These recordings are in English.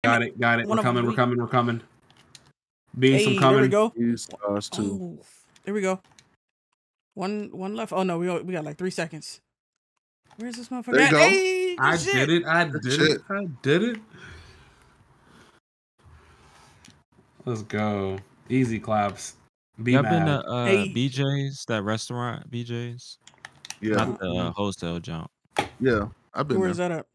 Got it. We're coming. Beast, I'm Hey, coming. there we go. Us too. Oh, there we go. One left. Oh no, we got like 3 seconds. Where's this motherfucker? There you go. Hey, I shit. did it. Let's go. Easy claps. Y'all been to Hey. BJ's, that restaurant, BJ's? Yeah. Not the wholesale jump. Yeah. I've been Where's there. that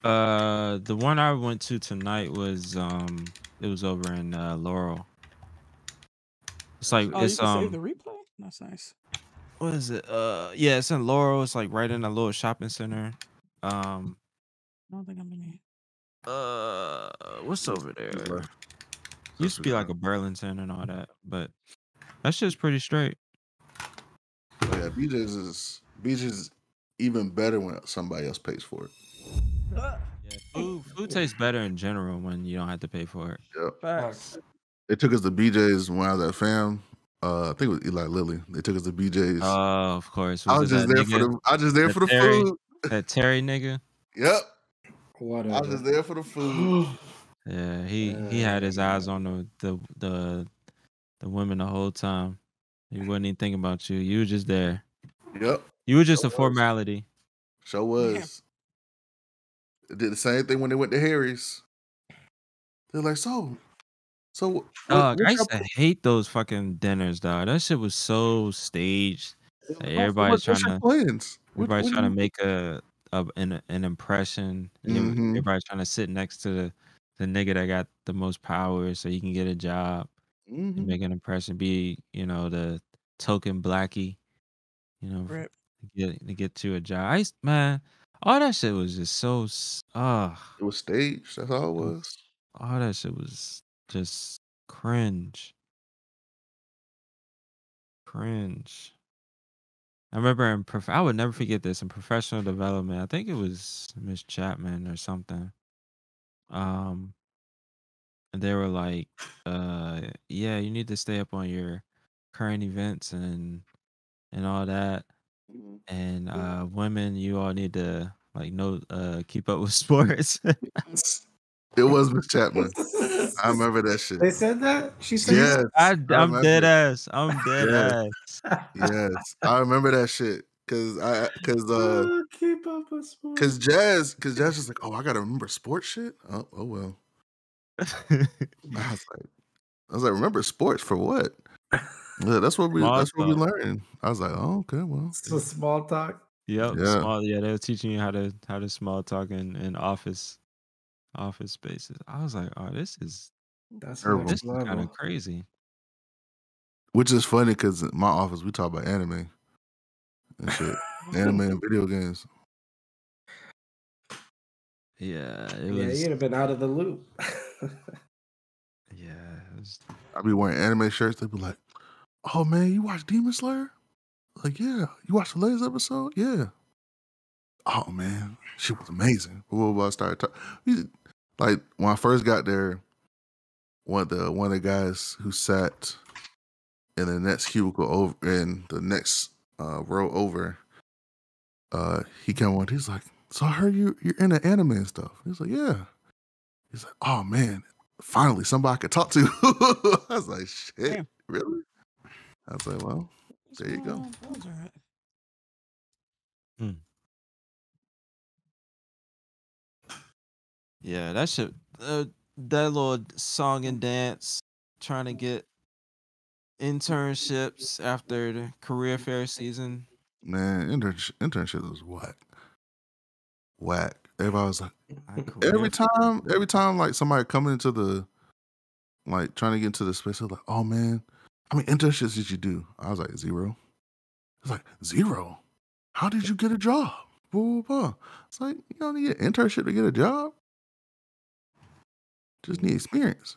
at? The one I went to tonight was it was over in Laurel. It's like Oh, it's you can save the replay? That's nice. what is it? Yeah, it's in Laurel. It's like right in a little shopping center. I don't think I'm in here. What's over there? Used to be like a Burlington and all that, but that shit's pretty straight. Oh, yeah, BJ's is even better when somebody else pays for it. Yeah, food tastes better in general when you don't have to pay for it. Yep. Facts. They took us to BJ's when I was at fam. I think it was Eli Lilly. They took us to BJ's. Oh, of course. I was just there for the Terry, food. That Terry nigga. Yep. Whatever. I was just there for the food. Yeah, he had his eyes on the women the whole time. He wasn't even thinking about you. You were just there. Yep. You were just a formality. Sure was. They did the same thing when they went to Harry's. They're like, so. I used to hate those fucking dinners, dog. That shit was so staged. Everybody's trying to make an impression. Mm-hmm. Everybody's trying to sit next to the nigga that got the most power so you can get a job and make an impression. Be the token blackie, Rip. to get you a job. All that shit was just so. It was staged. That's all it was. All that shit was just cringe. I remember I would never forget this in professional development. I think it was Miss Chapman or something. And they were like, yeah, you need to stay up on your current events and all that. And women, you all need to keep up with sports. It was Miss Chapman. I remember that shit. They said that? She said yes. I'm dead ass. I'm dead ass. Yes. I remember that shit. Cause keep up with sports. Jazz was like, oh, I gotta remember sports shit. Oh well. I was like, remember sports for what? Yeah, that's what we learned. I was like, oh, okay, well. So small talk. Yep. Yeah. They were teaching you how to small talk in office spaces. I was like, oh, this is kind of crazy. Which is funny because in my office we talk about anime and shit. Anime and video games. Yeah, you'd have been out of the loop. Yeah. I'd be wearing anime shirts. They'd be like, oh man, you watch Demon Slayer? Like, yeah. You watched the latest episode? Yeah. Oh man, she was amazing. I started talking. Like when I first got there, one of the guys who sat in the next cubicle over in the next row over, he came on. He's like, so I heard you're into anime and stuff. He's like, yeah. He's like, oh man, finally somebody I could talk to. I was like, shit, damn. Really? I was like, well, there you go. Yeah, that shit. That little song and dance, trying to get internships after the career fair season. Man, internship was whack. Everybody was like, every time like somebody coming into the, like trying to get into the space, they're like, oh man, how many internships did you do? I was like, 0. It's like, 0? How did you get a job? Blah, blah, blah. It's like, you don't need an internship to get a job. Just need experience.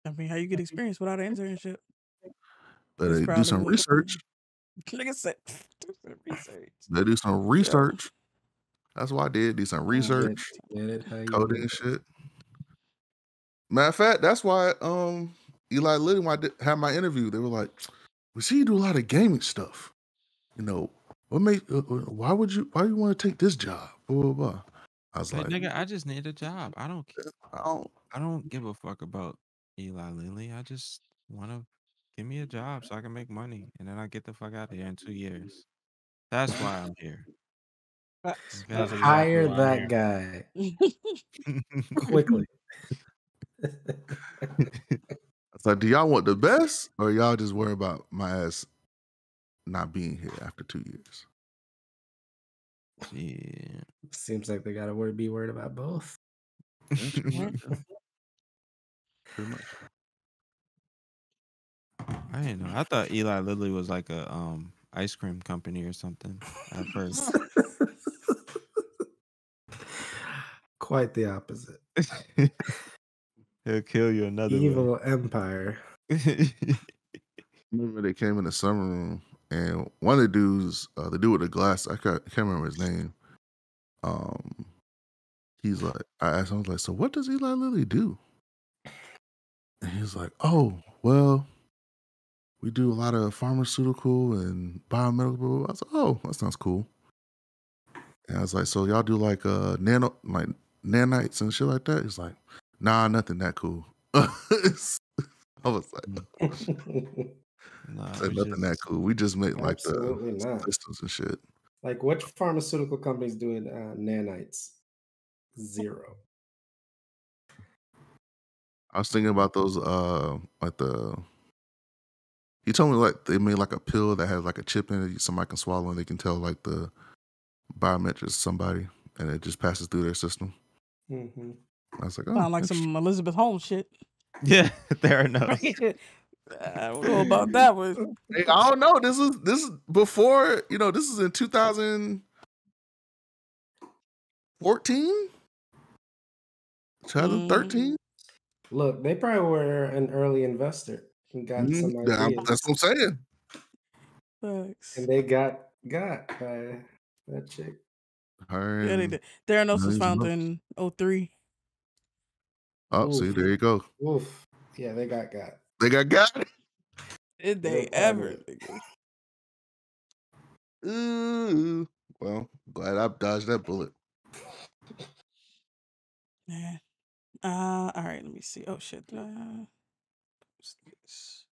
I mean, how you get experience without an internship? Better do some research. Like I said, do some research. They do some research. That's what I did. Do some research. Coding and shit. Matter of fact, that's why Eli Lilly, when I had my interview, they were like, we see you do a lot of gaming stuff. Why do you want to take this job? Blah, blah, blah. I was Like, like, nigga, I just need a job. I don't. I don't give a fuck about Eli Lilly. I just want to give me a job so I can make money, and then I get the fuck out of here in 2 years. That's why I'm here. Facts. Okay. That's exactly Hire why I'm that here. guy quickly. It's like, do y'all want the best, or y'all just worry about my ass not being here after 2 years? Yeah. Seems like they gotta be worried about both. Pretty much. I didn't know. I thought Eli Lilly was like a ice cream company or something at first. Quite the opposite. He'll kill you another way. Evil empire. Remember they came in the summer room, and one of the dudes, the dude with the glass, I can't remember his name. He's like, I asked him, I was like, so what does Eli Lilly do? And he's like, oh, well, we do a lot of pharmaceutical and biomedical. I was like, oh, that sounds cool. And I was like, so y'all do like nanites and shit like that? He's like, nah, nothing that cool. I was like, Nah, said we nothing that just cool. We just make like the Absolutely not. systems and shit. Like, which pharmaceutical companies doing nanites? Zero. I was thinking about those, he told me like they made like a pill that has like a chip in it somebody can swallow and they can tell like the biometrics of somebody and it just passes through their system. Mm-hmm. I was like, oh, Sound like some Elizabeth Holmes shit. yeah, there enough. I don't know about that one. hey, I don't know. This is before, this is in 2014, 2013. Look, they probably were an early investor and got some ideas. That's what I'm saying. Thanks. And they got by that chick. Her Yeah, they and did. Theranos was millions of founded others. in 03. Oh, see, Oof. there you go. Oof. Yeah, they got. They got it. Did Real they ever? Nigga? Ooh. Well, glad I dodged that bullet. Yeah. All right, let me see. Oh shit. What's this?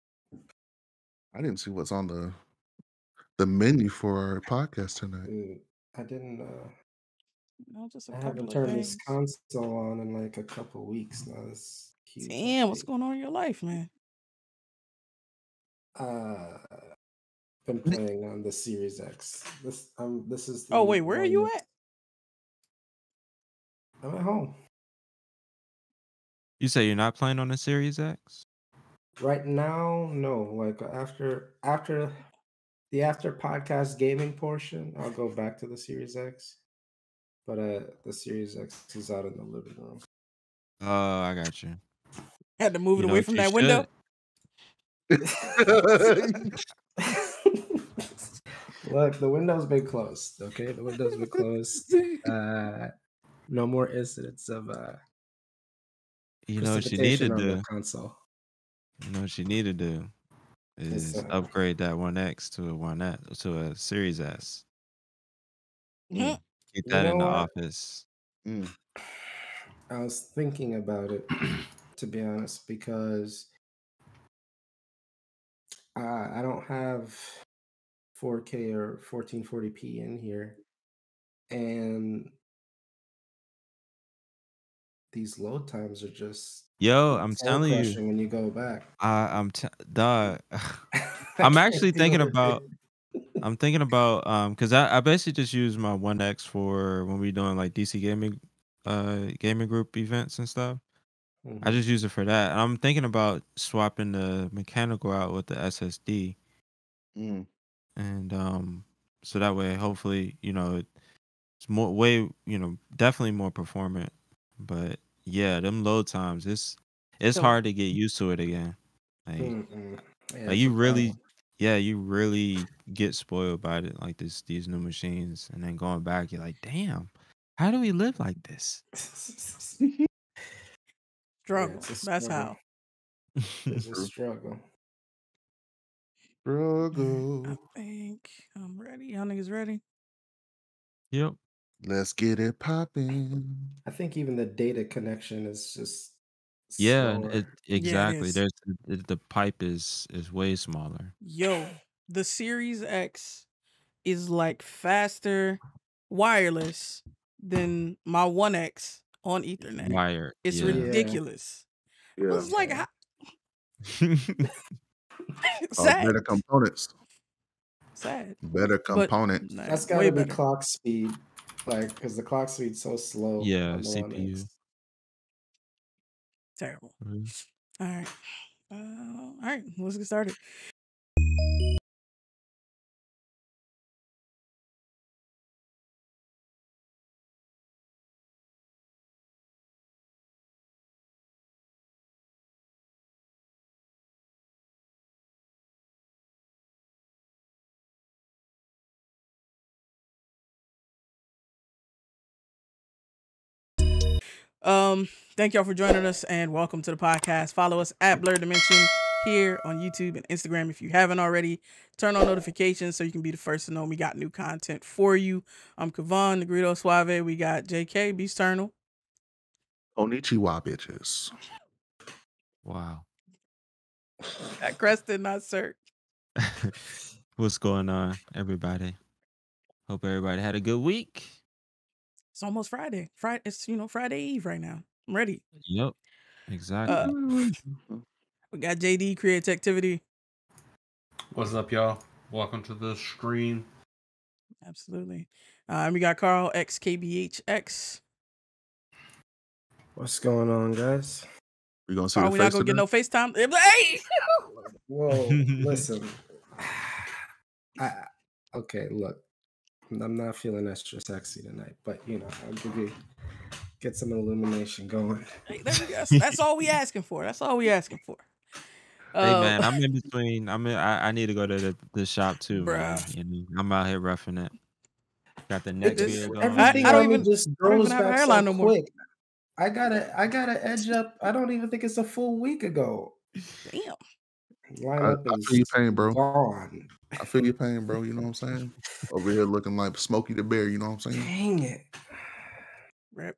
I didn't see what's on the menu for our podcast tonight. Dude, I didn't. No, just a I couple haven't of turned things. this console on in like a couple weeks now. This huge. Damn, what's update. going on in your life, man? Been playing on the Series X. This is. Oh wait, where are you at? I'm at home You say you're not playing on the Series X? right now. No, like after the after podcast gaming portion, I'll go back to the Series X. But the Series X is out in the living room. Oh, I got you. Had to move You it know away what from you that window. Look, the window's been closed. Okay, the window's been closed. No more incidents of You know what you need to precipitation on the do? console. You know what you need to do is upgrade that 1X to a Series S. Mhm. Get You that know in the what? office. I was thinking about it, to be honest, because I don't have 4K or 1440p in here, and these load times are just Yo, I'm telling you, crushing when you go back. dog. I'm can't actually deal thinking with about. it. I'm thinking about because I basically just use my 1X for when we doing like DC gaming group events and stuff. I just use it for that. And I'm thinking about swapping the mechanical out with the SSD. And so that way hopefully, it's definitely more performant. But yeah, them load times, it's So- hard to get used to it again. Like, Yeah, like you really get spoiled by it, like these new machines, and then going back, you're like, damn, how do we live like this? Struggle. it's a That's struggle. how. It's a struggle. I think I'm ready. Y'all niggas ready? Yep. Let's get it popping. I think even the data connection is just Yeah, slower. Yeah, it exactly. is. There's the pipe is way smaller. Yo, the Series X is like faster wireless than my 1X on Ethernet. Wired. It's Yeah. ridiculous. I Yeah. was like, Yeah. Better sad. components. Sad. Better But components. nah, That's way gotta be better. clock speed, like because the clock speed's so slow Yeah, on the One CPU. X. Terrible. Mhm. All right. All right, let's get started. Thank y'all for joining us and welcome to the podcast. Follow us at Blerdimension here on YouTube and Instagram if you haven't already. Turn on notifications so you can be the first to know when we got new content for you. I'm Kavan, the Greedo Suave. We got JK, Beast Eternal. Konnichiwa, bitches. Wow. Got Creston, not Sir. What's going on, everybody? Hope everybody had a good week. It's almost Friday. It's Friday Eve right now. I'm ready. Yep. Exactly. We got JD Creative Activity. What's up, y'all? Welcome to the stream. Absolutely. And we got Carl XKBHX. What's going on, guys? We gonna see Carl, the we not face gonna get today? no FaceTime. Hey! Whoa, listen. Okay, look. I'm not feeling extra sexy tonight, but I'll get some illumination going. Hey, that's all we asking for. That's all we asking for. Hey man, I'm in between. I need to go to the shop too, man. Bruh. You know, I'm out here roughing it. Got the neck beard going. Everything I don't on me even- just I don't grows even have a back hairline so no more. quick. I gotta edge up. I don't even think it's a full week ago. Damn. Lineup I is feel your pain, bro. gone. I feel your pain, bro. You know what I'm saying? Over here looking like Smokey the Bear. You know what I'm saying? Dang it. Rip.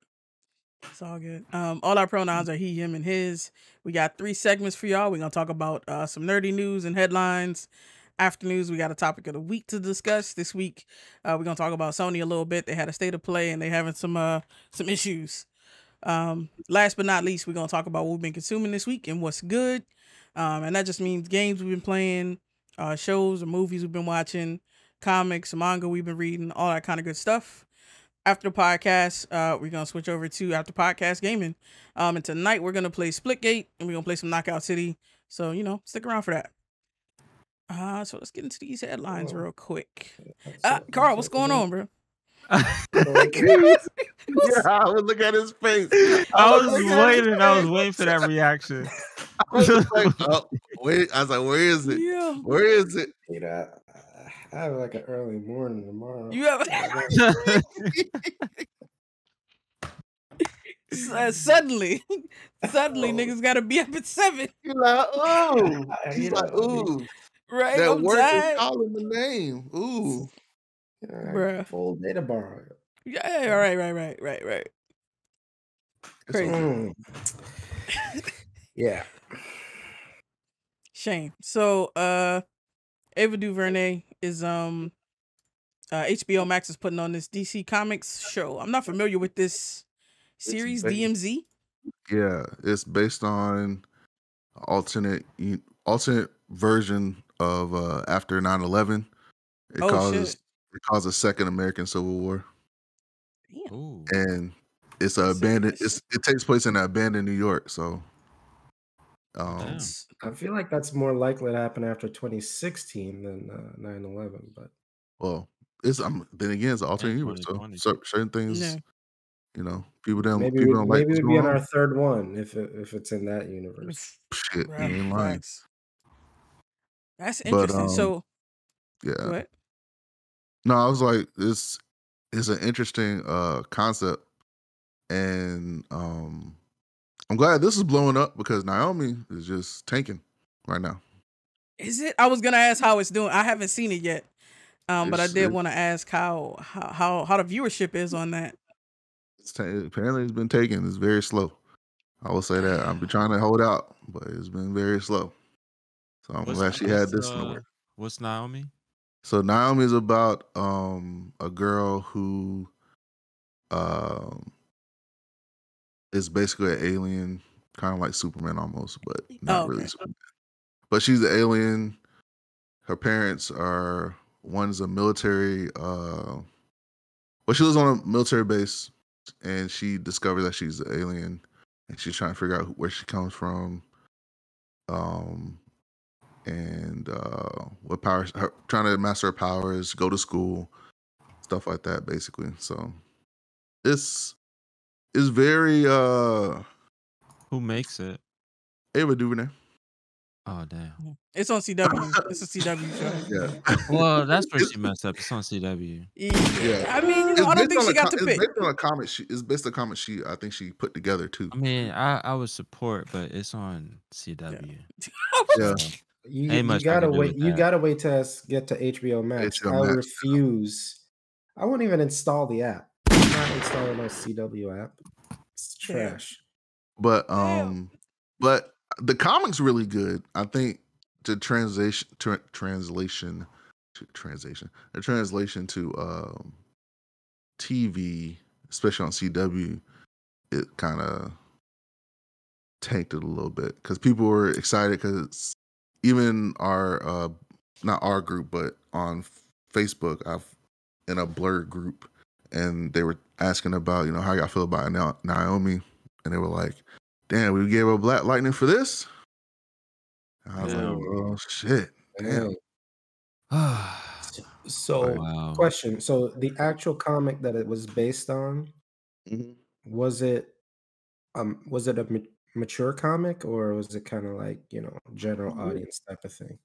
It's all good. All our pronouns are he, him, and his. We got 3 segments for y'all. We're gonna talk about some nerdy news and headlines. After news, we got a topic of the week to discuss. This week, we're gonna talk about Sony a little bit. They had a state of play and they having some issues. Last but not least, we're gonna talk about what we've been consuming this week and what's good. And that just means games we've been playing, shows or movies we've been watching, comics, manga we've been reading, all that kind of good stuff. After the podcast, we're gonna switch over to after podcast gaming. And tonight we're gonna play Splitgate and we're gonna play some Knockout City. So stick around for that. So let's get into these headlines real quick. Carl, what's going on, bro? Yeah, I would look at his face. I was waiting for that reaction. I was like, oh, wait. I was like, where is it? Yeah. Where is it? I have like an early morning tomorrow. You have suddenly niggas gotta be up at 7. You're like, ooh. He's You like, know, ooh. Right? That I'm work tired. is calling the name. Ooh. Bruh. Full day tomorrow. Yeah, right. Crazy. Yeah. Shame. So Ava DuVernay is HBO Max is putting on this DC Comics show. I'm not familiar with this series, DMZ. Yeah, it's based on alternate version of after 9/11. It caused a second American Civil War. Damn. Ooh. And it's abandoned. It takes place in an abandoned New York. So, Damn. I feel like that's more likely to happen after 2016 than 9/11. But well, it's then again, it's an alternate universe. So certain things, Yeah. people don't maybe like we'd what's be going on on. our third one if it's in that universe. Shit, Bruh, you ain't lying. facts. That's But, interesting. So Yeah. what? No, I was like, it's an interesting concept, and I'm glad this is blowing up because Naomi is just tanking right now. Is it? I was gonna ask how it's doing. I haven't seen it yet. But I It's, did it, want to ask how the viewership is on that. apparently it's been taken. It's very slow. I will say that. I've been trying to hold out, but it's been very slow. So I'm glad she had this in the work. What's Naomi? So Naomi is about a girl who is basically an alien, kind of like Superman almost, but not really Superman. But she's an alien. Her parents are, one's a military, well, she lives on a military base, and she discovers that she's an alien, and she's trying to figure out where she comes from, and what powers, her, trying to master her powers, go to school, stuff like that, basically. So it's very Who makes it? Ava DuVernay. Oh damn! It's on CW. It's a CW show. Yeah. Well, that's where she messed up. It's on CW. Yeah. I mean, I don't think she got to pick. It's based on a comic. It's based on a comic I think she put together too. I mean, I would support, but it's on CW. Yeah. You gotta wait. You gotta wait to get to HBO Max. I refuse. I won't even install the app. I'm not installing a CW app. It's trash. But the comic's really good. I think the translation to TV, especially on CW, it kind of tanked it a little bit because people were excited because even our not our group, but on Facebook, I've in a Blur group, and they were asking about, how y'all feel about Naomi, and they were like, damn, we gave her Black Lightning for this? And I was like, oh shit, damn. So, question. So the actual comic that it was based on, was it a mature comic, or was it kind of like, general audience type of thing?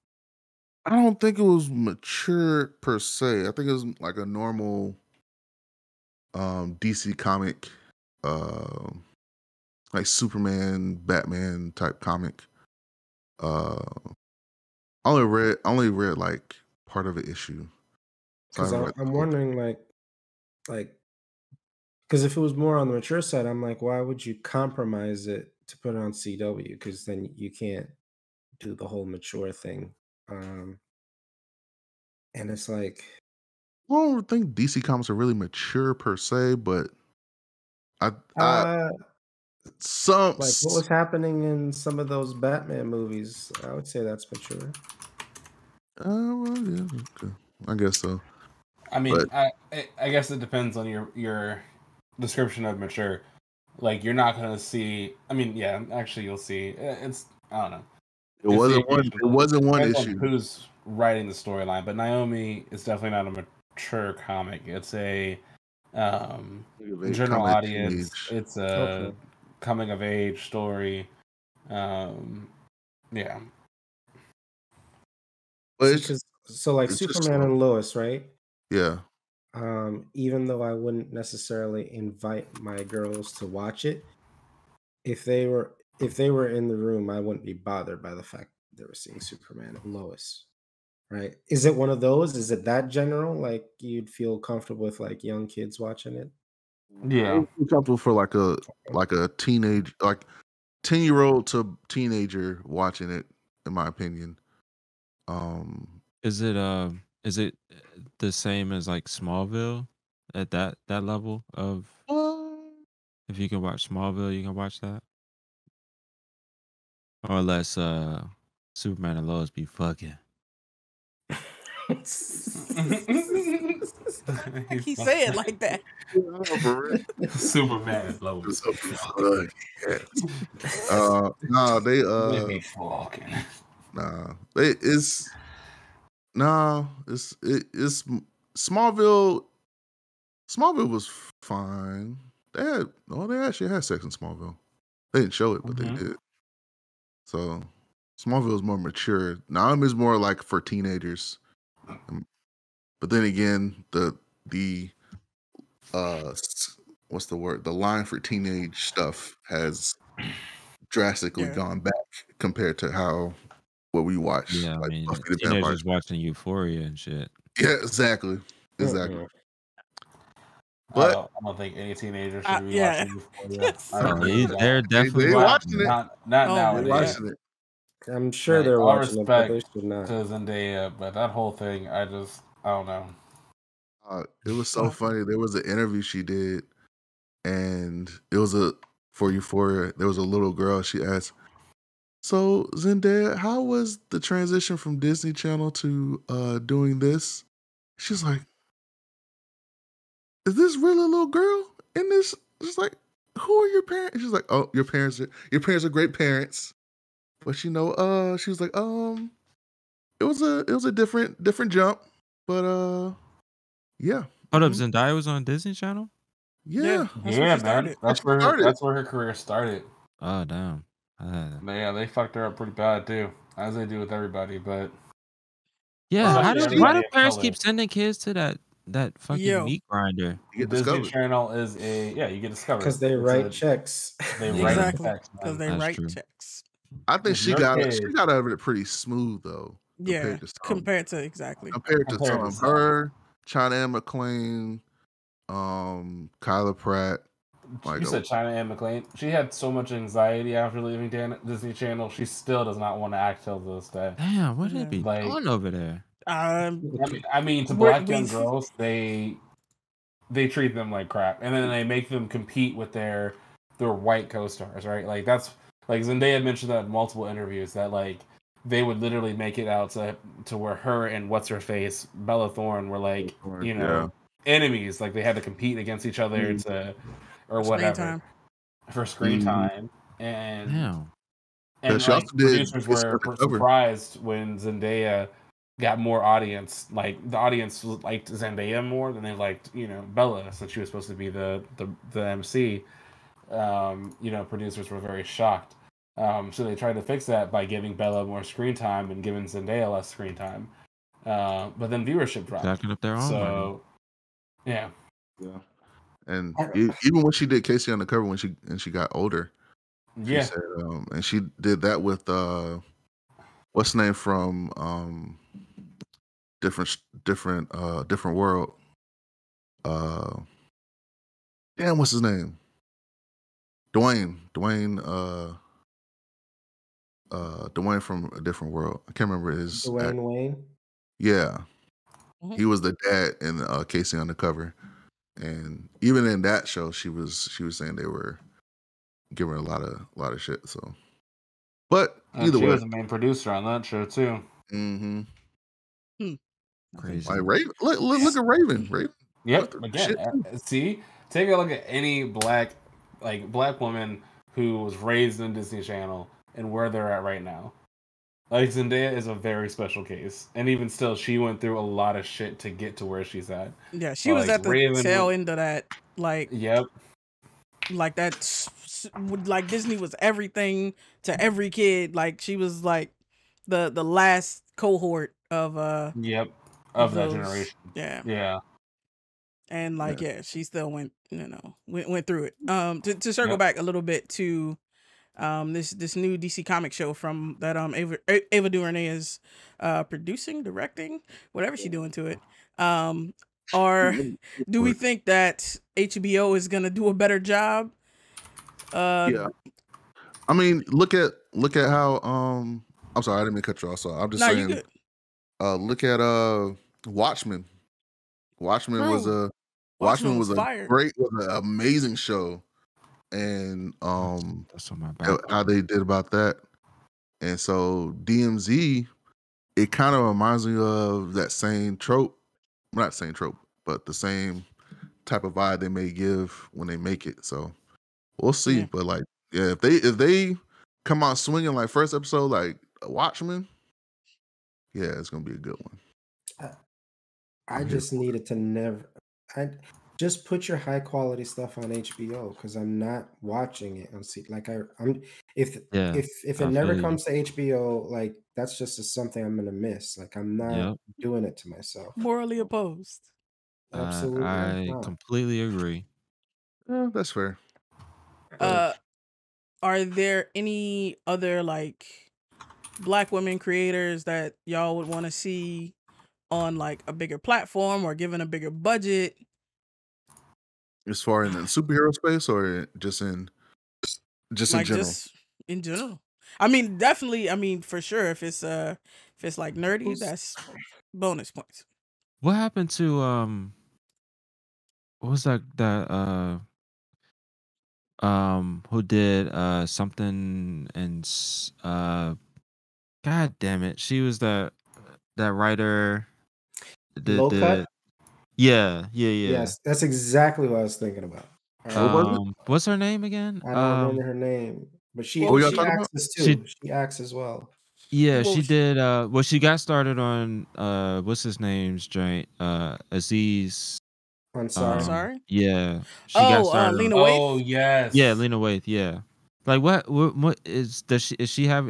I don't think it was mature per se. I think it was like a normal DC comic, like Superman, Batman type comic. I only read like part of an issue. Because I'm wondering, like, because if it was more on the mature side, I'm like, why would you compromise it to put it on CW? Because then you can't do the whole mature thing. And it's like, I don't think DC comics are really mature per se, but like what was happening in some of those Batman movies, I would say that's mature. Well, yeah, okay. I guess so. I mean, I guess it depends on your description of mature. Like, you're not gonna see. I mean, yeah, actually, you'll see. It's, I don't know. It wasn't one issue. Who's writing the storyline? But Naomi is definitely not a mature comic. It's a general audience. It's a coming of age story. Yeah. But so like Superman and Lois, right? Yeah. Even though I wouldn't necessarily invite my girls to watch it, if they were in the room, I wouldn't be bothered by the fact they were seeing Superman and Lois. Right? Is it one of those? Is it that general? Like, you'd feel comfortable with like young kids watching it? Yeah. Comfortable for like a teenage, like 10-year-old to teenager watching it, in my opinion. Is it the same as like Smallville at that level of? If you can watch Smallville, you can watch that. Or unless Superman and Lois be fucking. He say it like that. Superman and Lois. Nah, they it's Smallville. Smallville was fine. They actually had sex in Smallville. They didn't show it, but they did. So Smallville is more mature. Naomi is more like for teenagers. But then again, the what's the word? The line for teenage stuff has drastically gone back compared to what we watch. Yeah, like I mean, Buffy the teenagers Vampire. watching Euphoria and shit. Yeah, exactly. Mm-mm. But I don't think any teenager should be Yeah. watching Euphoria. Yes. I No, agree with they're that. definitely they watching watching it. it. Not Oh They my nowadays. God. watching it. I'm sure Like, they're all watching it, but they respect should not. to Zendaya, but that whole thing, I don't know. It was so funny. There was an interview she did, and it was for Euphoria. There was a little girl. She asked, "So Zendaya, how was the transition from Disney Channel to doing this?" She's like, "Is this really a little girl in this?" She's like, "Who are your parents?" She's like, "Oh, your parents are great parents." But she was like, it was a different jump, but yeah, Hold up, mhm, Zendaya was on Disney Channel? yeah. That's where Yeah, she man. started. That's what started. That's where her career started. Oh damn. But yeah, they fucked her up pretty bad too, as they do with everybody. But Yeah, Oh, why especially do she why everybody do of parents color. keep sending kids to that fucking Yo. meat grinder? you get Disney discovered. Channel is you get discovered Because they write checks. they Yeah. write Exactly. checks, Because man. they That's write true. checks. I think If she your got kid out of it pretty smooth though, Yeah. compared to some Compared to exactly. compared to some, her, China Anne McClain, Kyla Pratt. Like, you said China Anne McClain. She had so much anxiety after leaving Disney Channel. She still does not want to act till this day. Damn, what did Yeah. it be Like, doing over there? I mean, to black young girls, they treat them like crap, and then they make them compete with their white co-stars, right? Like that's like Zendaya mentioned that in multiple interviews that like they would literally make it out to where her and what's her face Bella Thorne were like enemies, like they had to compete against each other to or whatever Screen time. for screen Mhm. time, and Damn. She like also did producers Kiss were Undercover. surprised when Zendaya got more audience. Like the audience liked Zendaya more than they liked, Bella, since she was supposed to be the MC. Producers were very shocked. So they tried to fix that by giving Bella more screen time and giving Zendaya less screen time. But then viewership dropped. Jacking up their own money. So yeah. And even when she did Casey Undercover when she got older, she Yeah. said, and she did that with what's the name from different world. Damn, what's his name? Dwayne from a different world. I can't remember his Dwayne Wayne. Yeah. Mhm. He was the dad in Casey Undercover. And even in that show she was saying they were giving her a lot of shit. So but And either she way. was the main producer on that show too. Mm-hmm. Crazy. Like Raven, look at Raven. Raven. Yep. went through Again, shit, too. see, take a look at any black woman who was raised in Disney Channel and where they're at right now. Like Zendaya is a very special case, and even still, she went through a lot of shit to get to where she's at. Yeah, she was Like, at the Raven tail was- end of that. Like, Yep. like that. Like Disney was everything to every kid. Like she was like the last cohort of Yep. Of that those. generation. Yeah. Yeah. And like she still went went through it. To circle back a little bit to this new DC comic show from that Ava DuVernay is producing, directing, whatever she's doing to it. Or do we think that HBO is gonna do a better job? Yeah. I mean, look at how I'm sorry, I didn't mean to cut you off. So I'm just No, you saying good. look at Watchmen. Watchmen Bro, was a Watchmen was fire. was an amazing show. And That's on my back. how they did about that. And so DMZ, it kind of reminds me of that same trope. Not same trope, but the same type of vibe they may give when they make it. So we'll see. Yeah. But like, yeah, if they come out swinging like first episode, like Watchmen, yeah, it's gonna be a good one. I just needed to never. I just put your high quality stuff on HBO because I'm not watching it on like I'm if Yeah, if I it never feel you. comes to HBO, like that's just something I'm gonna miss. Like I'm not Yep. doing it to myself. Morally opposed. Absolutely, I'm I not. completely agree. Yeah, that's fair. But Are there any other like black women creators that y'all would want to see on like a bigger platform or given a bigger budget. As far in the superhero space or just in Like general? just in general. I mean, definitely. I mean, for sure. If it's like nerdy, that's bonus points. What happened to what was that who did something and God damn it, she was that writer Low cut? yeah. Yes, that's exactly what I was thinking about. What was it? What's her name again? I don't remember her name, but she What was y'all she? talking about? acts too. She acts as well. Yeah, What she was she? did well she got started on what's his name's joint? Aziz. I'm sorry. Sorry? Yeah. She got started Lena on, Waithe? Oh yes. yeah, Lena Waithe, yeah. Like what is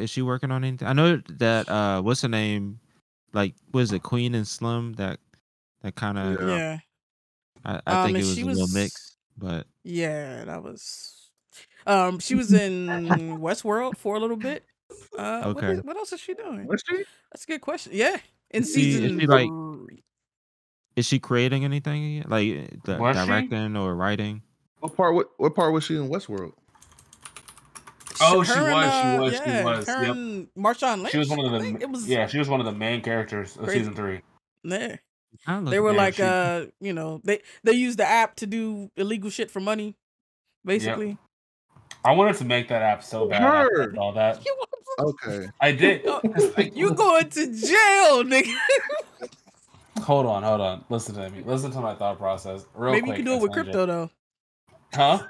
she working on anything? I know that what's her name? Like was it Queen and Slim that kind of Yeah. I think and it was she a little was mix, but yeah, that was she was in Westworld for a little bit. okay. What else is she doing? Was she? That's a good question. Yeah. In Is season she like 3. is she creating anything yet? Like Was she? directing or writing? What part was she in Westworld? Oh, Her she and, was. her Yep. and Marshawn Lynch. She was one of I the think it was she was one of the main characters of Crazy. season 3. there. I'm They looking were Yeah, like she- you know, they used the app to do illegal shit for money, basically. I wanted to make that app so bad after I Her. saw that. Okay. I did. You going to jail, nigga. Hold on. Listen to me. Listen to my thought process. Real Maybe quick. you can do it with tangent. crypto though. Huh?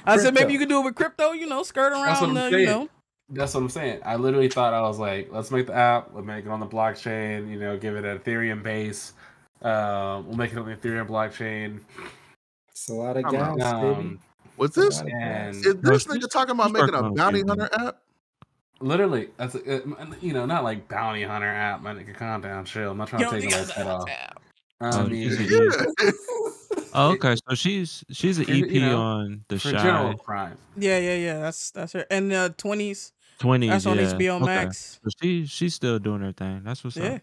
I said maybe Crypto. you could do it with crypto, you know, skirt That's what around I'm the, saying. you know. That's what I'm saying. I literally thought, I was like, let's make the app. We'll make it on the blockchain. You know, give it an Ethereum base. We'll make it on the Ethereum blockchain. It's a lot of I'm out. gas, baby. Was It's a this? lot of And gas. Is this she's- nigga talking about she's making working a on a bounty few hunter app? literally, that's you know, not like bounty hunter app. My nigga, calm down, chill. I'm not trying to take nobody's head off. I Oh, mean, she's a Yeah. Oh, okay. So she's an She's, EP you know, on the for Shy general crime. Yeah. That's her. And 20s. 20s. That's on yeah. HBO Okay. Max. So she's still doing her thing. That's what's Yeah. up.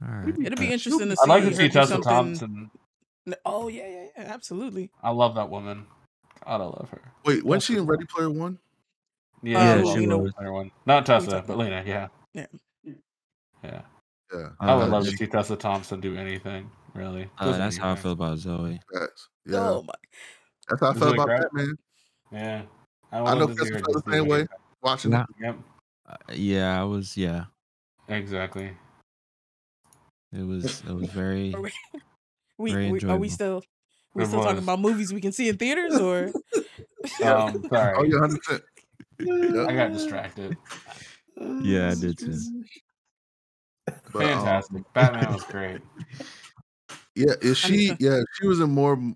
All right. It'll be Yeah, interesting to I'd like to see see her do Tessa something. Thompson. Oh yeah, absolutely. I love that woman. God, I love her. Wait, wasn't she in Ready Player One? Yeah, who, she Lena- was one. Not Who you Tessa, talking but about? Lena. Yeah. Yeah. Yeah. Yeah. I would Uh, love to see Tessa Thompson do anything. Really. Just that's how I anything. feel about Zoe. Facts. Yeah. Oh my. That's how I Is felt it about crap? Batman. Yeah. I would know love to see Chris her felt just the do same way anything. watching Yeah. it. Yep. Yeah. Exactly. It was very Are we, very are we enjoyable. still It talking was. about movies we can see in theaters or Oh, Sorry. yeah, 100%. Yep. I got distracted. Yeah, I did too. But, Fantastic. Batman was great. yeah, is she? understand. Yeah, she was in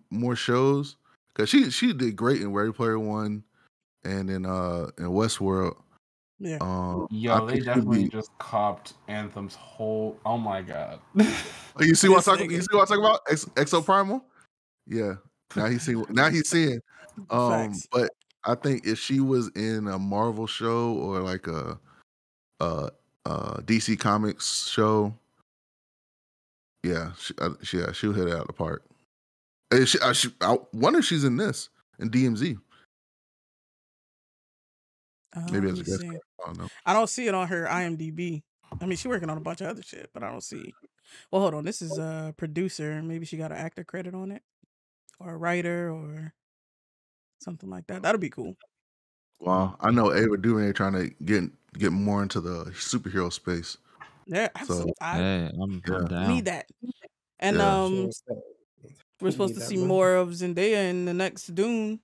more shows because she did great in Ready Player One and in Westworld. Yeah. Yo, I they think she'd definitely be. just copped Anthem's whole. Oh my god. Oh, you see what This I'm talking? nigga. You see what I'm talking about? Exo Primal. Yeah. Now he's seeing. Now he's seeing. Facts. But I think if she was in a Marvel show or like a DC Comics show, yeah, she'll hit it out of the park. I wonder if she's in this in DMZ. Maybe Let as a me guest see. star. I don't know. I don't see it on her IMDb. I mean, she's working on a bunch of other shit, but I don't see. Well, hold on. This is a producer. Maybe she got an actor credit on it, or a writer, or something like that. That'll be cool. Wow, I know Ava DuVernay trying to get more into the superhero space. Yeah, So absolutely. I Hey, I'm down. need that. And Yeah. we're supposed to see more of Zendaya in the next Dune.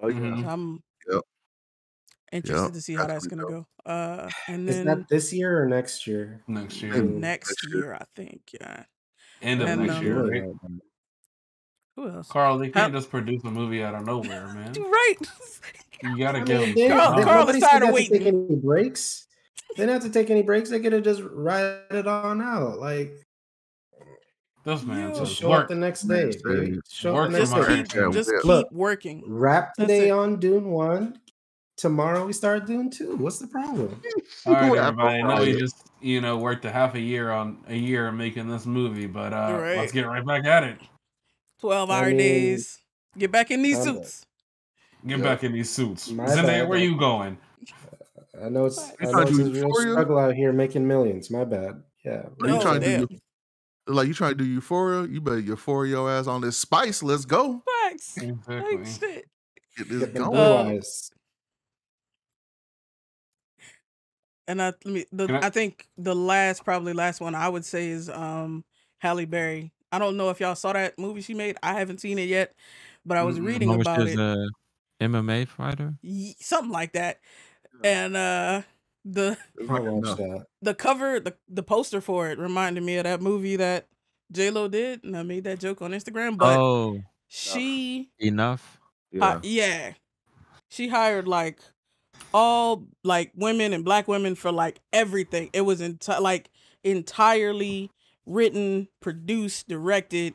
Oh yeah. Mhm. So I'm Yep. interested Yep. to see how that's That's gonna go. And Is then that this year or next year? Next year. Dune. next Next year. year, I think. Yeah. End of And, next year, right? Who else? Carl, they can't just produce a movie out of nowhere, man. Right. You gotta I give mean, them Carl is nobody tired said of they had to take waiting. any breaks. They didn't have to take any breaks. They could have just ride it on out. Like, this man Yo. just says show work. up the next day, baby. Show up Work the for next my day. entertainment. Just Yeah. keep Look, working. Wrap That's today it. on Dune 1. tomorrow we start Dune 2. What's the problem? All right, After everybody. I know Friday. we just worked a year making this movie, but Right. let's get right back at it. 12-hour I mean, days. Get back in these I'm- suits. Get Yeah. back in these suits. My Zendaya, bad. where you going? I know it's You a trying to do real Euphoria? struggle out here making millions. My bad. Yeah. Are you Oh, trying to damn. do you trying to do Euphoria? You better Euphoria your ass on this spice. Let's go. Facts. Exactly. Like shit. Get this Get them going. blue eyes. And I think the last one I would say is Halle Berry. I don't know if y'all saw that movie she made. I haven't seen it yet, but I was reading Remember about she it. was a MMA fighter. Something like that. And the I watched that. the cover, the poster for it reminded me of that movie that J-Lo did, and I made that joke on Instagram. But she Enough. Yeah. she hired like all like women and black women for like everything. It was entirely written, produced, directed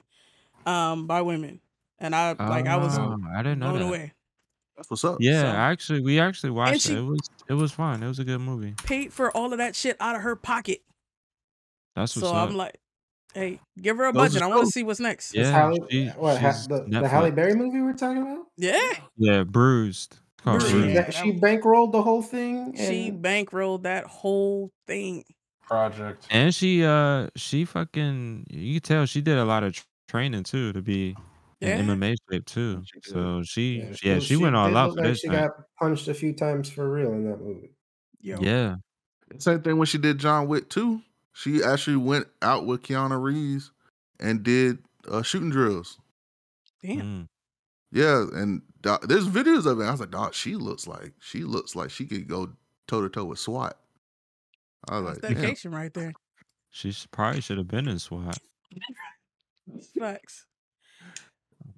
by women, and I was I didn't know blown that. away. That's what's up. Yeah, we actually watched she- it. It was fun. It was a good movie. Paid for all of that shit out of her pocket. That's what's So up. I'm like, hey, give her a Goes to budget. I want show. to see what's next. Yeah, the Netflix. Halle Berry movie we're talking about? Yeah, Bruised. It's called Bruised. Bruised. Yeah, She bankrolled the whole thing. She and- bankrolled that whole thing. Project. And she fucking, you can tell she did a lot of training too to be Yeah. in MMA shape too. She did. So she she went all did out look for like this. she thing. got punched a few times for real in that movie. Yo. Yeah. Same thing when she did John Wick 2. She actually went out with Keanu Reeves and did shooting drills. Damn. Mm. Yeah, and there's videos of it. I was like, dog, she looks like she could go toe to toe with SWAT. I was That's like, damn. dedication right there. She probably should have been in SWAT. Facts.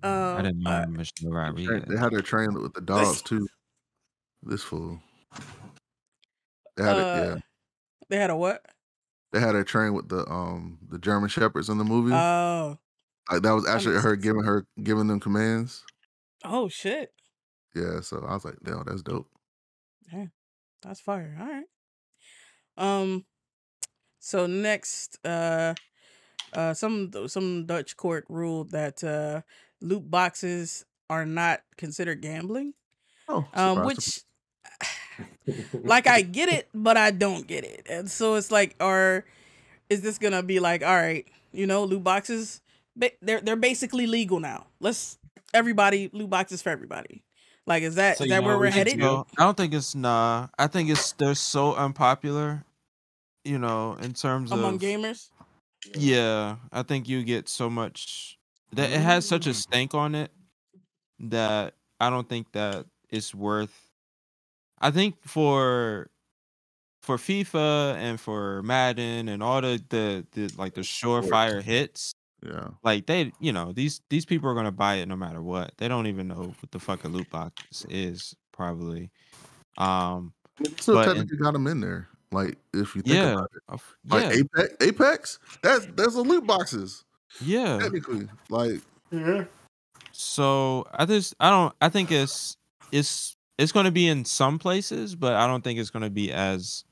I didn't know Michelle Rodriguez. They had her train with the dogs too. This fool. They had They had a what? They had her train with the German Shepherds in the movie. Oh. Like, that was actually makes her giving them commands. Oh shit. Yeah, so I was like, damn, that's dope. Yeah, that's fire. All right. So next, some Dutch court ruled that loot boxes are not considered gambling. Oh, surprise, Which, like, I get it, but I don't get it. And so it's like, is this gonna be like, all right, loot boxes, they're basically legal now. Loot boxes for everybody. Like, is that where we're headed? I don't think it's I think they're so unpopular, in terms among of gamers. Yeah, I think you get so much that it has such a stank on it that I don't think that it's worth. I think for FIFA and for Madden and all the like the surefire hits, Yeah. like these people are gonna buy it no matter what. They don't even know what the fuck a loot box is probably. Still but technically got them in there. Like, if you think about it, like yeah, Apex, that's a loot boxes. yeah. Technically, like, So I think it's going to be in some places, but I don't think it's going to be as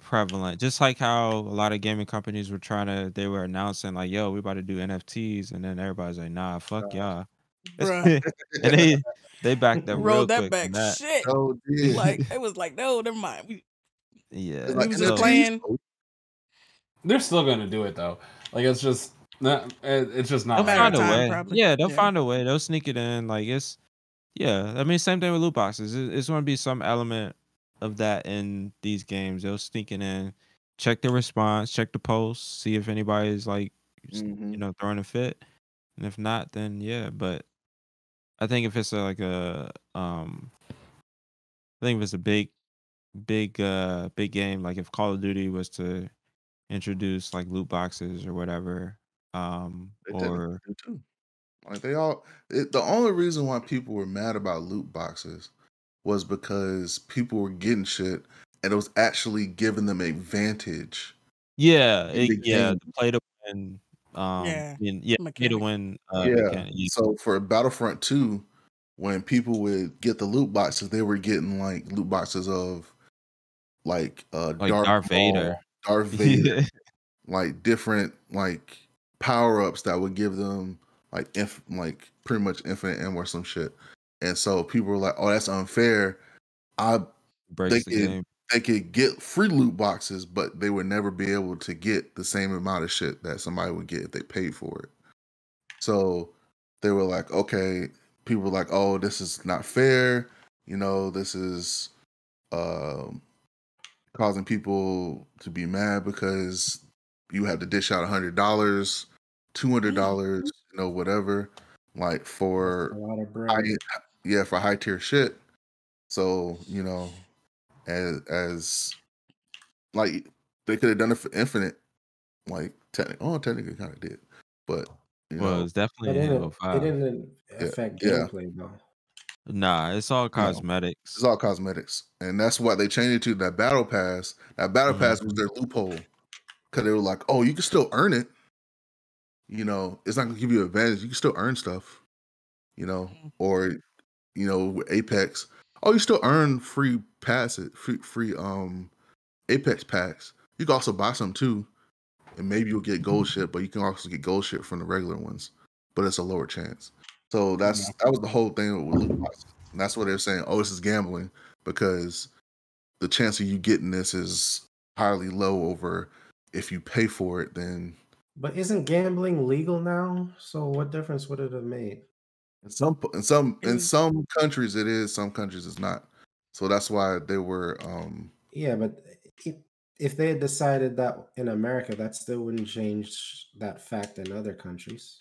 prevalent. Just like how a lot of gaming companies they were announcing like, yo, we about to do NFTs, and then everybody's like, nah, fuck y'all. Bruh. And they backed up real Rolled that quick back. from that. Shit. oh, yeah. Like, it was like, no, never mind. Yeah, It's like was just NFTs. playing. They're still gonna do it though. Like, it's just not. It's just not. They'll matter find of a time, way. probably. Yeah, they'll Yeah. find a way. They'll sneak it in. Like I mean, same thing with loot boxes. It's going to be some element of that in these games. They'll sneak it in, check the response, check the posts, see if anybody's like, throwing a fit, and if not, then yeah. But I think if it's I think if it's a big game, like if Call of Duty was to introduce like loot boxes or whatever, They or technically do too. Like, the only reason why people were mad about loot boxes was because people were getting shit and it was actually giving them a vantage. yeah, in the game. the play to win, play to Mechanic. win, Yeah. mechanic. So for Battlefront 2, when people would get the loot boxes, they were getting like loot boxes of like Like Darth Vader. Darth Vader, like different like power ups that would give them like pretty much infinite ammo or some shit. And so people were like, "Oh, that's unfair." Breaks the game. They could get free loot boxes, but they would never be able to get the same amount of shit that somebody would get if they paid for it. So they were like, okay, people were like, oh, this is not fair. You know, this is causing people to be mad because you have to dish out $100, $200, you know, whatever, like for a lot of bread. for high tier shit. So, you know, as like they could have done it for infinite, like technically kind of did, but you know, it's definitely it didn't affect gameplay though. Nah, it's all cosmetics. It's all cosmetics, and that's why they changed it to that battle pass. That battle pass was their loophole because they were like, "Oh, you can still earn it. You know, it's not gonna give you advantage. You can still earn stuff. You know, or you know, with Apex, oh, you still earn free passes, free Apex packs. You can also buy some too, and maybe you'll get gold shit, but you can also get gold shit from the regular ones, but it's a lower chance. So that was the whole thing with loot boxes. And that's what they're saying. Oh, this is gambling because the chance of you getting this is highly low over if you pay for it. Then, but isn't gambling legal now? So what difference would it have made? In some countries it is, some countries it's not. So that's why they were. Yeah, but if they had decided that in America, that still wouldn't change that fact in other countries.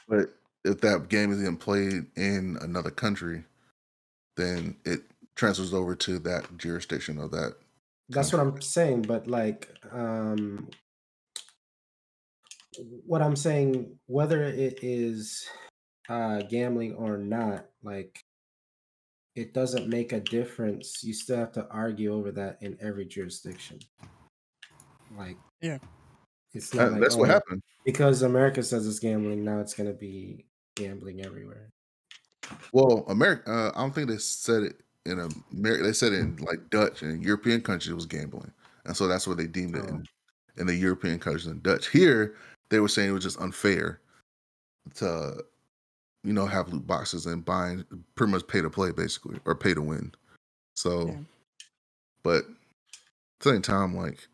But if that game is being played in another country, then it transfers over to that jurisdiction of that. That's what I'm saying. But like, what I'm saying, whether it is gambling or not, like, it doesn't make a difference. You still have to argue over that in every jurisdiction. Like, yeah, it's not like, that's what happened because America says it's gambling. Now it's going to be gambling everywhere. Well, America, I don't think they said it in America. They said it in like Dutch and European countries it was gambling, and so that's what they deemed it in the European countries and Dutch. Here, they were saying it was just unfair to, you know, have loot boxes and buying pretty much pay to play basically or pay to win. So, but at the same time, like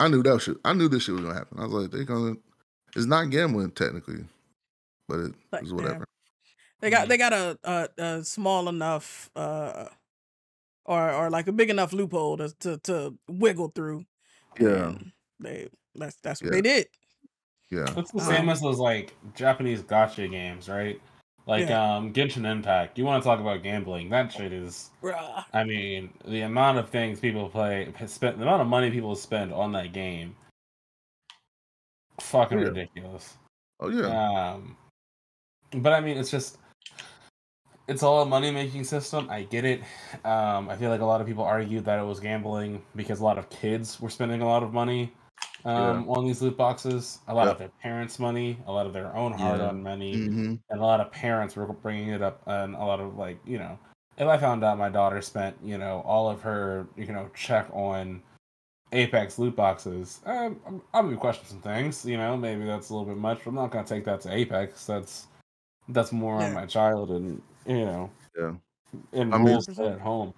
I knew this shit was gonna happen. I was like, it's not gambling technically, but it was whatever. They got a small enough or like a big enough loophole to wiggle through. Yeah, that's what they did. Yeah, it's the same as those like Japanese gacha games, right? Like Genshin Impact. You want to talk about gambling? That shit is. I mean, the amount of things people the amount of money people spend on that game, fucking ridiculous. Oh yeah. But I mean, it's all a money-making system. I get it. I feel like a lot of people argued that it was gambling because a lot of kids were spending a lot of money on these loot boxes. A lot of their parents' money, a lot of their own hard-earned money, and a lot of parents were bringing it up. And a lot of like, you know, if I found out my daughter spent, you know, all of her, you know, check on Apex loot boxes, I'll be questioning some things. You know, maybe that's a little bit much. But I'm not gonna take that to Apex. That's more on my child and, you know, and rules at home.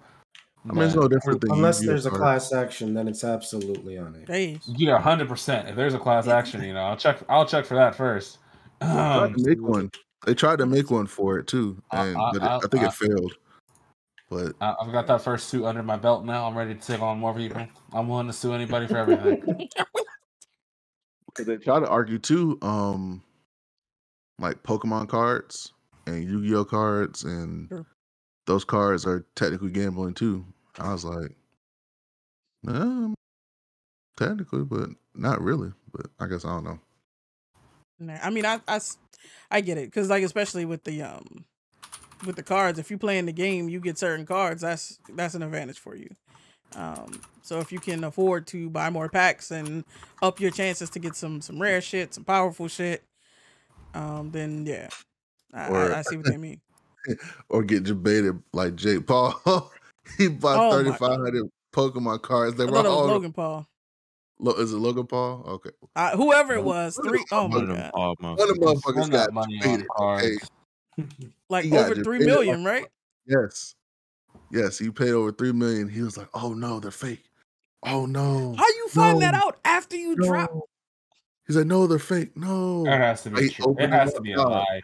I mean, it's no different than unless there's a class action, then it's absolutely on it. Yeah, 100%. If there's a class action, you know, I'll check for that first. Tried to make one. They tried to make one for it too, and but I think it failed. But I've got that first suit under my belt now. I'm ready to take on more people. I'm willing to sue anybody for everything. They try to argue too, like Pokemon cards and Yu-Gi-Oh cards, and those cards are technically gambling too. I was like, technically, but not really. But I guess I don't know. I mean, I get it because like especially with the cards, if you play in the game, you get certain cards. That's an advantage for you. So if you can afford to buy more packs and up your chances to get some rare shit, some powerful shit, then I see what they mean. or get debated like Jake Paul. He bought 3,500 Pokemon cards. They I were thought it was all Logan Paul. Is it Logan Paul? Okay. Whoever it was, oh my god, one of the motherfuckers got money debated. on cards. Okay? like over 3 million, right? Yes, he paid over 3 million. He was like, "Oh no, they're fake. Oh no." How you find that out after you drop? He's like, "No, they're fake. No." It has to be true. It has to be a lie.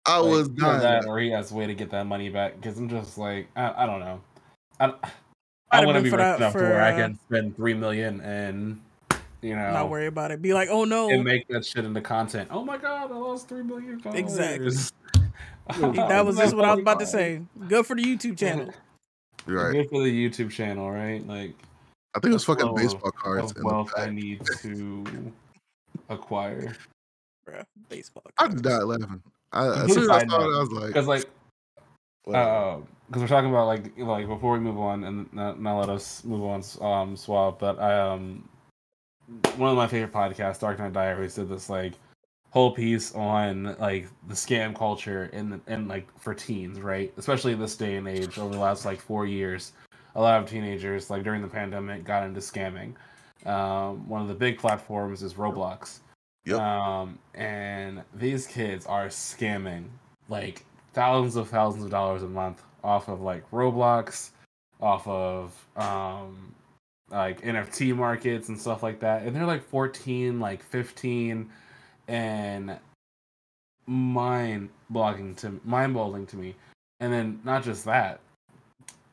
I was dying. That, or he has a way to get that money back. Because I'm just like, I don't know. I want to be rich enough to where I can spend $3 million and not worry about it. Be like, oh no, and make that shit into content. Oh my god, I lost $3 million. Exactly. That was just what I was about to say. Good for the YouTube channel. Right. Good for the YouTube channel, right? Like, I think it was fucking baseball cards. Of wealth I need to acquire. Bruh, baseball cards. I just died laughing. As soon as I saw it, I was like, because we're talking about like before we move on, and now let us move on, Swab. But one of my favorite podcasts, Dark Knight Diaries, did this like whole piece on like the scam culture and like for teens, right? Especially this day and age. Over the last like 4 years, a lot of teenagers like during the pandemic got into scamming. One of the big platforms is Roblox. Yep. And these kids are scamming like thousands of dollars a month off of like Roblox, off of like NFT markets and stuff like that. And they're like 14, like 15, and mind-boggling to me. And then not just that,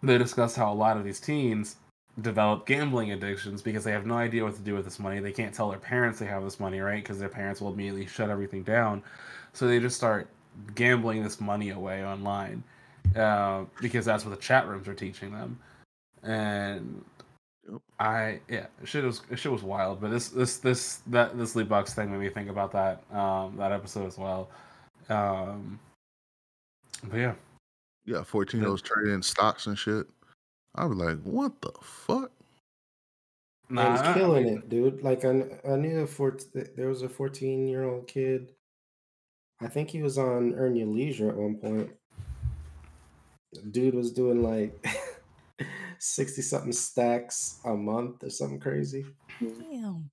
they discuss how a lot of these teens develop gambling addictions because they have no idea what to do with this money. They can't tell their parents they have this money, right? Because their parents will immediately shut everything down. So they just start gambling this money away online because that's what the chat rooms are teaching them. And shit was wild. But this Lootbox thing made me think about that episode as well. But yeah. Yeah, 14-year-olds trading in stocks and shit. I was like, what the fuck? Nah, he's killing it, dude. Like I knew there was a 14-year-old kid. I think he was on Earn Your Leisure at one point. Dude was doing like 60-something stacks a month or something crazy. Damn.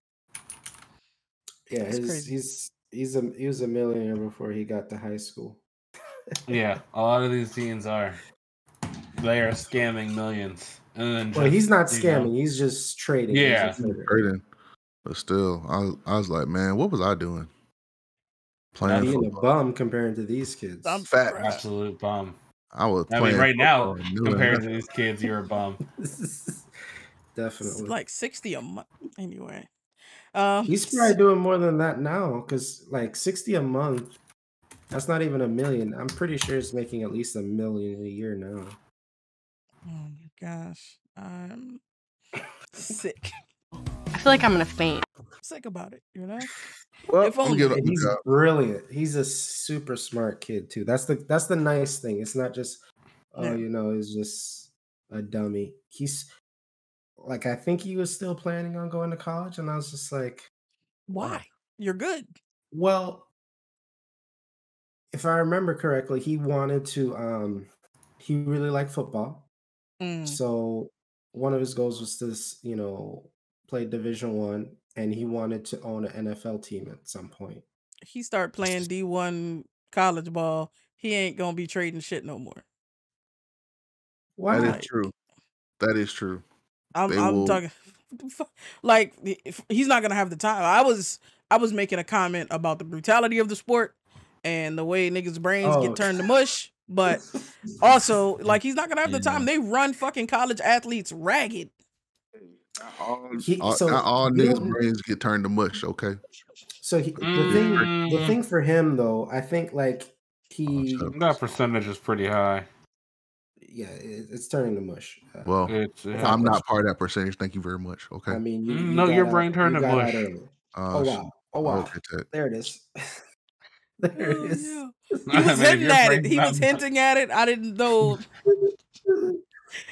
Yeah, he was a millionaire before he got to high school. Yeah, a lot of these teens are. They are scamming millions. And then he's not scamming. He's just trading. Yeah. Trading. But still, I was like, man, what was I doing? Playing being football. a bum compared to these kids. I'm fat. Absolute bum. I mean, right now, compared to these kids, you're a bum. Definitely. It's like 60 a month. Anyway. He's probably doing more than that now, because like 60 a month, that's not even $1 million. I'm pretty sure it's making at least $1 million a year now. Oh my gosh. I'm sick. I feel like I'm gonna faint. Sick about it, you know? Well, if only. He's brilliant. He's a super smart kid too. That's the nice thing. It's not just he's just a dummy. He's like, I think he was still planning on going to college, and I was just like, why? Wow. You're good. Well, if I remember correctly, he wanted to he really liked football. So one of his goals was to, play Division I, and he wanted to own an NFL team at some point. He started playing D1 college ball. He ain't gonna be trading shit no more. Why? That is true. That is true. I'm talking like he's not gonna have the time. I was making a comment about the brutality of the sport and the way niggas' brains get turned to mush, but also like he's not gonna have the time. They run fucking college athletes ragged. All niggas' brains get turned to mush. Okay. So the thing for him though, I think like that percentage is pretty high. Yeah, it's turning to mush. Well, I'm not part of that percentage. Thank you very much. Okay. I mean, your brain turned to mush. Oh wow! Oh wow! Okay, there it is. There it is. Yeah. He was hinting at it. He was hinting at it. I didn't know.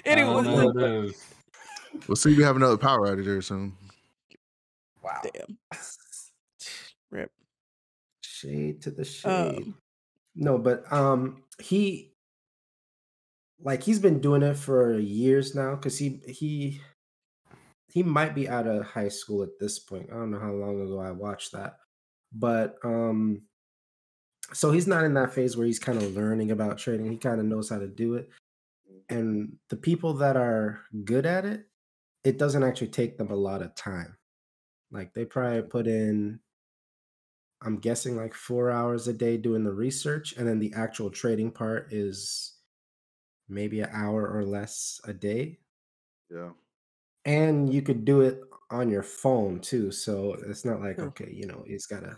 Anyway, we'll see. We have another power outage there soon. Wow! Damn. Rip. Shade to the shade. No, but he like he's been doing it for years now because he might be out of high school at this point. I don't know how long ago I watched that, but so he's not in that phase where he's kind of learning about trading. He kind of knows how to do it, and the people that are good at it, it doesn't actually take them a lot of time. Like they probably put in, I'm guessing, like 4 hours a day doing the research, and then the actual trading part is maybe an hour or less a day. Yeah. And you could do it on your phone too. So it's not like, True. okay, he's got to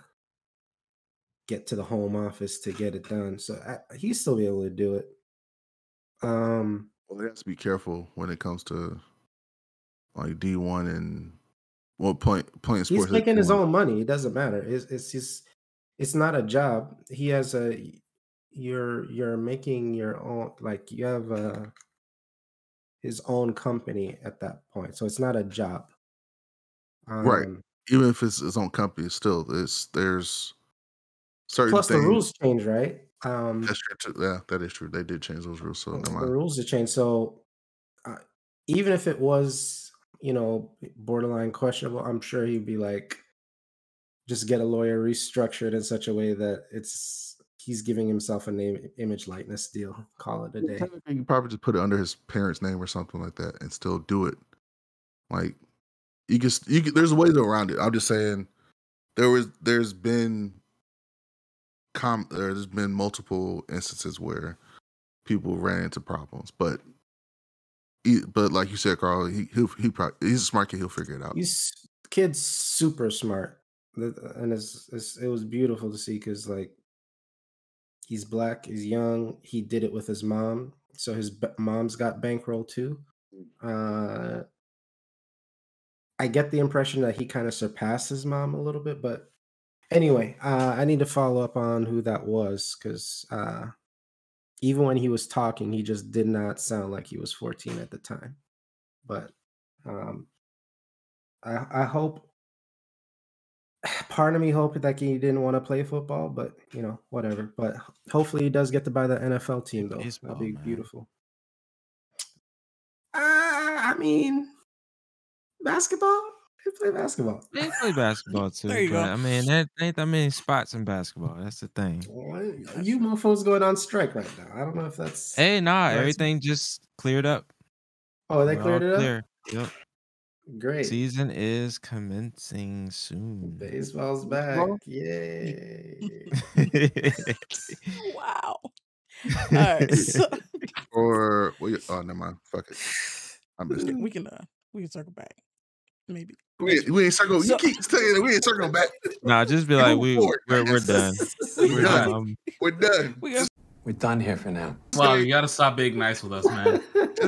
get to the home office to get it done. So he'd still be able to do it. Well, he has to be careful when it comes to like D1 and playing sports. He's at making his D1. own money. It doesn't matter. It's not a job. He has you're making your own, like you have his own company at that point. So it's not a job. Right. Even if it's his own company, still there's certain Plus the things. rules change, right? That's true too. Yeah, that is true. They did change those rules. So never The mind. rules have changed. So even if it was, borderline questionable, I'm sure he'd be like, just get a lawyer, restructure it in such a way that he's giving himself a name, image, likeness deal. Call it a day. Technically, you probably just put it under his parents' name or something like that, and still do it. Like you can. There's ways around it. I'm just saying there's been multiple instances where people ran into problems, but like you said, Carl, he probably, he's a smart kid. He'll figure it out. Kid's super smart, and it was beautiful to see because like he's black, he's young, he did it with his mom, so his mom's got bankroll too. I get the impression that he kind of surpassed his mom a little bit, but anyway, I need to follow up on who that was because even when he was talking, he just did not sound like he was 14 at the time. But I hope, part of me hoped that he didn't want to play football, but whatever. But hopefully he does get to buy the NFL team though. Baseball, That'd be man. beautiful. I mean, basketball. They play basketball. They play basketball too. There you go. But I mean, there ain't that many spots in basketball. That's the thing. You mofos going on strike right now. I don't know if that's. Hey, nah, everything just cleared up. Oh, they We're cleared all it up? clear. Yep. Great. Season is commencing soon. Baseball's back. Yay. Wow. All right. So Or oh, never mind. Fuck it. I missed it. we can circle back. Maybe. We ain't circle. You keep saying that we ain't circling back. Nah, just be like we're done. We're done. We're done. We're done here for now. Wow, you gotta stop being nice with us, man. All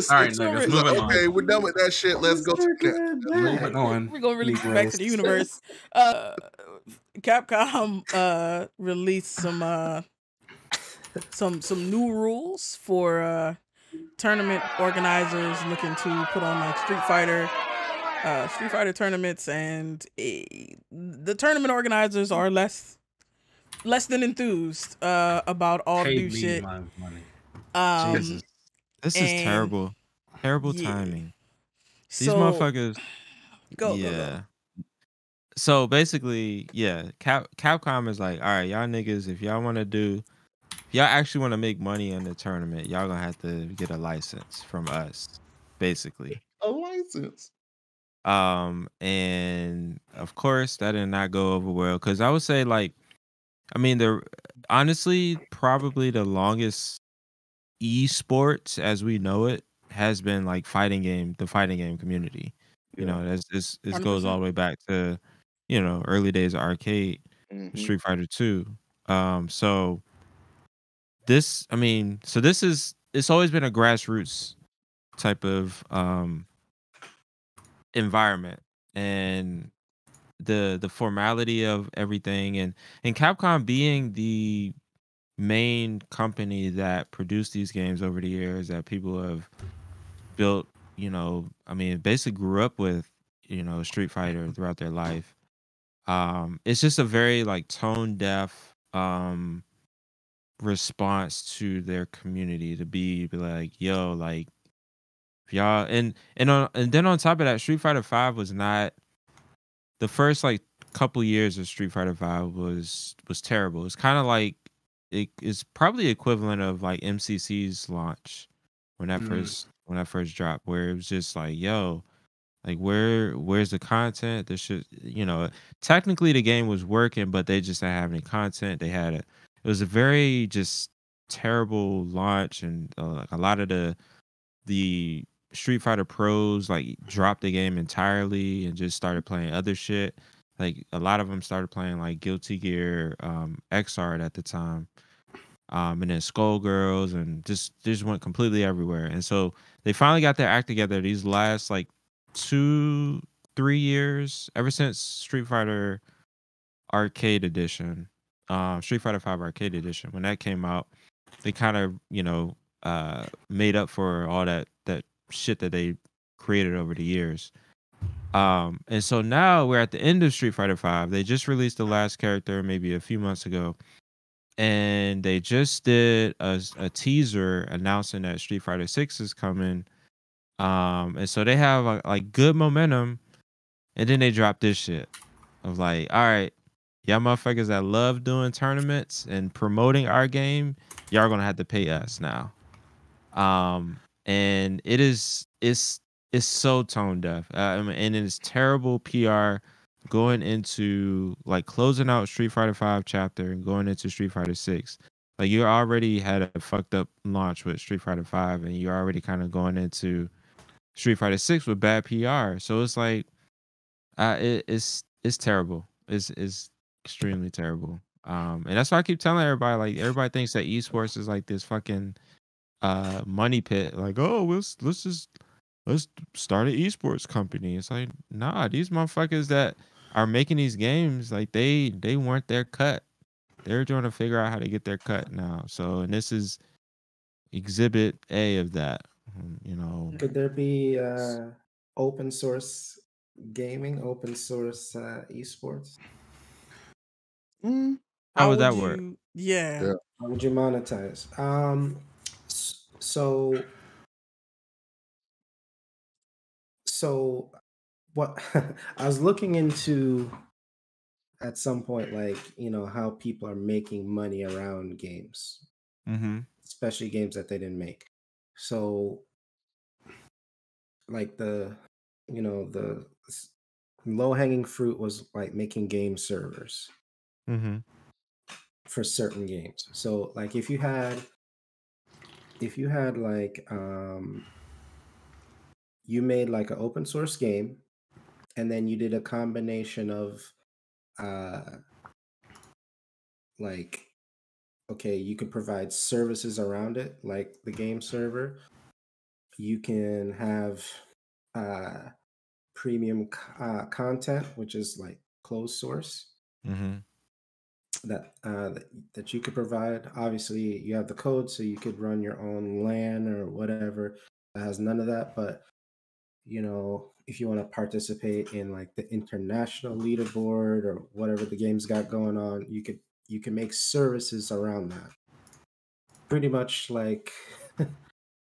right, niggas, moving on. Okay, we're done with that shit. Let's go. Moving on. We're gonna release it back to the universe. Capcom released some new rules for tournament organizers looking to put on like Street Fighter tournaments, and the tournament organizers are less than enthused about all the new shit. Jesus. This is terrible. Terrible timing. These motherfuckers. Go. So basically, Capcom is like, all right, y'all niggas, if y'all actually want to make money in the tournament, y'all gonna have to get a license from us, basically. A license. And of course that did not go over well because I would say honestly, probably the longest esports as we know it has been like the fighting game community. You know, this goes all the way back to, early days of arcade, Street Fighter 2. So it's always been a grassroots type of environment, and the formality of everything, and Capcom being the main company that produced these games over the years that people have built, basically grew up with, Street Fighter throughout their life. It's just a very like tone deaf response to their community to be like, yo, like y'all and then on top of that, Street Fighter 5 was not the first like couple years of Street Fighter 5 was terrible. It's kind of like it's probably equivalent of like MCC's launch when that first dropped, where it was just like, yo, like where's the content? This should, technically the game was working, but they just didn't have any content. It was a very just terrible launch, and like a lot of the Street Fighter pros like dropped the game entirely and just started playing other shit. Like a lot of them started playing like Guilty Gear XR at the time, and then Skullgirls, and just went completely everywhere. And so they finally got their act together these last like 2-3 years, ever since Street Fighter Arcade Edition, Street Fighter 5 Arcade Edition, when that came out. They kind of made up for all that shit that they created over the years. And so now we're at the end of Street Fighter 5. They just released the last character maybe a few months ago, and they just did a teaser announcing that Street Fighter 6 is coming. And so they have like good momentum, and then they drop this shit of like, all right, y'all motherfuckers that love doing tournaments and promoting our game, y'all are gonna have to pay us now. And it's so tone deaf. And it's terrible PR going into like closing out Street Fighter 5 chapter and going into Street Fighter 6. Like you already had a fucked up launch with Street Fighter 5, and you're already kind of going into Street Fighter 6 with bad PR. So it's like it's terrible. It's extremely terrible. And that's why I keep telling everybody, like everybody thinks that esports is like this fucking money pit. Like, oh, let's start an esports company. It's like, nah, these motherfuckers that are making these games, like they weren't their cut. They're trying to figure out how to get their cut now. So, and this is exhibit A of that. Could there be open source gaming, open source esports? How would that work? Yeah. How would you monetize? So what I was looking into at some point, like, how people are making money around games, especially games that they didn't make. So like the low hanging fruit was like making game servers for certain games. So like if you had like you made like an open source game, and then you did a combination of like, okay, you could provide services around it, like the game server. You can have premium content, which is like closed source, that you could provide. Obviously, you have the code, so you could run your own LAN or whatever. It has none of that, but if you want to participate in like the international leaderboard or whatever the game's got going on, you can make services around that. Pretty much like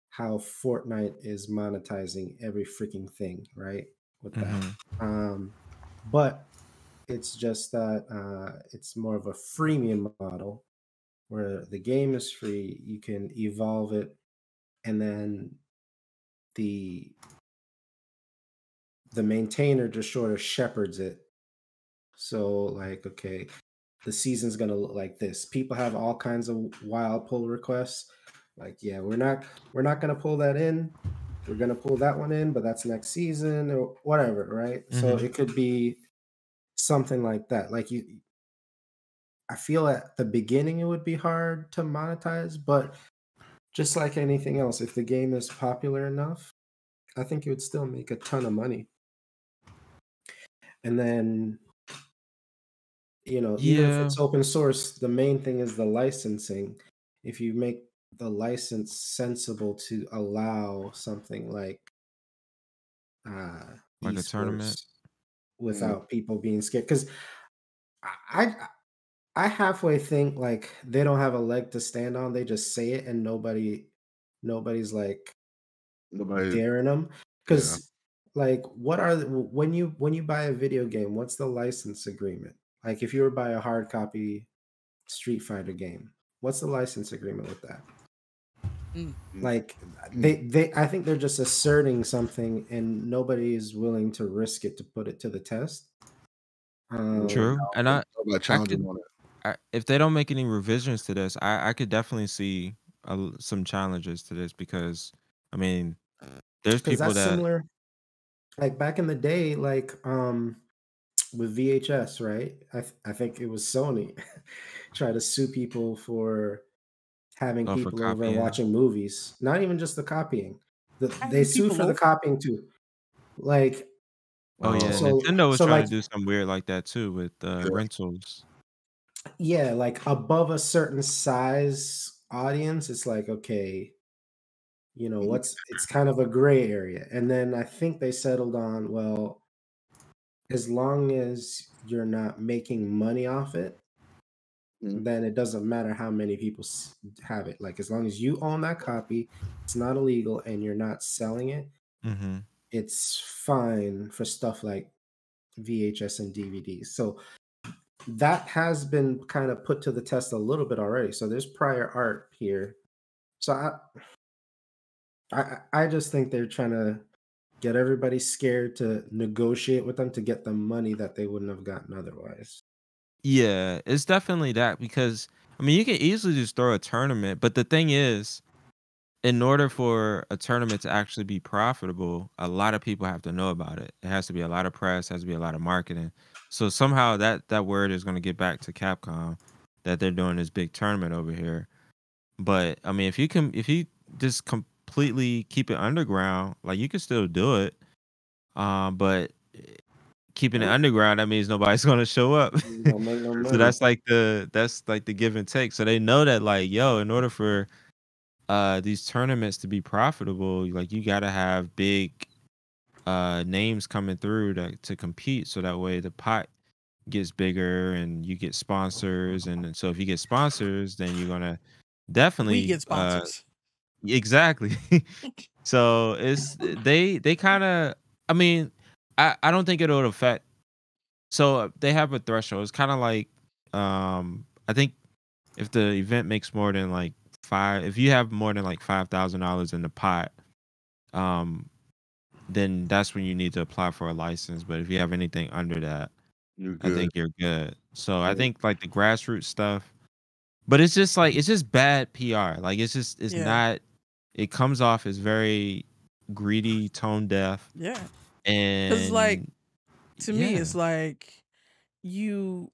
how Fortnite is monetizing every freaking thing, right? With that. But it's just that it's more of a freemium model where the game is free, you can evolve it, and then the maintainer just sort of shepherds it. So like, okay, the season's gonna look like this. People have all kinds of wild pull requests. Like, yeah, we're not gonna pull that in. We're gonna pull that one in, but that's next season or whatever, right? So it could be something like that. Like I feel at the beginning it would be hard to monetize, but just like anything else, if the game is popular enough, I think it would still make a ton of money. And then, even if it's open source, the main thing is the licensing. If you make the license sensible to allow something like like a tournament without people being scared, because I I halfway think like they don't have a leg to stand on. They just say it, and nobody's like Nobody, daring them. yeah. Because like, when you buy a video game, what's the license agreement? Like, if you were to buy a hard copy Street Fighter game, what's the license agreement with that? Mm. Like, I think they're just asserting something, and nobody is willing to risk it to put it to the test. True, and Nobody I challenging could, on it. if they don't make any revisions to this, I could definitely see some challenges to this because, I mean, there's Because people that's that similar. Like back in the day, like with VHS, right? I think it was Sony try to sue people for having go for people over and copying. watching movies. Not even just the copying. They Having sued people for the over. copying too. Like, Oh yeah, so Nintendo was so trying like to do something weird like that too with rentals. yeah, like above a certain size audience, it's like, okay, it's kind of a gray area. And then I think they settled on, well, as long as you're not making money off it, Mhm. then it doesn't matter how many people have it. Like, as long as you own that copy, it's not illegal, and you're not selling it, Mm-hmm. it's fine for stuff like VHS and DVDs. So that has been kind of put to the test a little bit already. So there's prior art here. So I just think they're trying to get everybody scared to negotiate with them to get the money that they wouldn't have gotten otherwise. Yeah, it's definitely that because I mean you can easily just throw a tournament, but the thing is, in order for a tournament to actually be profitable, a lot of people have to know about it. It has to be a lot of press, has to be a lot of marketing. So somehow that word is going to get back to Capcom that they're doing this big tournament over here. But I mean, if you just completely keep it underground, like you can still do it. But keeping it underground, that means nobody's going to show up. Don't make no So money. that's like the give and take. So they know that like, yo, in order for these tournaments to be profitable, like you gotta have big names coming through to compete so that way the pot gets bigger and you get sponsors and so if you get sponsors then you're gonna We definitely get sponsors. exactly. So it's they kind of I mean I don't think it'll affect so they have a threshold. It's kind of like I think if the event makes more than like if you have more than like $5,000 in the pot, um, then that's when you need to apply for a license. But if you have anything under that, You're I good. think you're good. So I Yeah. think like the grassroots stuff, but it's just like it's just bad PR. Like it's Yeah. not. It comes off as very greedy, tone deaf, Yeah. Because like and to me, yeah, it's like you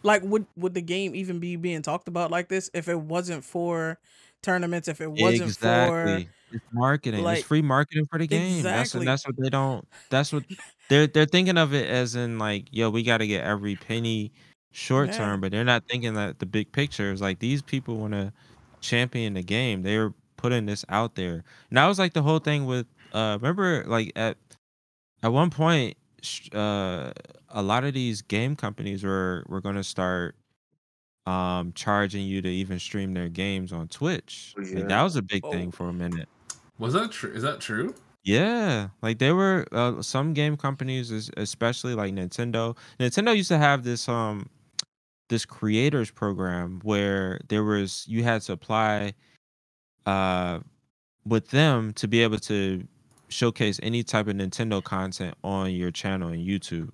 like would the game even be being talked about like this if it wasn't for tournaments? If it wasn't for exactly. It's marketing. It's like free marketing for the game. exactly, That's what they don't. That's what they're thinking of it as in like, yo, we got to get every penny short yeah, term, but they're not thinking that the big picture is like these people want to champion the game. They're putting this out there, and that was like the whole thing with. Remember, like at one point, a lot of these game companies were going to start charging you to even stream their games on Twitch. Like Yeah. that was a big oh thing for a minute. Was that true? Is that true? Yeah, like there were some game companies, especially like Nintendo. Nintendo used to have this creators program where you had to apply uh with them to be able to showcase any type of Nintendo content on your channel on YouTube.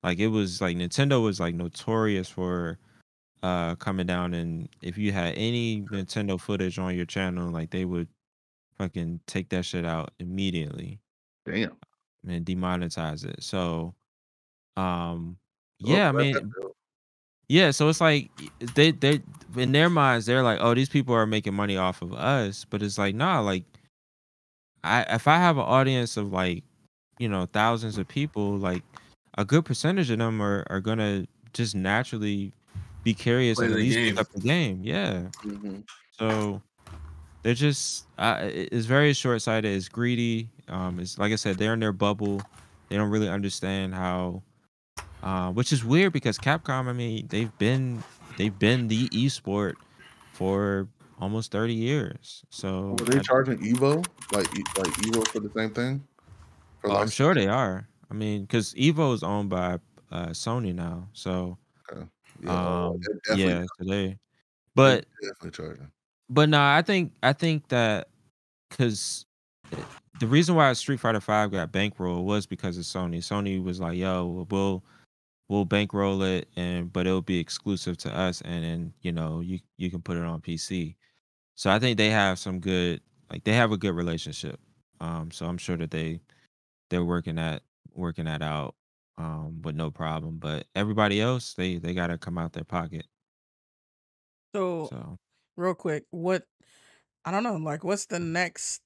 Like it was like Nintendo was like notorious for coming down and if you had any Nintendo footage on your channel, like they would fucking take that shit out immediately Damn. and demonetize it. So, um, Oh, yeah, I glad that mean, failed. yeah. So it's like they in their minds they're like, oh, these people are making money off of us, but it's like, nah, like if I have an audience of like thousands of people, like a good percentage of them are gonna just naturally be curious Play and at the least pick game. up the game. Yeah. Mm-hmm. So they're just it's very short-sighted, it's greedy. It's like I said, they're in their bubble. They don't really understand how which is weird because Capcom, I mean, they've been the esport for almost 30 years. So Were they charging Evo like Evo for the same thing? For I'm sure licensing? they are. I mean, because Evo is owned by Sony now. So Okay. Yeah. Oh, they're definitely yeah, so they they're but definitely charging. no, I think that because the reason why Street Fighter 5 got bankroll was because of Sony. Sony was like, "Yo, we'll bankroll it, but it'll be exclusive to us, and then you can put it on PC." So I think they have they have a good relationship. So I'm sure that they're working that out with no problem. But everybody else, they got to come out their pocket. So, So real quick, I don't know, like, what's the next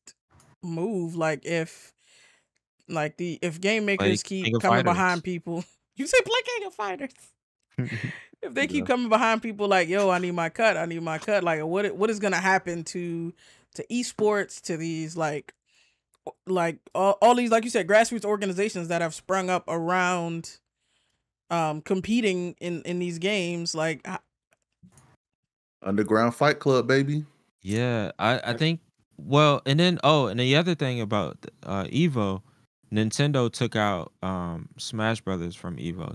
move? Like, if game play makers keep King of coming behind Fighters. people, you say play King of Fighters. If they keep Yeah. coming behind people like, yo, I need my cut, like, what is gonna happen to esports, to these like all these, like you said, grassroots organizations that have sprung up around competing in these games, like Underground Fight Club, baby. Yeah, I think and then and the other thing about Evo, Nintendo took out Smash Brothers from Evo.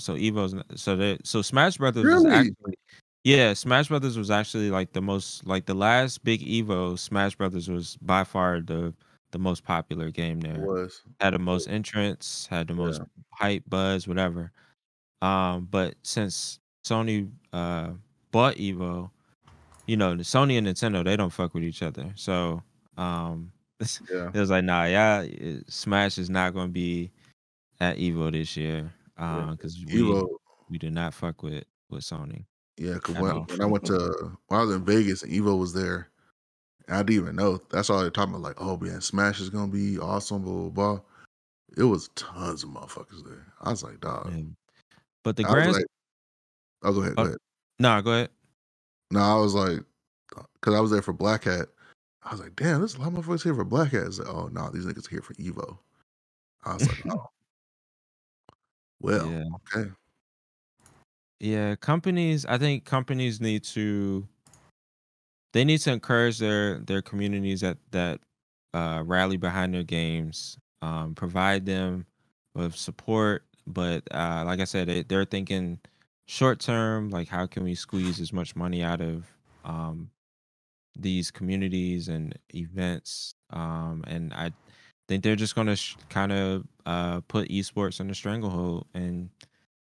So Smash Brothers was Really? actually Smash Brothers was actually like the last big Evo. Smash Brothers was by far the most popular game It there. was. Had the most entrants, had the most Yeah. hype, buzz, whatever. But since Sony bought Evo, the Sony and Nintendo, they don't fuck with each other. So, it Yeah. was like, nah, Smash is not going to be at Evo this year, Yeah. because Evo. we do not fuck with Sony Yeah, because at all. when I was in Vegas and Evo was there, and I didn't even know. That's all they're talking about. Like, oh man, Smash is gonna be awesome, blah blah blah. It was tons of motherfuckers there. I was like, dog. Yeah. But the I was grand, like, oh, go ahead, go uh, ahead. nah, go ahead. No, I was like, because I was there for Black Hat. I was like, damn, there's a lot of motherfuckers here for Black Hat. It's like, oh no, these niggas are here for Evo. I was like, oh, well, Yeah, okay. yeah. I think companies need to encourage their communities that rally behind their games, provide them with support. But like I said, they're thinking short term, like how can we squeeze as much money out of these communities and events. And I think they're just going to kind of put esports in a stranglehold, and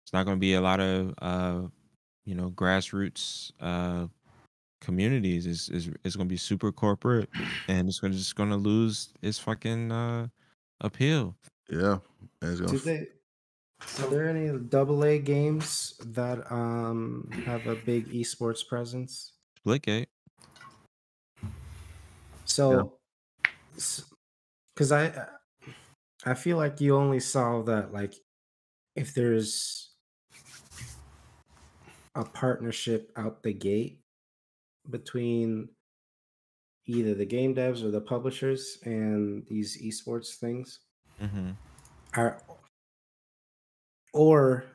it's not going to be a lot of grassroots communities. Is going to be super corporate, and it's just going to lose its fucking appeal. Yeah, and it's gonna Are there any AA games that have a big esports presence? Splitgate. So, because I feel like you only solve that like if there's a partnership out the gate between either the game devs or the publishers and these esports things, Mm-hmm. are or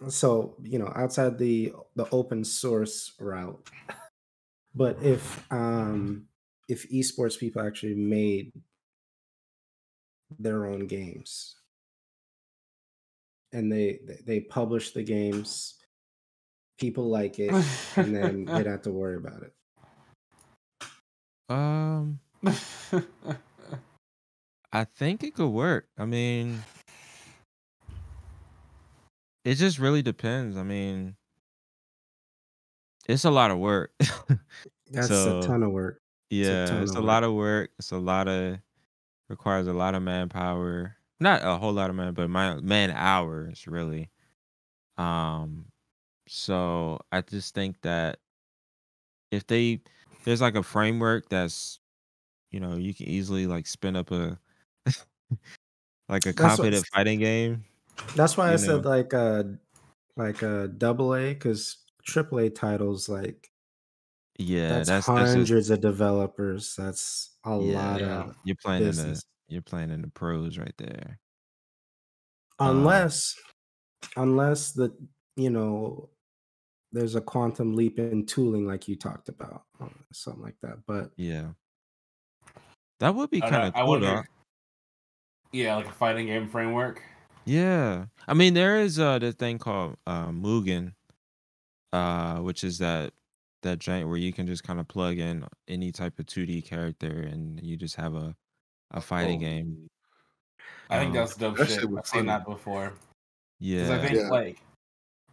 so outside the open source route. But if esports people actually made their own games and they publish the games, people like it, and then they don't have to worry about it. I think it could work. I mean, it just really depends. I mean, it's a lot of work. That's a So ton of work. It's a yeah, ton it's of a work. lot of work. Requires a lot of manpower. Not a whole lot of but man hours really. Um, so I just think that if there's like a framework that's you can easily like spin up a like a That's what. competitive fighting game. That's why I You said know, like a double A, because AAA titles, like, yeah, that's that's just hundreds of developers. That's a lot Yeah. of you're business. playing in the pros right there. Um, Unless unless there's a quantum leap in tooling like you talked about, something like that. But Yeah, that would be I, kind of I cool, though. wonder. Yeah, like a fighting game framework. Yeah, I mean, there is this thing called Mugen, which is that giant where you can just kind of plug in any type of 2D character and you just have a fighting game. I think that's dope That shit. shit was I've seen funny. that before. Because I Yeah, think Yeah.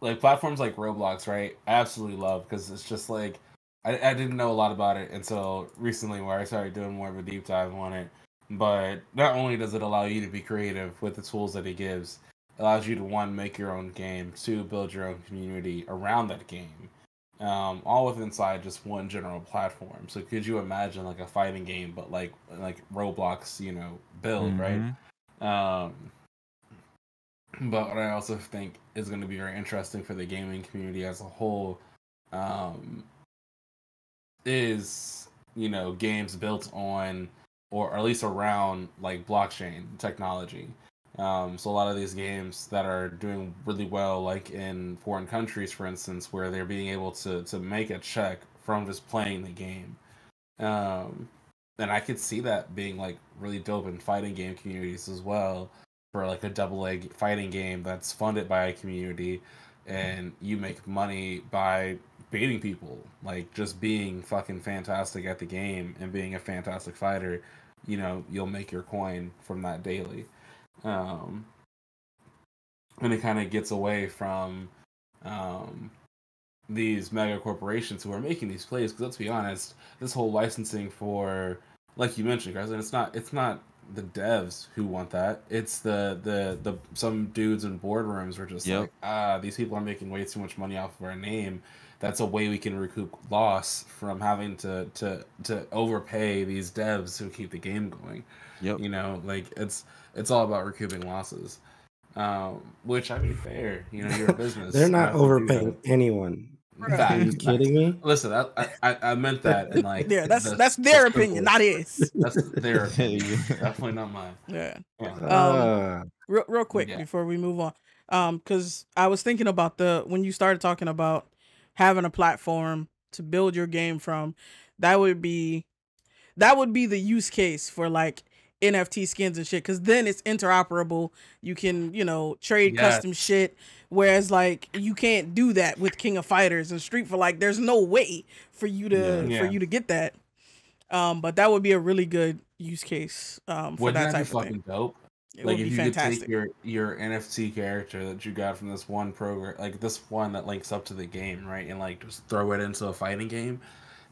like platforms like Roblox, right? I absolutely love because it's just like I didn't know a lot about it until recently, where I started doing more of a deep dive on it. But not only does it allow you to be creative with the tools that it gives, it allows you to one, make your own game, two, build your own community around that game, all within inside just one general platform. So could you imagine like a fighting game, but like Roblox, build, right? mm-hmm. But what I also think is going to be very interesting for the gaming community as a whole, is games built on, or at least around, like blockchain technology. So a lot of these games that are doing really well, like in foreign countries, for instance, where they're being able to make a check from just playing the game. And I could see that being like really dope in fighting game communities as well, for like a double A fighting game that's funded by a community, and you make money by beating people, like just being fucking fantastic at the game and being a fantastic fighter. You'll make your coin from that daily. And it kind of gets away from these mega corporations who are making these plays. Because let's be honest, this whole licensing for, like you mentioned, guys, and it's not the devs who want that. It's the some dudes in boardrooms are just Yep. like, these people are making way too much money off of our name. That's a way we can recoup loss from having to overpay these devs who keep the game going. Yep. Like it's all about recouping losses. Which, I mean, fair. You're a business. they're You not have to do overpaying that. anyone. Are Facts, you kidding me? Listen, I meant that, and like Yeah, that's the their opinion, simplest. not his. That's their opinion. Yeah. Definitely not mine. Yeah. Yeah. Real quick Yeah. before we move on, because I was thinking about when you started talking about having a platform to build your game from, that would be the use case for like NFT skins and shit, because then it's interoperable. You can trade custom Yes. shit, whereas like you can't do that with King of Fighters and Street for, like, there's no way for you to Yeah. get that. But that would be a really good use case for Wouldn't that that be type of thing. fucking dope? It Like would if be you fantastic. could take your NFT character that you got from this one program, like this one that links up to the game, right, and like just throw it into a fighting game,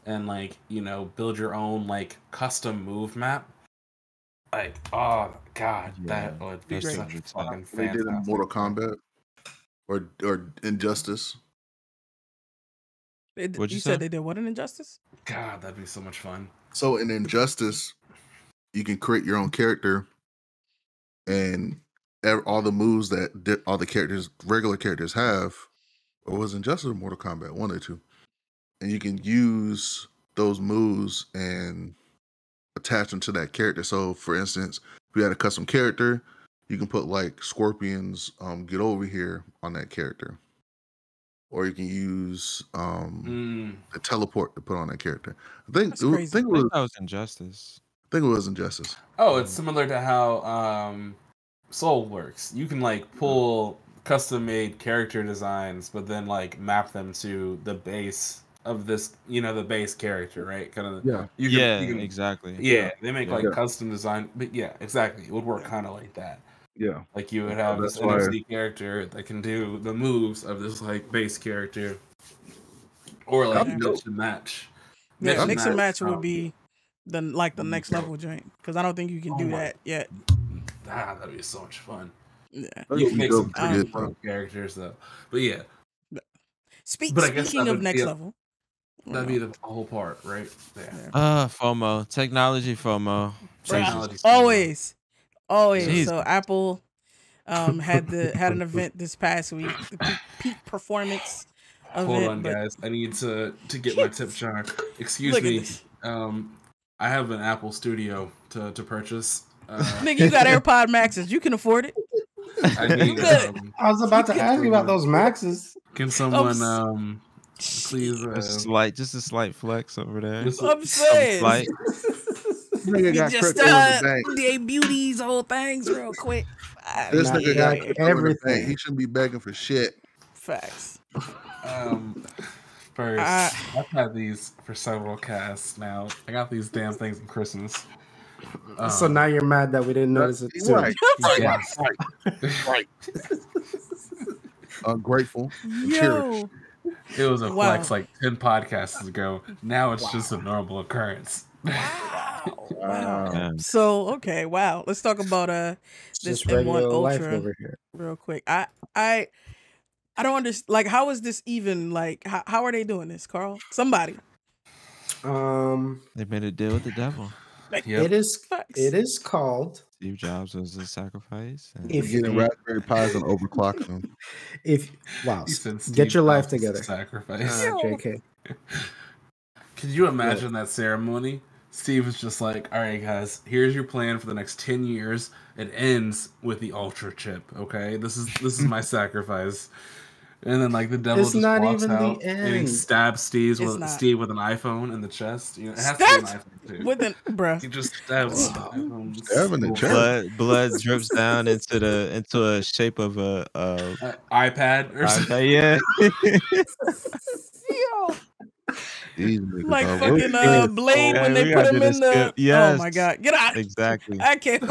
and like build your own like custom move map. Like, oh god, Yeah, that would be that's such really fucking They did in fantastic. Mortal Kombat or Injustice. What'd you You say? said they did what in Injustice? God, that'd be so much fun. So in Injustice, you can create your own character, and all the moves that all the regular characters have, or was Injustice or Mortal Kombat, one or two, and you can use those moves and attach them to that character. So, for instance, if you had a custom character, you can put like Scorpion's "Get Over Here" on that character, or you can use a teleport to put on that character. I think That's crazy. it I was think that was Injustice. Injustice. Oh, it's similar to how Soul works. You can like pull custom made character designs, but then like map them to the base of this, the base character, right? Kind of. Yeah. You can, Exactly. yeah, they make like Yeah. custom design, but yeah, exactly. It would work kind of like that. Yeah. Like you would have this that's why- NFC character that can do the moves of this like base character, or like That'd be mix and match. Yeah, mix and match would um, be the next level joint, because I don't think you can do that yet. that'd be so much fun. Yeah. That'd You be can make dope some to pretty get, pro characters though, but yeah, But I guess Speaking that of would next be level, that'd be the whole part, right? Yeah. FOMO, technology FOMO. Technology Jesus. always. Jesus. So Apple had an event this past week, the peak performance Hold event. on, but guys. I need to get my tip jar. Excuse Look at me. this. I have an Apple Studio to purchase. Nigga, you got AirPod Maxes. You can afford it. I need. I was about to ask you about those Maxes. Can someone please? Just a slight flex over there. I'm saying. Slight. Nigga got just crypto in the bank. they beauties, whole things, real quick. This nigga got like crypto in the bank. everything. He shouldn't be begging for shit. Facts. First, I've had these for several casts now. I got these damn things in Christmas. So now you're mad that we didn't notice it too. Right. Yes. Right. Ungrateful. Yo. It was a flex like 10 podcasts ago. Now it's just a normal occurrence. Wow. So okay, wow. Let's talk about this M1 Ultra over here real quick. I don't understand. Like, how is this even like? How are they doing this, Carl? Somebody. They made a deal with the devil. Like, It is called. Steve Jobs was a sacrifice. If you're getting Raspberry Pis and overclocking them. Get your life together. Sacrifice. JK. Could you imagine that ceremony? Steve was just like, all right, guys, here's your plan for the next 10 years. It ends with the Ultra chip, okay? This is my sacrifice. And then, like, the devil just walks out and he stabs Steve with an iPhone in the chest. You know, it has to be an iPhone, too. With an, bruh. He just stabs an iPhone. Blood drips down into a shape of a iPad or something. Yeah. Yo. Like fucking Blade when they put him in the. Yes. Oh my god! Get out! Exactly. I can't.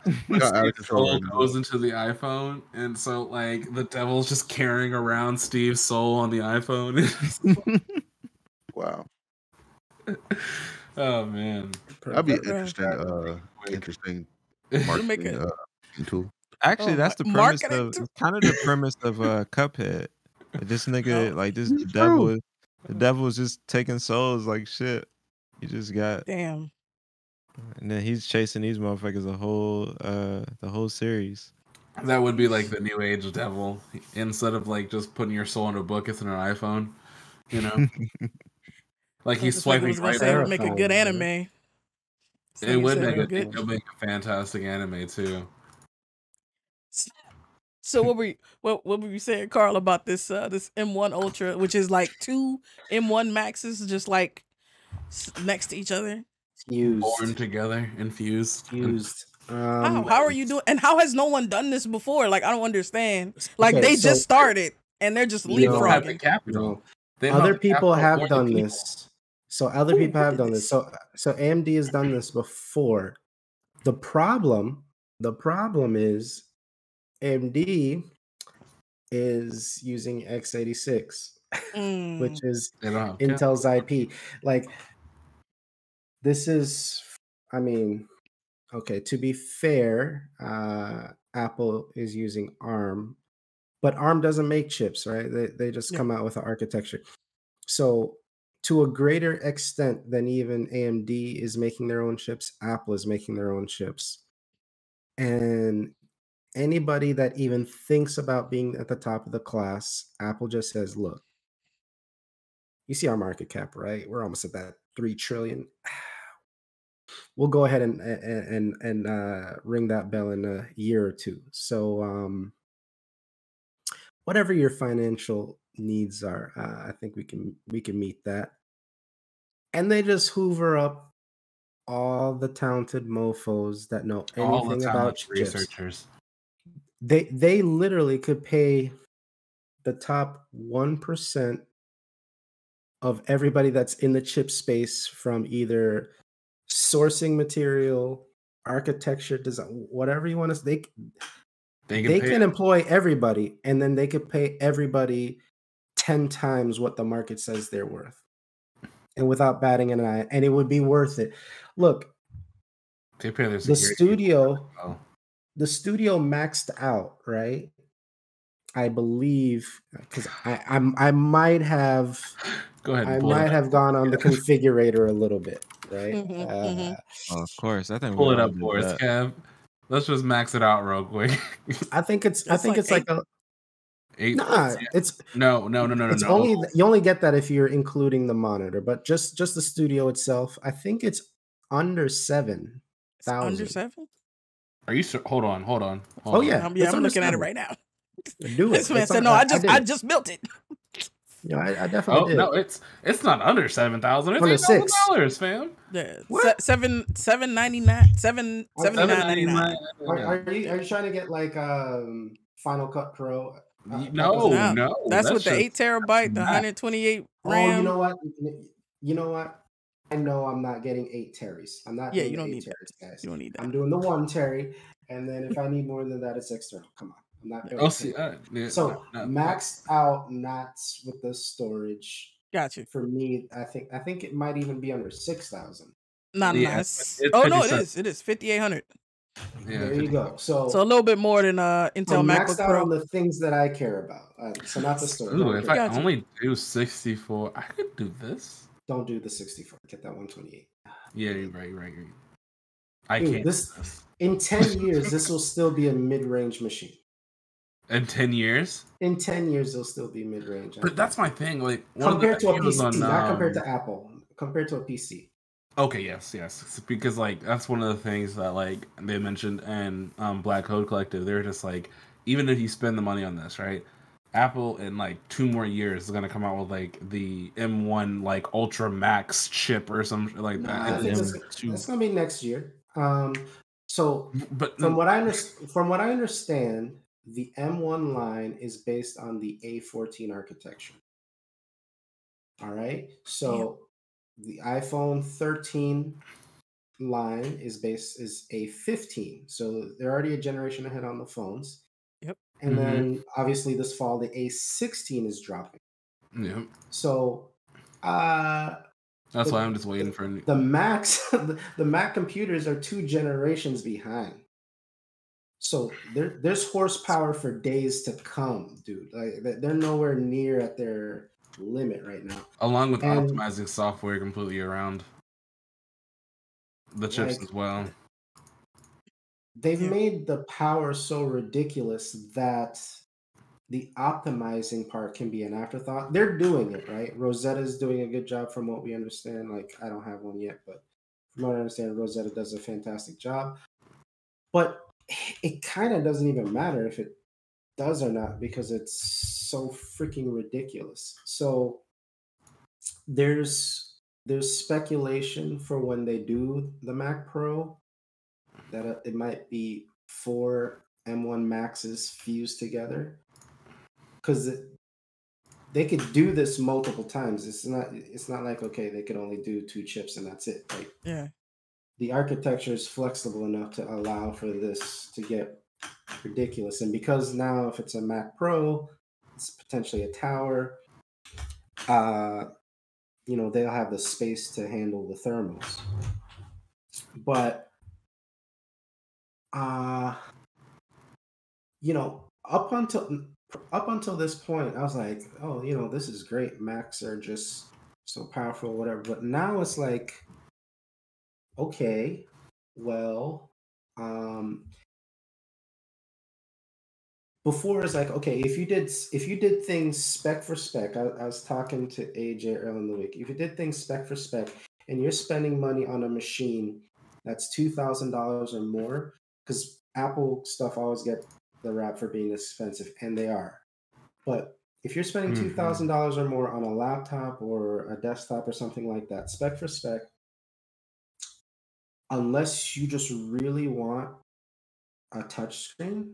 Steve's soul goes into the iPhone, and so like the devil's just carrying around Steve's soul on the iPhone. Wow. Oh man, that'd be interesting marketing tool. Actually, that's the premise of kind of the premise of Cuphead. This nigga, like this devil. The devil is just taking souls like shit. You just got damn. And then he's chasing these motherfuckers the whole series. That would be like the new age devil. Instead of like just putting your soul in a book, it's in an iPhone. You know, like he's swiping right there. It would make a good anime. It would make a fantastic anime too. So what were you saying, Carl, about this this M1 Ultra, which is like 2 M1 Maxes just like next to each other? Born together, infused. How are you doing? And how has no one done this before? Like, I don't understand. Like, they just started and they're just leapfrogging. Other people have done this. So other people have done this. So AMD has done this before. The problem is AMD is using x86, which is Intel's IP. Like, this is, I mean, okay, to be fair, Apple is using ARM, but ARM doesn't make chips, right? They just come out with an architecture. So to a greater extent than even AMD is making their own chips, Apple is making their own chips. And anybody that even thinks about being at the top of the class, Apple just says, look, you see our market cap, right? We're almost at that 3 trillion. We'll go ahead and ring that bell in a year or two. So whatever your financial needs are, I think we can meet that. And they just hoover up all the talented mofos that know anything about researchers. They literally could pay the top 1% of everybody that's in the chip space, from either sourcing material, architecture, design, whatever you want to. They can employ everybody, and then they could pay everybody 10 times what the market says they're worth, and without batting an eye, and it would be worth it. Look, they pay their the studio maxed out, right? I believe, because I might have. Go ahead. I might have gone on the configurator a little bit, right? Of course, I think pull it up for us, Kev. Let's just max it out real quick. I think it's like a 8. Nah, it's no. It's only you only get that if you're including the monitor, but just the studio itself, I think it's under 7,000. Under 7? Are you hold on? Oh yeah, I'm looking at it right now. Do it. This man said, "No, I just built it." Yeah, I definitely did. No, it's not under $7,000. It's $8,000, fam. Yeah, what? $799, $779.99. Are you trying to get like Final Cut Pro? No, that's with the 8 terabyte, the 128 RAM. Oh, you know what? I know I'm not getting 8 teras. I'm not doing you don't 8 need teras, guys. You don't need that. I'm doing the 1 tera, and then if I need more than that, it's external. Come on, I'm not going. So maxed out, not with the storage. Gotcha. For me, I think it might even be under 6,000. Nice. Oh no, it is. It is 5,800. Yeah, there you go. So a little bit more than Intel MacBook maxed out Pro. on the things that I care about. So not the storage. Ooh, if I only do 64, I could do this. Don't do the 64. Get that 128. Yeah, you're right. I can't. This in 10 years, this will still be a mid-range machine. In 10 years? In 10 years, they'll still be mid-range. But that's my thing. Like compared to a PC, not compared to Apple. Compared to a PC. Okay, yes. Because like that's one of the things that like they mentioned in Black Code Collective. They're just like, even if you spend the money on this, right? Apple in like 2 more years is gonna come out with like the M1 like Ultra Max chip or something like that. I think that's gonna be next year. So, but from what I understand, the M1 line is based on the A14 architecture. All right, so the iPhone 13 line is A15, so they're already a generation ahead on the phones. Yep. And then obviously this fall the A16 is dropping. Yep. So that's why I'm just waiting for the Macs. The Mac computers are 2 generations behind. So there's horsepower for days to come, dude. Like they're nowhere near at their limit right now. Along with optimizing software completely around the chips as well. They've made the power so ridiculous that the optimizing part can be an afterthought. They're doing it, right? Rosetta's doing a good job from what we understand. Like, I don't have one yet, but from what I understand, Rosetta does a fantastic job. But it kind of doesn't even matter if it does or not because it's so freaking ridiculous. So there's speculation for when they do the Mac Pro that it might be 4 M1 Maxes fused together, because they could do this multiple times. It's not like, okay, they could only do 2 chips and that's it. Like, yeah, the architecture is flexible enough to allow for this to get ridiculous. And because now if it's a Mac Pro, it's potentially a tower, they'll have the space to handle the thermals. But up until this point, I was like, oh, this is great. Macs are just so powerful, whatever. But now it's like, okay, well, before it's like, okay, if you did things spec for spec, I was talking to AJ earlier in the week. If you did things spec for spec and you're spending money on a machine that's $2,000 or more, because Apple stuff always get the rap for being expensive, and they are. But if you're spending $2,000 or more on a laptop or a desktop or something like that, spec for spec, unless you just really want a touchscreen,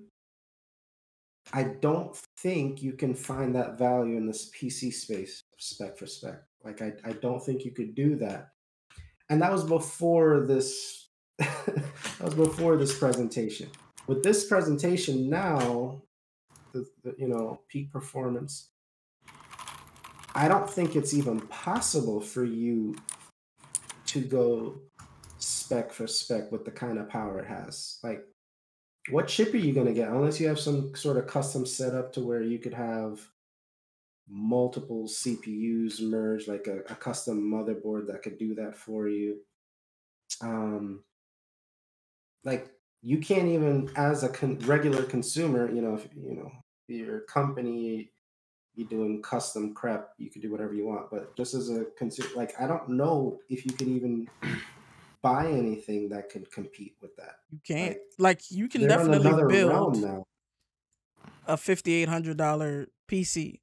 I don't think you can find that value in this PC space spec for spec. Like, I don't think you could do that. And that was before this. That was before this presentation. With this presentation now, the peak performance, I don't think it's even possible for you to go spec for spec with the kind of power it has. Like, what chip are you going to get? Unless you have some sort of custom setup to where you could have multiple CPUs merged, like a custom motherboard that could do that for you. Like, you can't even, as a regular consumer, if your company, you're doing custom crap, you could do whatever you want. But just as a consumer, like, I don't know if you could even buy anything that could compete with that. You can't. Like you can They're in definitely another realm build now. a $5,800 PC.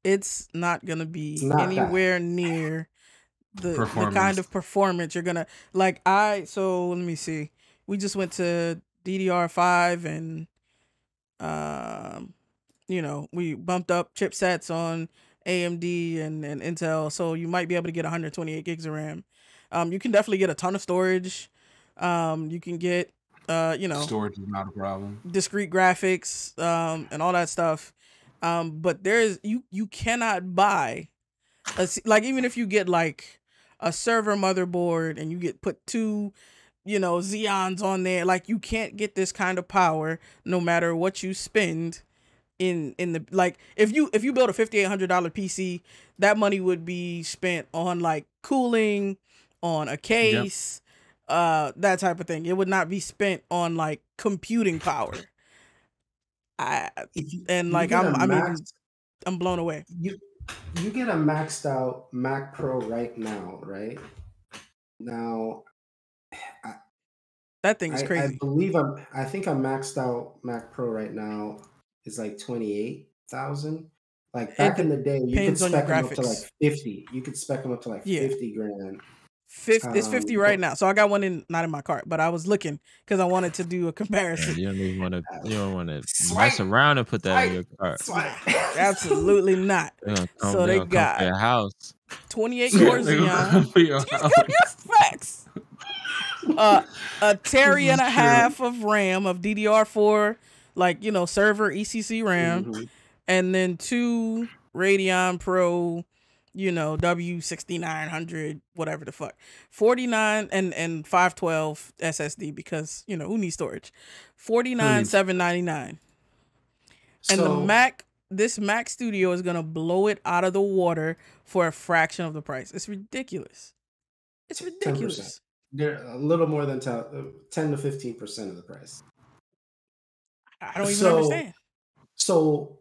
It's not gonna It's be not that. anywhere near the kind Performance. of performance you're gonna like. So let me see. We just went to DDR5 and you know, we bumped up chipsets on AMD and Intel, so you might be able to get 128 gigs of RAM. You can definitely get a ton of storage. You can get you know, Storage is not a problem. discrete graphics and all that stuff. But there's you cannot buy like even if you get like a server motherboard and you get put 2 you know Xeons on there, like you can't get this kind of power no matter what you spend in the like if you build a $5,800 PC, that money would be spent on like cooling, on a case, that type of thing. It would not be spent on like computing power. I'm blown away. You get a maxed out Mac Pro right now, right? Now, that thing is crazy. I think a maxed out Mac Pro right now is like 28,000. Like back in the day, you could spec them up to like 50. You could spec them up to like 50 grand. 50, it's 50 right now. So I got one not in my cart, but I was looking because I wanted to do a comparison. You don't want to mess around and put that in your cart. Absolutely not. So they got your house. 28 cores Xeon. Facts. A tera and a half of RAM of DDR4, like you know, server ECC RAM, and then 2 Radeon Pro, you know, W6900, whatever the fuck, 49 and 512 SSD because you know who needs storage, $49,799, and this Mac Studio is gonna blow it out of the water for a fraction of the price. It's ridiculous. It's ridiculous. 10%. They're a little more than 10 to 15% of the price. I don't even understand. So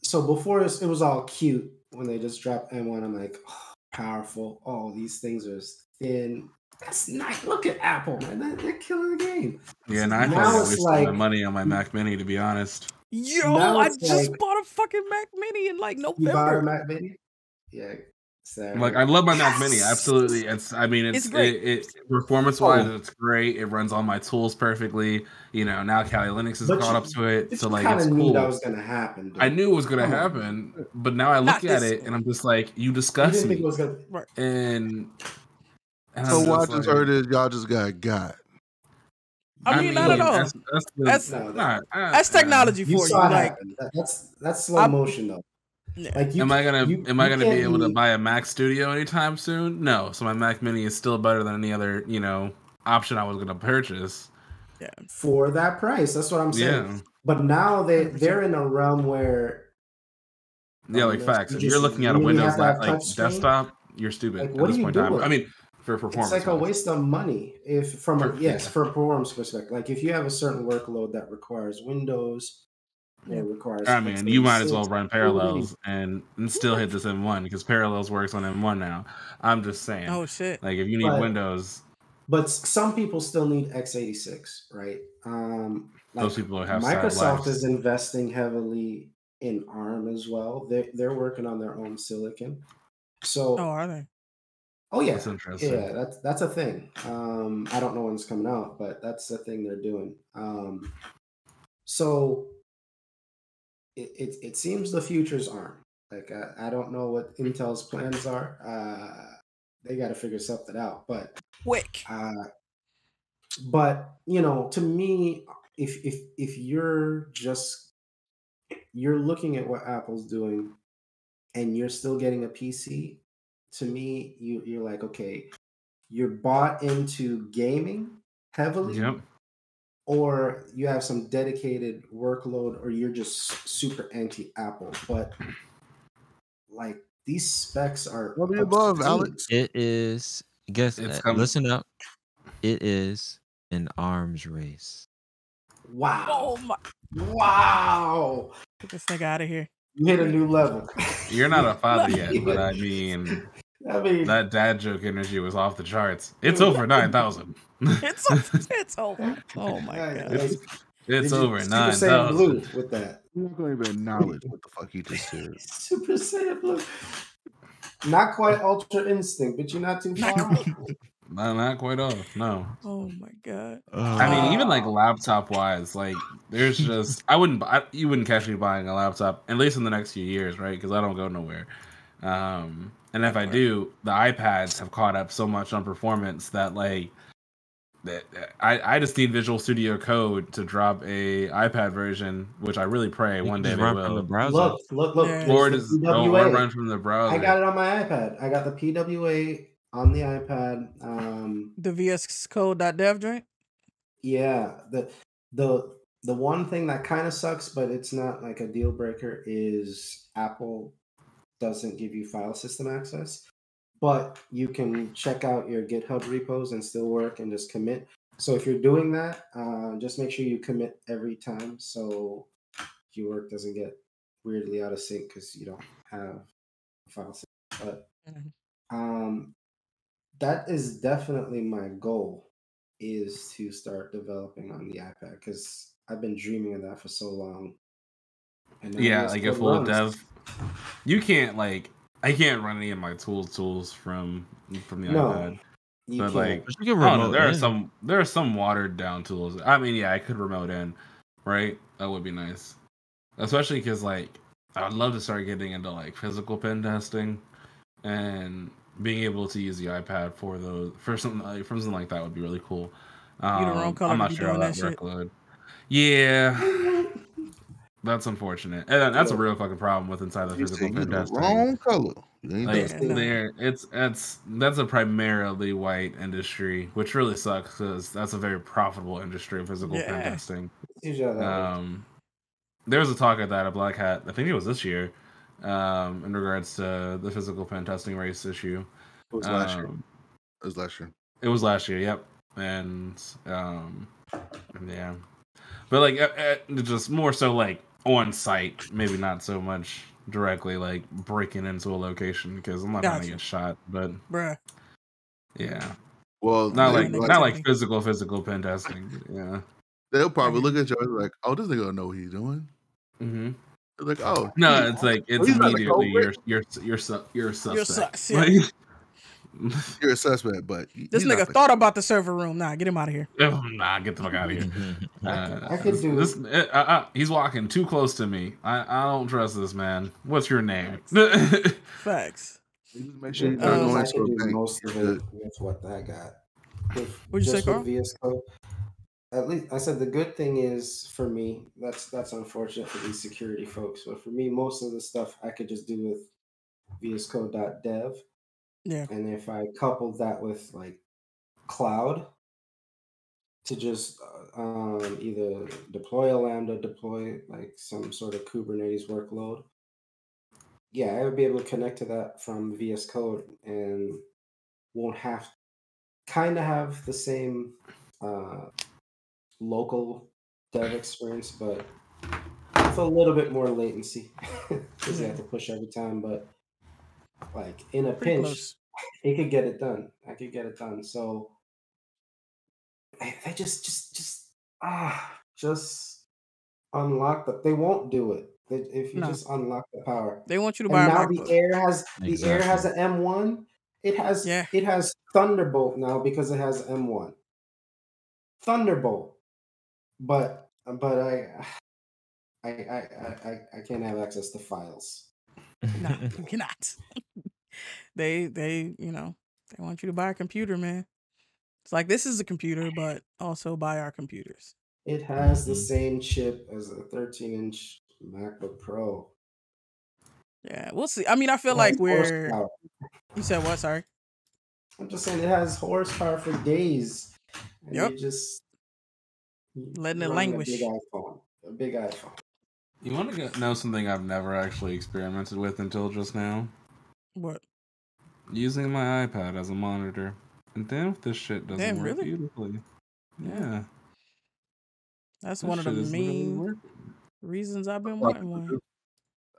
before it was all cute when they just dropped M1. I'm like, oh, powerful. Oh, these things are thin. That's nice. Look at Apple, man. They're killing the game. Yeah, and I thought I wasted my money on my Mac Mini, to be honest. Yo, I just bought a fucking Mac Mini in like November. You bought a Mac Mini? Yeah. Like I love my Mac Mini, absolutely. It's great. It performance wise, it's great. It runs all my tools perfectly. You know, now Kali Linux is caught up to it, so like it's cool. That was gonna happen. Dude. I knew it was gonna happen, but now I look at it and I'm just like, you disgust me. And so what I just heard is y'all just got. I mean, not at all. That's technology for you. Like that's slow motion though. Like am I gonna be able to buy a Mac Studio anytime soon? No. So my Mac Mini is still better than any other, you know, option I was gonna purchase. Yeah. For that price, that's what I'm saying. Yeah. But now they're in a realm where like facts. If you're looking at a Windows desktop, you're stupid at this point in time. I mean, for performance, it's like a waste of money. For performance perspective, like if you have a certain workload that requires Windows. Requires I mean, you might as well run Parallels and still hit this M1 because Parallels works on M1 now. I'm just saying. Oh shit! Like if you need Windows, but some people still need x86, right? Those people have Microsoft is investing heavily in ARM as well. They're working on their own silicon. So are they? Oh yeah, that's interesting. Yeah, that's a thing. I don't know when it's coming out, but that's the thing they're doing. So. It seems the future's ARM. Like I don't know what Intel's plans are. They got to figure something out. But quick. But you know, to me, if you're looking at what Apple's doing, and you're still getting a PC, to me, you're like, okay, you're bought into gaming heavily. Yep. Or you have some dedicated workload, or you're just super anti-Apple. But like these specs are what are you above, Alex? It is. Listen up. It is an arms race. Wow! Oh my! Wow! Get this nigga out of here. You hit a new level. You're not a father yet, but I mean, I mean, that dad joke energy was off the charts. It's over 9,000. It's over. Oh my god. It's over Super Saiyan 9,000. Blue with that. I'm not going to even acknowledge what the fuck he just said. Super Saiyan Blue. Not quite Ultra Instinct, but you're not too far off. No, not quite off. No. Oh my god. I mean, even like laptop wise, like there's just you wouldn't catch me buying a laptop at least in the next few years, right? Because I don't go nowhere. And if I do, the iPads have caught up so much on performance that like I just need Visual Studio Code to drop a iPad version, which I really pray one day they will. From the browser. Look. Yeah. Or just run from the browser. I got it on my iPad. I got the PWA on the iPad. The VS Code.dev joint? Yeah. The one thing that kind of sucks, but it's not like a deal breaker, is Apple doesn't give you file system access. But you can check out your GitHub repos and still work and just commit. So if you're doing that, just make sure you commit every time so your work doesn't get weirdly out of sync because you don't have a file system. But that is definitely my goal, is to start developing on the iPad because I've been dreaming of that for so long. And like a full dev. You can't I can't run any of my tools from the iPad. But like, there are some watered down tools. I mean, yeah, I could remote in, right? That would be nice, especially because like I would love to start getting into like physical pen testing, and being able to use the iPad for something like that would be really cool. I'm not sure how that workload. Yeah. That's unfortunate, and that's a real fucking problem with inside the physical pen testing. Wrong color. That's a primarily white industry, which really sucks because that's a very profitable industry of physical pen testing. There was a talk at that at Black Hat, I think it was this year, in regards to the physical pen testing race issue. It was last year. It was last year. Yep, and yeah, but like just more so like on site, maybe not so much directly like breaking into a location because I'm not gonna get shot. But yeah, well, not like physical pen testing. Yeah, they'll probably look at you like, oh, this nigga don't know what he's doing. Mm-hmm. They're like, oh no, it's like it's immediately you're suspect. You're a suspect, but this nigga thought about the server room. Nah, get him out of here. Oh, nah, get the fuck out of here. I could do this. He's walking too close to me. I don't trust this man. What's your name? Facts. Make sure you I can do most of it with what I got. What'd you say, Carl? VS Code. At least I said the good thing is for me. That's unfortunate for these security folks, but for me, most of the stuff I could just do with VS Code.dev. Yeah. And if I coupled that with like cloud to just either deploy a Lambda, deploy like some sort of Kubernetes workload, yeah, I would be able to connect to that from VS Code and won't have the same local dev experience, but with a little bit more latency because you have to push every time. But like in a pinch, it could get it done. I could get it done. So they just unlock the. They won't do it if you just unlock the power. They want you to buy. Now the Air has an M1. It has Thunderbolt now because it has M1. Thunderbolt, but I can't have access to files. No, you cannot. They want you to buy a computer, man. It's like, this is a computer, but also buy our computers. It has the same chip as a 13-inch MacBook Pro. Yeah, we'll see. I mean, I feel like we're... horsepower. You said what? Sorry. I'm just saying it has horsepower for days. And Yep. you just letting it languish. A big iPhone. You want to know something I've never actually experimented with until just now? What? Using my iPad as a monitor. And damn if this shit doesn't work really? beautifully. Yeah. That's one of the main reasons I've been wanting one.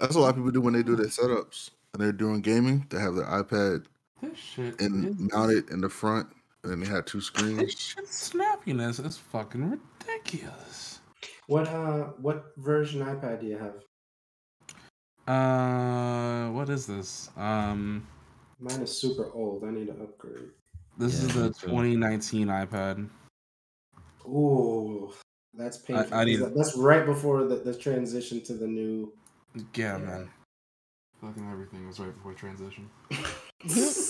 That's what a lot of people do when they do their setups and they're doing gaming. They have their iPad This shit and mounted in the front, and then they had 2 This screens. shit's snappiness is fucking ridiculous. What version iPad do you have? What is this? Mine is super old. I need to upgrade. This is the 2019 iPad. Ooh, that's painful. I need. That's right before the transition to the new. Yeah, man. Fucking everything was right before transition.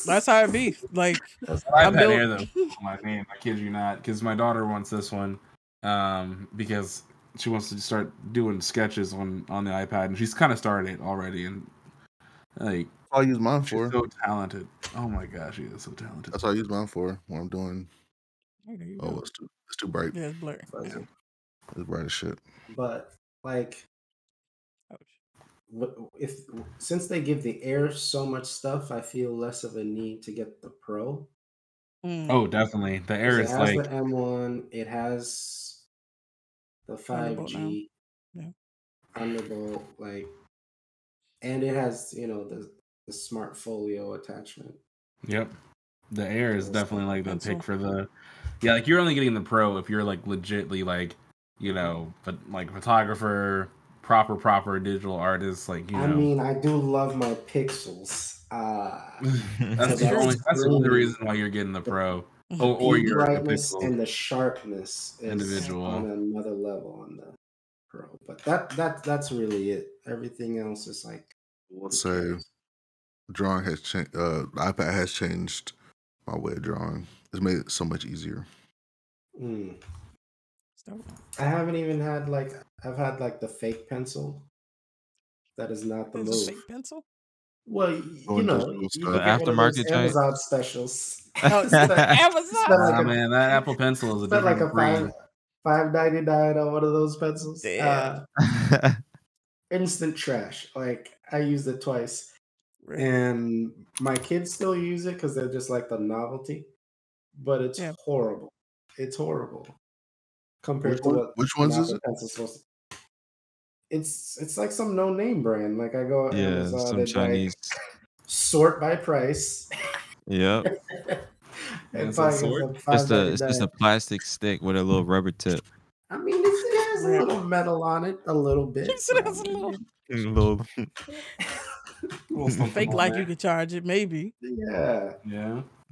That's how it be. Like iPad Air though. My name, I kid you not, because my daughter wants this one, because she wants to start doing sketches on the iPad, and she's kind of started already, and like I use mine she's for. so talented. Oh my gosh, she is so talented. That's what I use mine for when I'm doing. Oh, it's too bright. Yeah, it's blurry. Yeah. It's bright as shit. But like, since they give the Air so much stuff, I feel less of a need to get the Pro. Oh, definitely. The Air is like the M1. It has the 5G Thunderbolt, like, and it has the smart folio attachment. Yep. The Air is definitely like the pick for the. Yeah, like you're only getting the Pro if you're like legitly like, but like photographer, proper digital artist, like I mean, I do love my pixels. That's the only reason why you're getting the Pro. Or your brightness and the sharpness is individual on another level on the Pro. But that's really it. Everything else is like. We'll say, drawing has changed. The iPad has changed my way of drawing. It's made it so much easier. I haven't even had I've had the fake pencil. That is not the move. Fake pencil? Well, you the aftermarket Amazon specials. Amazon. Man, that Apple Pencil is a different $5.99 on one of those pencils. Instant trash. Like I used it twice, and my kids still use it because they're just like the novelty. But it's horrible. It's horrible compared to which ones is it? Pencil's supposed to. It's like some no name brand. Like I go Amazon some and Chinese sort by price. Yep. It's just a plastic stick with a little rubber tip. I mean, it has a little metal on it, a little bit. A little fake like you could charge it, maybe. Yeah.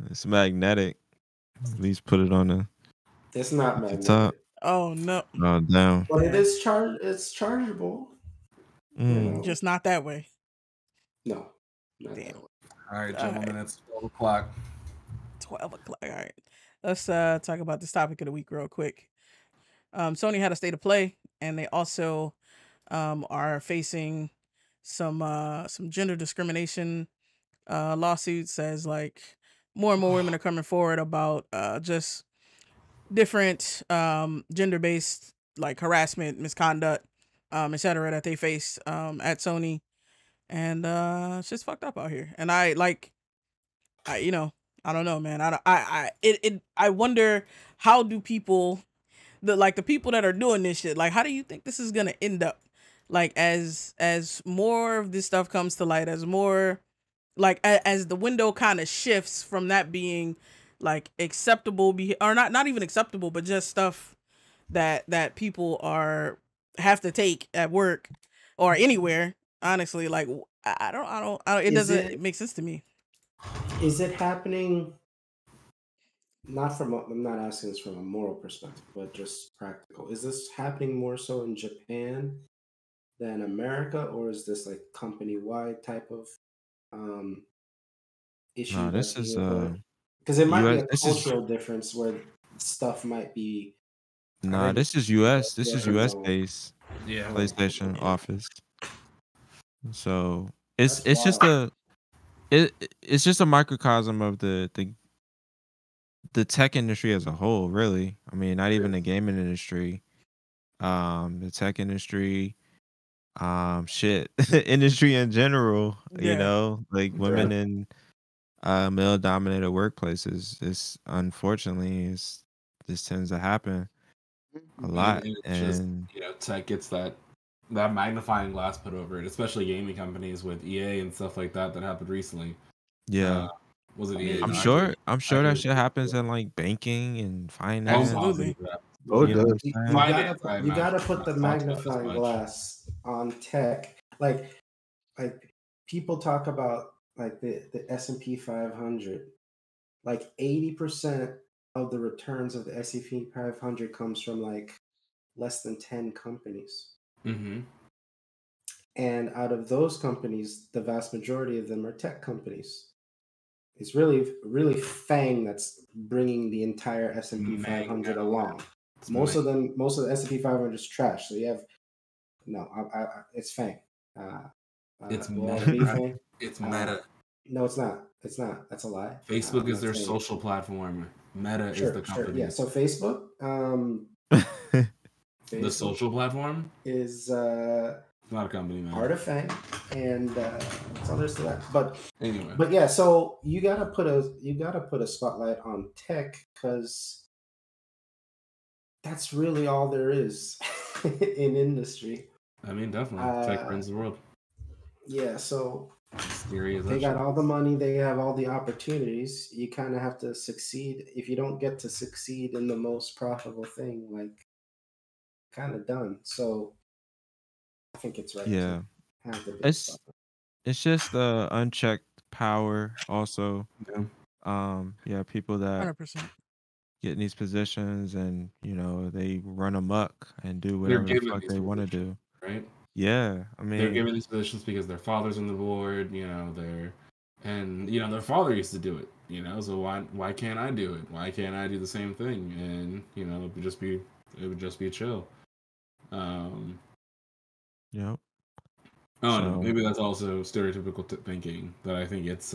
It's magnetic. At least put it on the. It's not magnetic. Top. Oh no. Oh damn. But it is it's chargeable. Just not that way. No. Not that way. All right, gentlemen, it's 12 o'clock. 12 o'clock. All right. Let's talk about this topic of the week real quick. Sony had a state of play, and they also are facing some gender discrimination lawsuits as like more and more women are coming forward about just different gender-based like harassment, misconduct, etc. that they face at Sony, and it's just fucked up out here. And I don't know, man. I wonder how do people, the people that are doing this shit, like how do you think this is gonna end up? Like as more of this stuff comes to light, as more like as the window kind of shifts from that being like acceptable or not even acceptable, but just stuff that people have to take at work or anywhere. Honestly, like I don't. It doesn't make sense to me. Is it happening? I'm not asking this from a moral perspective, but just practical. Is this happening more so in Japan than America, or is this like company-wide type of issue? No, this is because it might be a cultural difference where stuff might be. Nah, this is US. This is US based. Yeah, PlayStation Office. So it's just it's just a microcosm of the tech industry as a whole, really. I mean, not even the gaming industry. The tech industry, industry in general, like women in male dominated workplaces. Unfortunately this tends to happen a lot. And tech gets that magnifying glass put over it, especially gaming companies with EA and stuff like that happened recently. Yeah. Was it I mean, EA? I'm No, sure. I'm sure that heard shit happens in like banking and finance. Absolutely. Oh, it You know what does. I'm you saying? gotta I'm you not- gotta put the not talked about as magnifying much. glass on tech. Like people talk about like the S&P 500. Like 80% of the returns of the S&P 500 comes from like less than 10 companies. Mm-hmm. And out of those companies, the vast majority of them are tech companies. It's really FANG that's bringing the entire S&P 500 along. Most of the S&P 500 is trash. So you have it's FANG. It's will Meta. it be FANG? It's Meta. No, it's not. It's not. That's a lie. Facebook I'm is not their saying it. social platform. Meta is the company. Yeah. So Facebook, The social platform is it's not a company, man. part of FANG, and that's all there's to that. But Anyway, but yeah, so you gotta put a spotlight on tech because that's really all there is in industry. I mean, definitely, tech runs the world. Yeah, so Scary as they that got shit. all the money, they have all the opportunities. You kind of have to succeed. If you don't get to succeed in the most profitable thing, like kind of done. So I think it's right. Yeah. To have the big It's stuff. it's just unchecked power also. Yeah. People that 100%. get in these positions and they run amok and do They're whatever the given fuck these they want to positions, do. right? Yeah, I They're mean, given these positions because their father's on the board. Their father used to do it. So why can't I do it? Why can't I do the same thing? And it would just be chill. yep. I don't know. So Maybe that's also stereotypical thinking that I think it's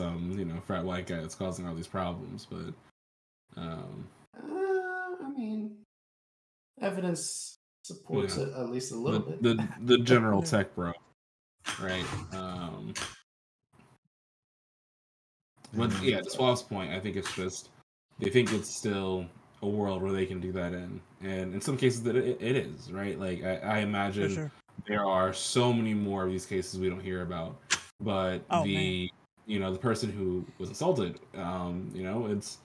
frat white guy that's causing all these problems. But I mean, evidence supports it at least a little bit. the general tech bro, right? But yeah, to Swab's point, I think it's just they think it's still a world where they can do that in, and in some cases that it is, right? Like I imagine sure. there are so many more of these cases we don't hear about, but the person who was assaulted, it's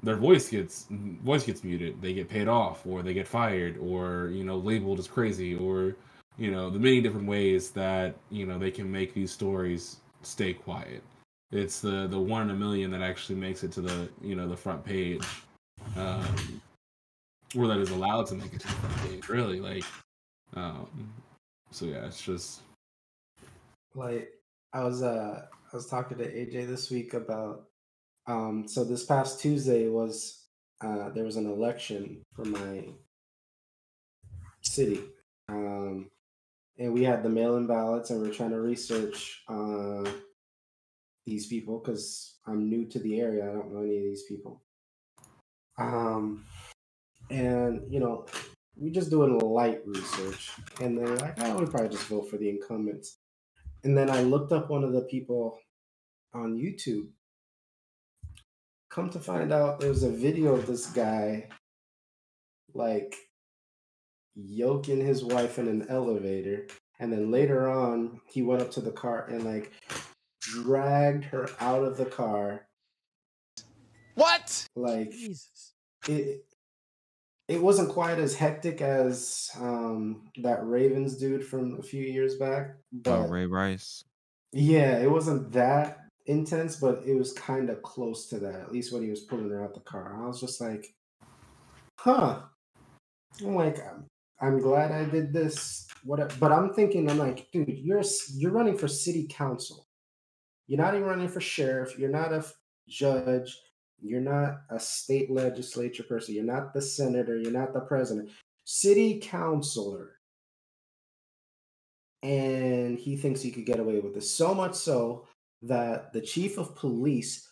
their voice gets muted, they get paid off, or they get fired, or labeled as crazy, or the many different ways that they can make these stories stay quiet. It's the 1 in a million that actually makes it to the the front page, or that is allowed to make it to the front page. Really, like, so yeah, it's just Like I was talking to AJ this week about so this past Tuesday was there was an election for my city. And we had the mail-in ballots, and we're trying to research these people because I'm new to the area. I don't know any of these people. And we just doing light research, and they're like, "Oh, we probably just vote for the incumbents." And then I looked up one of the people on YouTube. Come to find out, there was a video of this guy like yoking his wife in an elevator, and then later on, he went up to the car and like dragged her out of the car. What? Like Jesus. it wasn't quite as hectic as that Ravens dude from a few years back, but Ray Rice. yeah, it wasn't that intense, but it was kind of close to that, at least when he was pulling her out the car. I was just like, huh. I'm like, I'm glad I did this. Whatever. But I'm like, dude, you're running for city council. You're not even running for sheriff. You're not a judge. You're not a state legislature person. You're not the senator. You're not the president. City councilor. And he thinks he could get away with this. So much so that the chief of police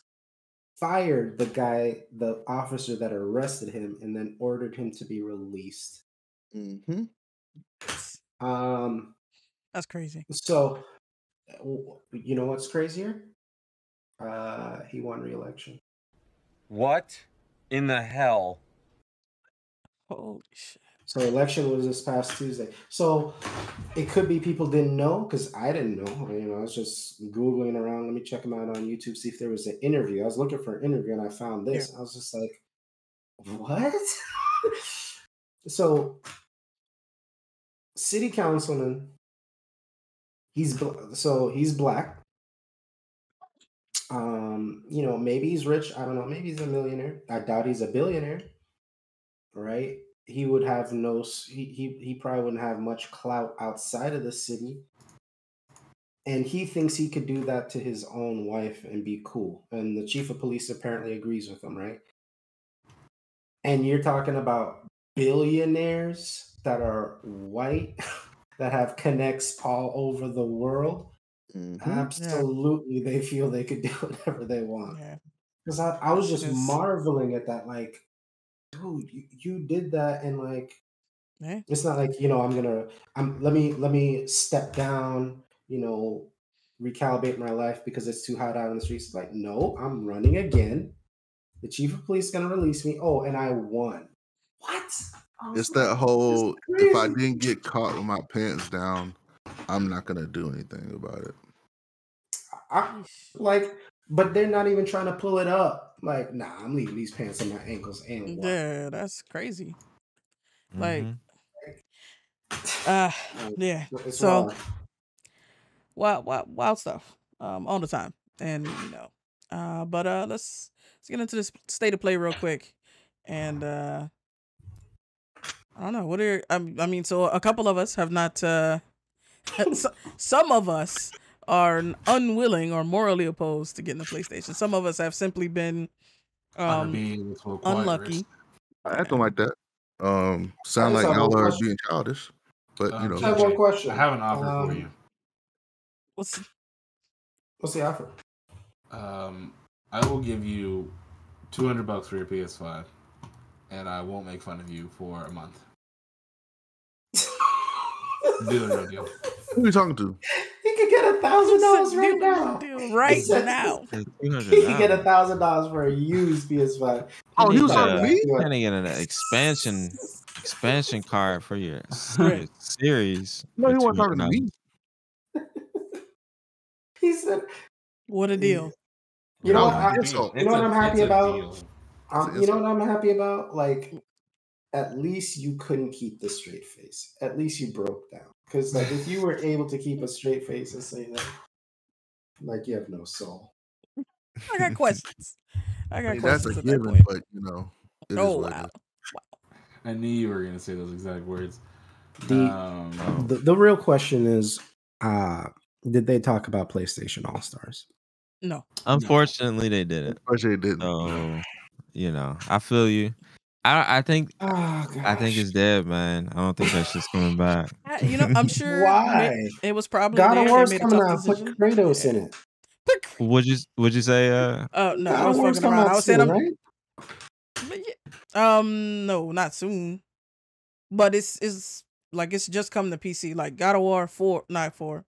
fired the officer that arrested him, and then ordered him to be released. Mm-hmm. That's crazy. So, you know what's crazier? He won re-election. What in the hell? Holy shit. So election was this past Tuesday. So it could be people didn't know because I didn't know. You know, I was just Googling around. Let me check them out on YouTube, see if there was an interview. I was looking for an interview and I found this. I was just like, what? So city councilman, he's black. You know, maybe he's rich. I don't know. Maybe he's a millionaire. I doubt he's a billionaire. Right? He would have he probably wouldn't have much clout outside of the city. And he thinks he could do that to his own wife and be cool. And the chief of police apparently agrees with him, right? And you're talking about billionaires that are white, that have connects all over the world. Absolutely, they feel they could do whatever they want. Because I was just marveling at that, like, dude, you did that, and like, it's not like, you know, let me step down, you know, recalibrate my life because it's too hot out in the streets. It's like, no, I'm running again. The chief of police is gonna release me. Oh, and I won. What? It's that whole, if I didn't get caught with my pants down, I'm not gonna do anything about it. But they're not even trying to pull it up. Like, nah, I'm leaving these pants on my ankles and what? Yeah, that's crazy. Like, yeah. It's So wild stuff. All the time, and you know, but let's get into this state of play real quick, and I don't know what are I mean. So a couple of us have not. Some of us are unwilling or morally opposed to getting a PlayStation. Some of us have simply been unlucky. Acting like that. Sound like y'all are being childish. But you know, I have one question. I have an offer for you. What's the offer? I will give you $200 for your PS5, and I won't make fun of you for a month. Deal or no deal? Who are you talking to? He could get $1,000 right now. Right now. He could get $1,000 for a used PS5. Oh, he was talking to me? You're trying to get an expansion card for your series. No, he wasn't talking to me. He said, "What a deal!" You know what? You know what I'm happy about? You know what I'm happy about? Like, at least you couldn't keep the straight face. At least you broke down. Because, like, if you were able to keep a straight face and say that, like, you have no soul. I got questions. I mean, that's a given, point. but you know. Wow. I knew you were gonna say those exact words. The real question is, did they talk about PlayStation All Stars? No. Unfortunately, they didn't. Unfortunately, they didn't. So, you know, I feel you. I think it's dead, man. I don't think that shit's coming back. You know, I'm sure. Why? It was probably God of War's they made coming a tough out. Put decision. Kratos in it. Would you say? No, I was fucking around. I was saying, no, not soon. But it's like it's just come to PC. Like God of War 4, not 4.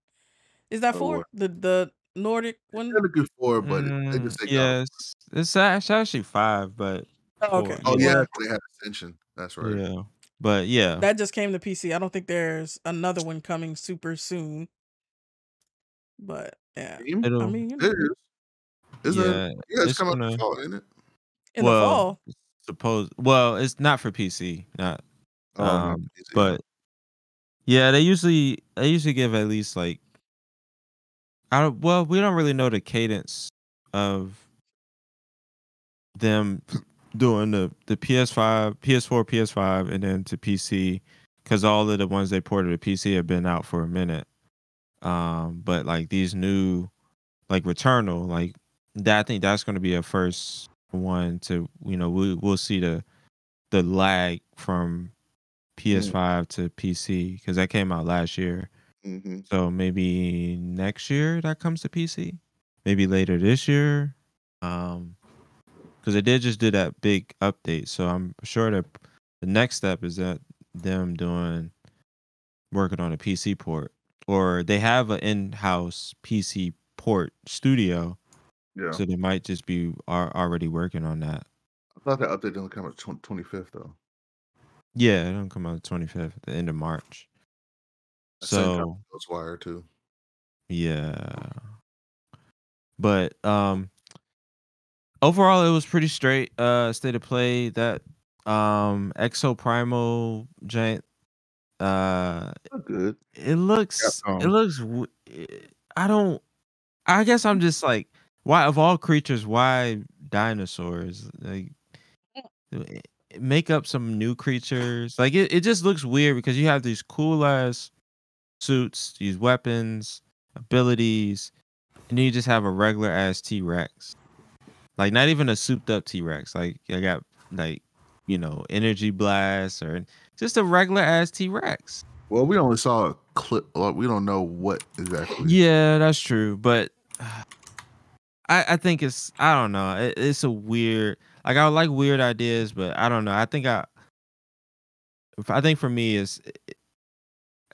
Is that 4? The Nordic one? Technically 4, but they just say yes, it's actually 5, but okay. Oh yeah, they had Ascension. That's right. Yeah, but yeah, that just came to PC. I don't think there's another one coming super soon. But yeah, I mean, you know. It's coming out in the fall, isn't it? In the fall. Well, it's not for PC, not. Not PC, but yeah, they usually give at least like. We don't really know the cadence of them doing the PS5, PS4, PS5, and then to PC, because all of the ones they ported to PC have been out for a minute. But like these new, like Returnal, like that, I think that's going to be a first one to, you know, we'll see the lag from PS5 to PC, because that came out last year. Mm-hmm. So maybe next year that comes to PC, maybe later this year, because they did just do that big update. So I'm sure that the next step is that them working on a PC port, or they have an in-house PC port studio. Yeah. So they might just be already working on that. I thought that update didn't come out 25th though. Yeah, it don't come out the 25th, at the end of March. Same time So as Ghostwire too. yeah, but overall it was pretty straight. State of play that Exo Primal giant. Good. It looks. It Capcom. looks. I don't. I guess I'm just like, why of all creatures, why dinosaurs? Like, make up some new creatures. Like it just looks weird because you have these cool ass suits, these weapons, abilities, and then you just have a regular ass T-Rex. Like not even a souped up T-Rex. Like I got like, energy blast or just a regular ass T-Rex. Well, we only saw a clip. Like, we don't know what exactly. Yeah, that's true. But I think I don't know. It's a weird, like I like weird ideas, but I don't know. I think for me is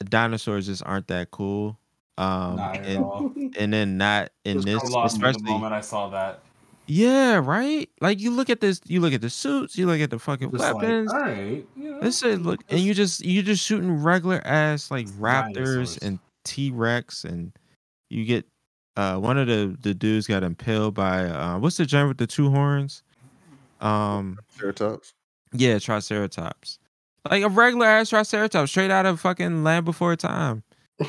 dinosaurs just aren't that cool. Not at all. And then not in Just this, I lost me the especially. moment I saw that. Yeah, right. Like you look at this, you look at the suits, you look at the fucking Just weapons. like, all right, This is look, and you just shooting regular ass like raptors Dinosaurs. and T-Rex, and you get one of the dudes got impaled by what's the giant with the two horns? Triceratops. Yeah, Triceratops. Like a regular ass Triceratops, straight out of fucking Land Before Time.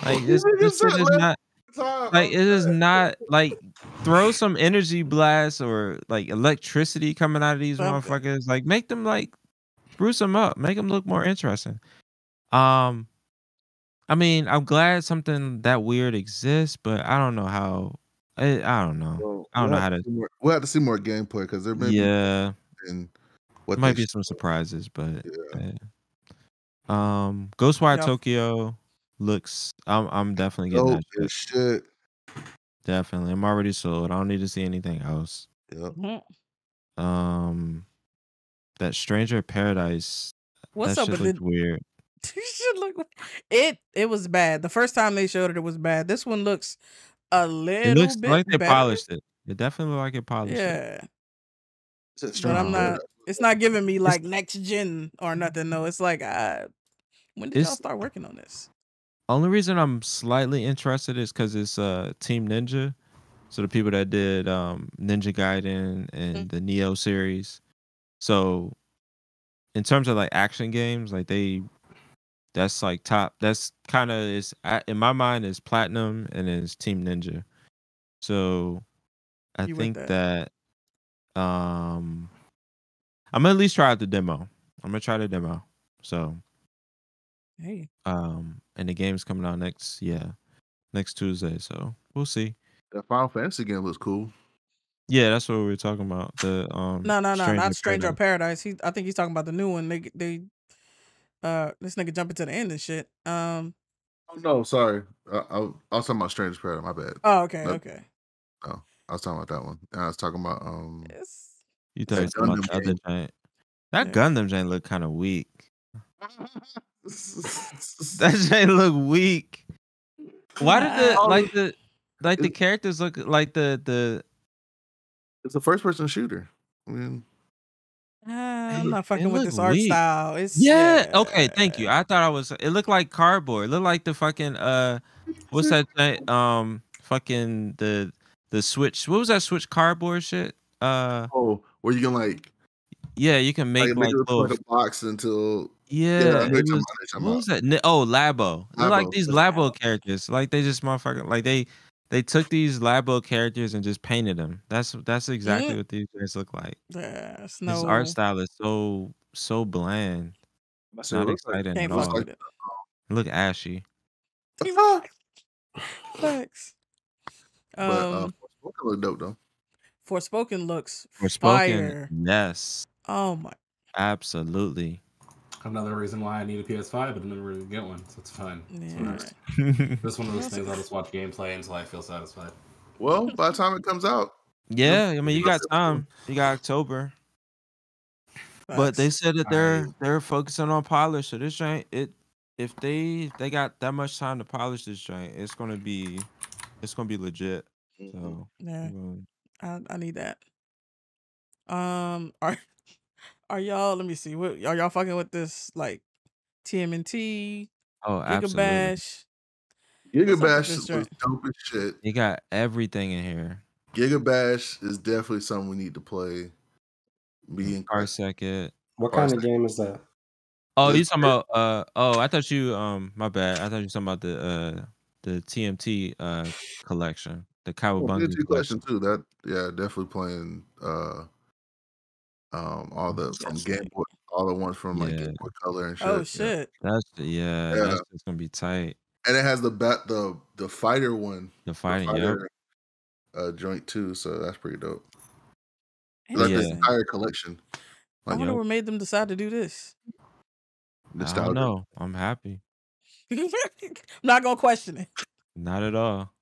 Like this shit is not. Like it is not like throw some energy blast or like electricity coming out of these Something. motherfuckers. Like make them like spruce them up, make them look more interesting. I mean, I'm glad something that weird exists, but I don't know how. I don't know. Well, I don't know how to. We'll have to see more gameplay because there may be Yeah, in what might they be some surprises, but Yeah. Ghostwire Yeah. Tokyo looks. I'm definitely getting Dope that as shit. shit. Definitely, I'm already sold. I don't need to see anything else. Yep. Mhm. That Stranger Paradise. What's That up shit with looked the? weird. Should look. It was bad. The first time they showed it, it was bad. This one looks a It little looks bit like they better. polished it. It definitely looked like it polished it. Yeah, It's a but Stranger I'm not. Paradise. It's not giving me like next gen or nothing. No, it's like when did y'all It's start working on this? only reason I'm slightly interested is because it's Team Ninja. So the people that did Ninja Gaiden and the Neo series. So in terms of like action games, like that's like top. That's kind of is in my mind is Platinum and is Team Ninja. So I You with think that? that I'm gonna at least try out the demo. I'm gonna try the demo. So Hey, and the game's coming out next Tuesday. So we'll see. That Final Fantasy game looks cool. Yeah, that's what we were talking about. The no, not Stranger Paradise. Paradise. I think he's talking about the new one. They this nigga jumping to the end and shit. Oh no, sorry. I was talking about Stranger's Paradise. My bad. Oh, okay, No, okay. I was talking about that one. And I was talking about It's You thought you that were talking about Gundam the other game. giant. That Yeah. Gundam giant look kind of weak. That giant look weak. Why did the characters look like the It's a first person shooter. I mean, I'm not it fucking with look this art weak. style. It's Yeah. Okay. Thank you. I thought it looked like cardboard. It looked like the fucking what's that giant, fucking the Switch. What was that Switch cardboard shit? where you can like Yeah, you can make make like it little. like a box until Yeah, I know it you're was. talking What about. was that? Labo. They're like Labo. these Labo characters. Like they just motherfucking like they took these Labo characters and just painted them. That's exactly what these guys look like. It's His art no style is so bland. It's So it not looks like exciting can't at fuck all. with it. Look ashy. Facts. but Forspoken look dope though. Forspoken looks Forspoken, fire. yes, Oh my. absolutely. Another reason why I need a PS5, but I never really get one, so it's fine. It's Yeah. alright. This one of those things I'll just watch gameplay until I feel satisfied. Well, by the time it comes out, Yeah, I mean you got time. You got October. But they Facts. said that they're focusing on polish. So this joint, if they got that much time to polish this joint, it's gonna be legit. So Yeah. mm, I need that. Are Are y'all? Let me see. What are y'all fucking with this? Like TMNT, Oh, Giga absolutely. Bash. Giga What's up with Bash this was joint? dope as shit. You got everything in here. Giga Bash is definitely something we need to play. Me and Chris. Parsec. What kind of game is that? Oh, you It's talking about oh, I thought you my bad. I thought you were talking about the TMT collection, the Cowabunga TNT collection. collection too. That definitely playing all the from That's Game right. Boy, all the ones from like Yeah. Game Boy Color and shit. Oh shit. That's Yeah. that's just gonna be tight. And it has the fighter one, The fighting, yep. fighter joint too. So that's pretty dope. Like the Interesting. entire collection. I Like wonder what made them decide to do this. I nostalgia. don't know. I'm happy. I'm not gonna question it. Not at all.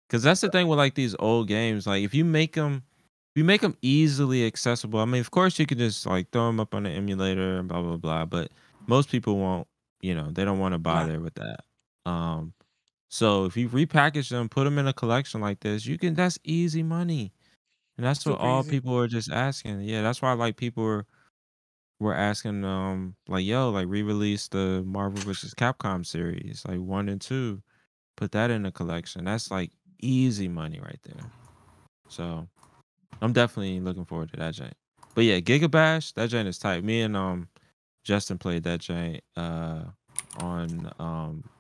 Cause that's the thing with like these old games. Like if you make them easily accessible. I mean, of course you could just like throw them up on the emulator and blah blah blah. But most people won't. You know, they don't want to bother with that. So if you repackage them, put them in a collection like this, you can. That's easy money, and that's what Super all easy. people are just asking. Yeah, that's why like people were asking like yo like re-release the Marvel vs. Capcom series like 1 and 2, put that in a collection. That's like easy money right there. So I'm definitely looking forward to that joint. But yeah, Giga Bash, that joint is tight. Me and Justin played that joint on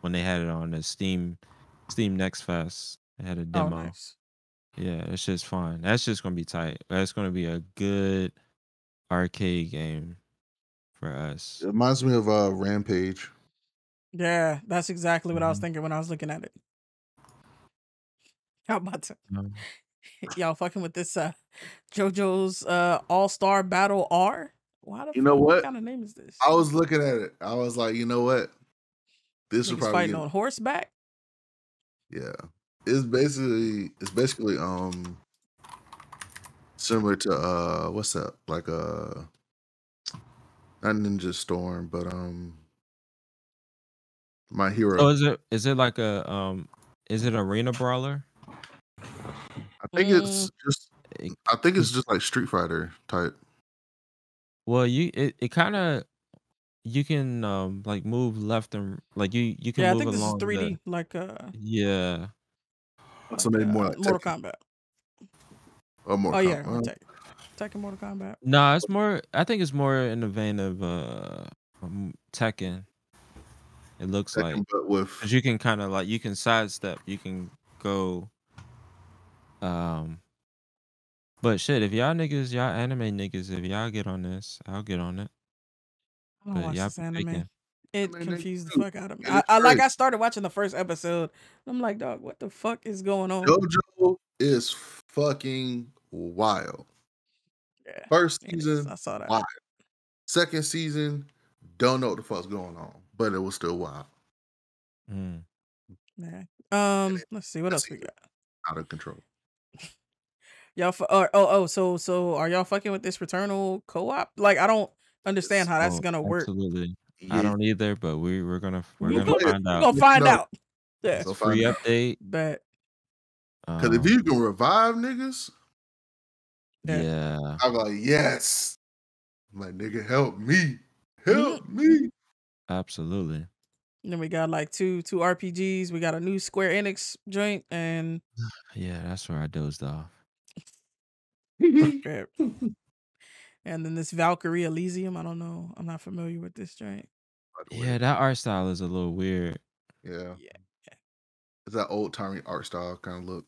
when they had it on the Steam Next Fest. They had a Oh, demo. nice. Yeah, it's just fun. That's just gonna be tight. That's gonna be a good arcade game for us. It reminds me of Rampage. Yeah, that's exactly what I was Mhm. thinking when I was looking at it. How about to Um, y'all fucking with this JoJo's All-Star Battle R? Why the You know fuck? what? Kind of name is this? I was looking at it. I was like, you know what? This would Niggas probably fighting get on horseback. yeah. It's basically similar to what's that? Like not Ninja Storm, but My Hero. so is it like a is it arena brawler? I think it's just like Street Fighter type. Well, it kind of you can like move left and like you can Yeah, I move think this is along 3D, the like yeah. So maybe more like Mortal Tekken Kombat. or Mortal Oh yeah, Kombat. Tekken Mortal Kombat. No, it's more. I think it's more in the vein of Tekken. It looks Tekken, like but with because you can kind of like you can sidestep, you can go. But shit, if y'all niggas, y'all anime niggas, if y'all get on this, I'll get on it. I don't But watch y'all this be anime. faking. It Anime confused the too. fuck out of me. And it's I great. started watching the first episode. I'm like, dog, what the fuck is going on? JoJo is fucking wild. Yeah, First it is. season, I saw that. wild. Second season, don't know what the fuck's going on, but it was still wild. Mm. Yeah. Let's see what else we got. Out of control. Y'all, so are y'all fucking with this Returnal co-op? Like, I don't understand how that's Oh, gonna work. absolutely. I Yeah. don't either, but we're gonna We're gonna play it. find We're out. gonna find No. out. Yeah, It's Go a free find out. update. but Because if you can revive niggas, Yeah. I'm like, yes. I'm like, nigga, help me. Help me. Absolutely. then we got like two RPGs. We got a new Square Enix joint, and Yeah, that's where I dozed off. yeah. And then this Valkyrie Elysium. I don't know. I'm not familiar with this joint. Yeah, that art style is a little weird. Yeah. Yeah. It's that old timey art style kind of look.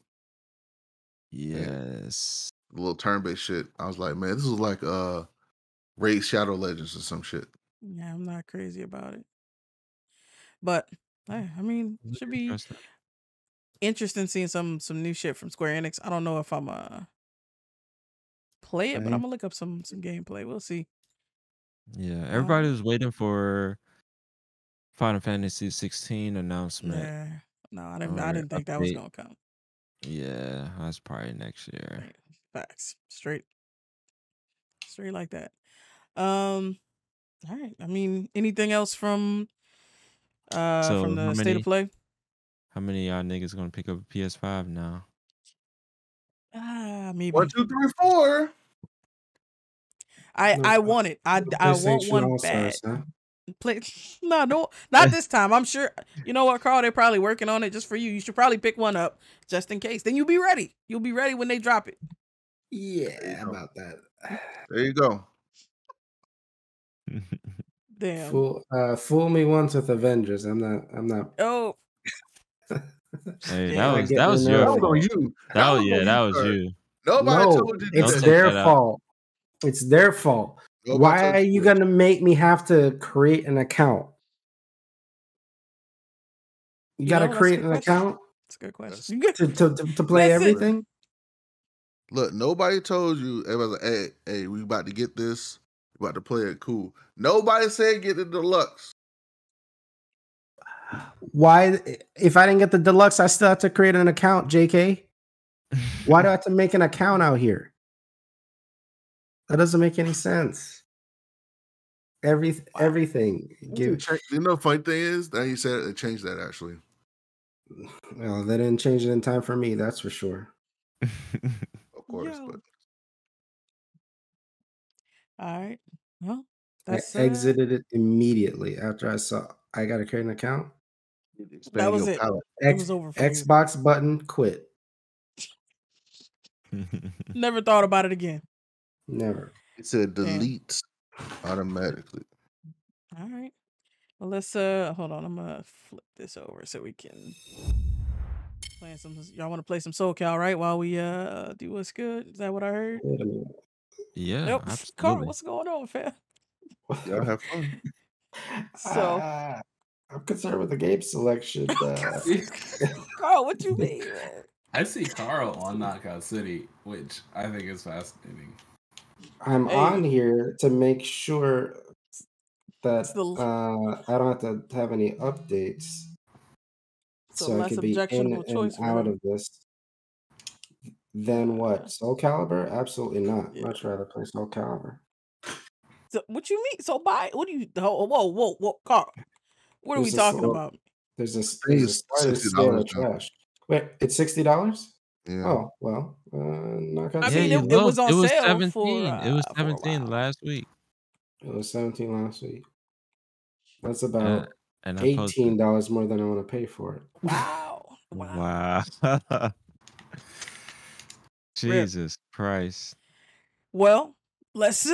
Yes. A little turn-based shit. I was like, man, this is like Raid Shadow Legends or some shit. Yeah, I'm not crazy about it. But I mean, should be Interesting. interesting seeing some new shit from Square Enix. I don't know if I'm play it, but I'm gonna look up some gameplay. We'll see. Yeah, everybody was waiting for Final Fantasy 16 announcement. Yeah. No, I or didn't think that was update. gonna come. Yeah, that's probably next year. Facts. Straight like that. All right. I mean, anything else from So the state of play? how many of y'all niggas gonna pick up a PS5 now? Maybe 1, 2, 3, 4. I want it. I want PlayStation one All bad. Stars, huh? No, not this time. I'm sure. You know what, Carl? They're probably working on it just for you. You should probably pick one up just in case. Then you'll be ready. You'll be ready when they drop it. Yeah, about that. There you go. Damn. Fool me once with Avengers. I'm not. Oh. Hey, Yeah. that was your That was on fault. you. That was sir. you. Nobody No, told you to do it's Don't that. take their that out. fault. It's their fault. Nobody Why told are you you to do that. gonna make me have to create an account? You gotta That's a create good an question. account That's a good question. You to play Listen. everything. Look, nobody told you. Everybody's like, hey, we about to get this. We about to play it cool. Nobody said get the deluxe. Why? If I didn't get the deluxe, I still have to create an account, JK. Why do I have to make an account out here? That doesn't make any sense. Everything. You know, the funny thing is that he said they changed that actually. Well, they didn't change it in time for me. That's for sure. Of course, Yo. but All right. Well, I that's exited it immediately after I saw I got to create an account. that was your it. palette. It was over for you. Xbox button, quit. Never thought about it again. Never. It said delete automatically. All right. Well, let's hold on. I'm gonna flip this over so we can play some. Y'all want to play some SoCal, right? While we do what's good. Is that what I heard? Wait a minute. Yeah, Nope. Carl, absolutely. what's going on, fam? Y'all have fun. So I'm concerned with the game selection. Carl, what you mean, man? I see Carl on Knockout City, which I think is fascinating. I'm on here to make sure that I don't have to have any updates, so I less could be in objectionable and choice for out him. of this. Then what? Soul Calibur? Absolutely not. Much rather play Soul Calibur. So, what you mean? So buy? What do you? Whoa, Carl. What are we talking about? There's a sliding scale of trash. Wait, it's $60? Yeah. Oh well, Knockout I City. mean, it was on it was sale 17. for It was for a 17 while. last week. It was 17 last week. That's about and I posted. $18 more than I want to pay for it. Wow. Jesus Christ. Well, let's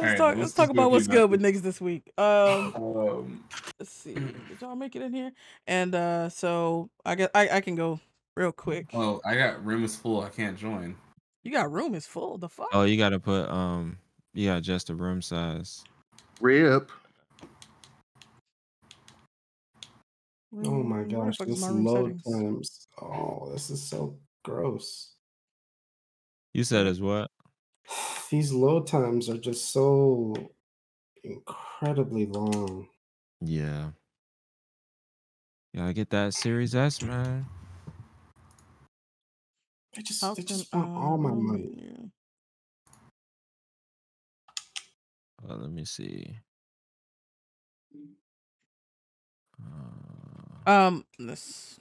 right, let's talk about what's good with niggas this week. Let's see. Did y'all make it in here? And so I guess I can go real quick. Oh, I got room is full. I can't join. You got room is full. The fuck? Oh, you gotta put you gotta adjust the room size. Rip. Oh my gosh, this load times. Oh, this is so gross. You said as what? These load times are just so incredibly long. Yeah. You gotta get that Series S, man. They just want all my money. Well, let me see. Let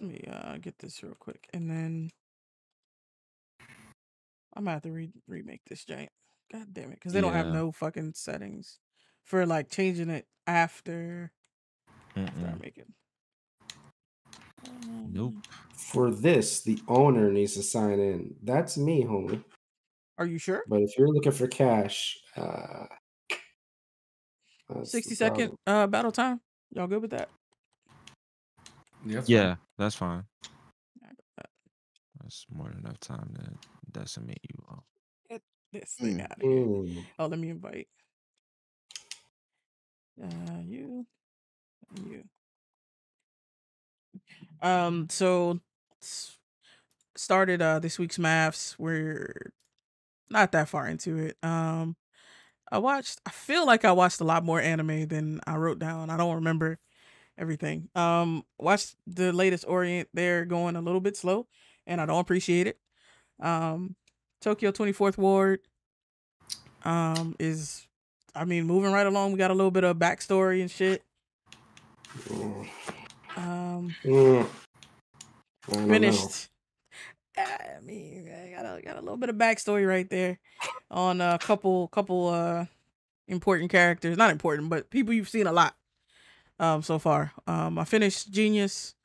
me get this real quick, and then I'm gonna have to remake this giant. God damn it, because they don't have no fucking settings for like changing it after I make it. Nope. For this, the owner needs to sign in. That's me, homie. Are you sure? But if you're looking for cash, 60-second battle time. Y'all good with that? Yeah, that's fine. That's more than enough time to decimate you all. Get this thing out of here. Oh, let me invite you. So started this week's maths. We're not that far into it. I feel like I watched a lot more anime than I wrote down. I don't remember everything. Watched the latest Orient. They're going a little bit slow, and I don't appreciate it. Tokyo 24th Ward is, moving right along. We got a little bit of backstory and shit. Finished. I mean, I got a little bit of backstory right there on a couple important characters. Not important, but people you've seen a lot so far. I finished Genius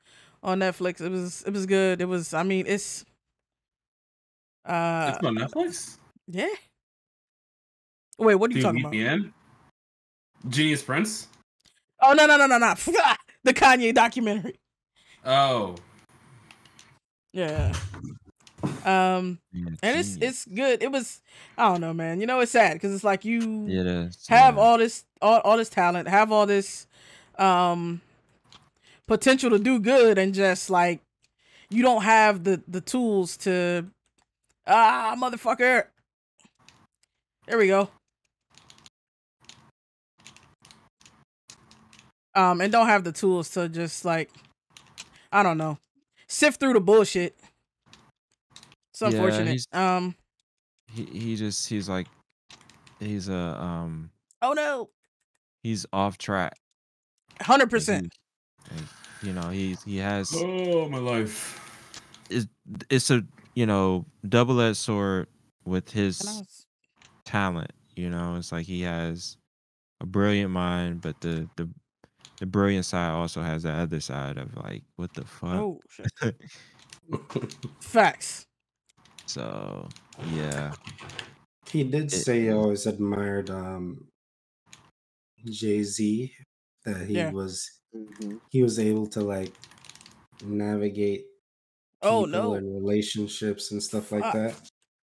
on Netflix. It was good. It was, I mean, it's on Netflix? Yeah. Wait, what are you Through talking about? VPN? Genius Prince? Oh, no. The Kanye documentary. Oh. Yeah. And it's good. It was, I don't know, man. You know, it's sad because it's like you have all this talent, have all this potential to do good, and just like you don't have the tools to motherfucker. There we go. And don't have the tools to just like, I don't know, sift through the bullshit. It's unfortunate. He's oh no, he's off track. 100%. You know, he has. Oh my life. It's a double-edged sword with his talent. You know, it's like he has a brilliant mind, but the brilliant side also has the other side of like, what the fuck? Oh shit. Facts. So yeah, he did say he always admired Jay-Z, that he was able to like navigate people and relationships and stuff like that.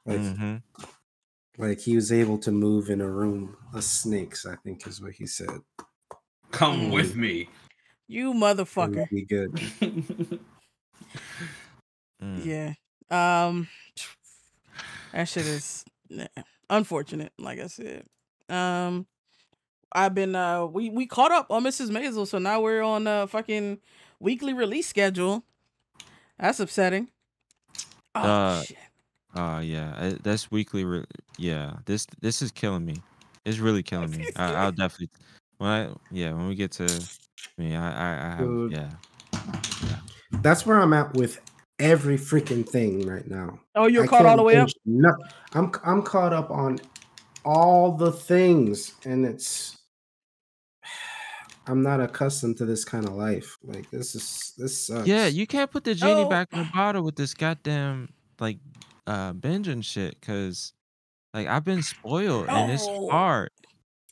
Like, like he was able to move in a room of snakes, I think is what he said. Come with me, you motherfucker. Be good. Yeah. That shit is unfortunate, like I said. I've been we caught up on Mrs. Maisel, so now we're on a fucking weekly release schedule. That's upsetting. Oh shit. Yeah, that's weekly. Yeah, this is killing me. It's really killing me. I'll definitely when we get to me, I have Dude, That's where I'm at with every freaking thing right now. Oh, you're caught all the way up? No, I'm caught up on all the things, and I'm not accustomed to this kind of life. Like this sucks. Yeah, you can't put the genie back in the bottle with this goddamn like binging shit, because like I've been spoiled and it's hard.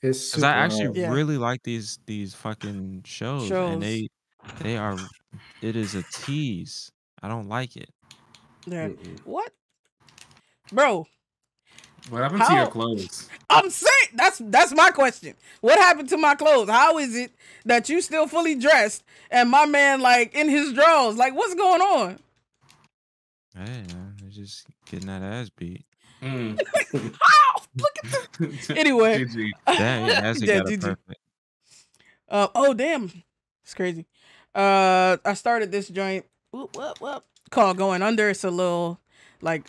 It's because I actually really like these fucking shows, and they are, it is a tease. I don't like it. Yeah. What, bro? What happened to your clothes? I'm saying that's my question. What happened to my clothes? How is it that you still fully dressed and my man like in his drawers? Like, what's going on? Hey, man, they're just getting that ass beat. Look at this. Anyway, damn, yeah, got it perfect. Oh damn, it's crazy. I started this joint called Going Under. It's a little like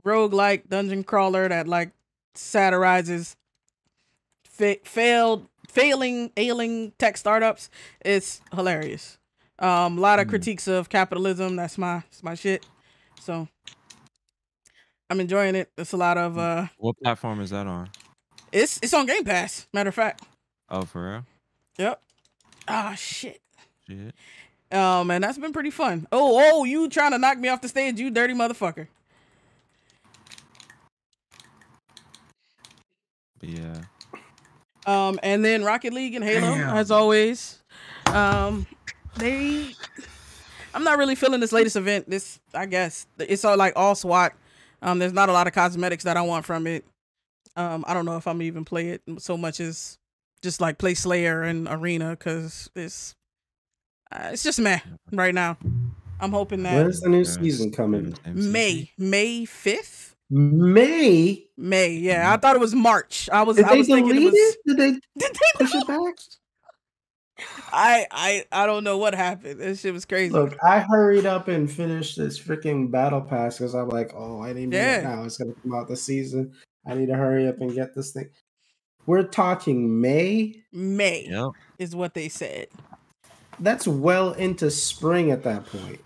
roguelike dungeon crawler that like satirizes ailing tech startups. It's hilarious. A lot of critiques of capitalism. That's my shit. So I'm enjoying it. It's a lot of what platform is that on? It's on Game Pass, matter of fact. Oh, for real? Yep. Ah, shit. And that's been pretty fun. Oh, you trying to knock me off the stage, you dirty motherfucker. But yeah. And then Rocket League and Halo, as always. I'm not really feeling this latest event. This, I guess, it's all like all SWAT. There's not a lot of cosmetics that I want from it. I don't know if I'm even play it so much as just like play Slayer and Arena, because it's just meh right now. I'm hoping that. When's the new season coming? May 5th. May. Yeah, I thought it was March. I was thinking it was. Did they push it back? I don't know what happened. This shit was crazy. Look, I hurried up and finished this freaking battle pass because I'm like, oh, I didn't get it now. It's gonna come out this season. I need to hurry up and get this thing. We're talking May. Is what they said. That's well into spring at that point.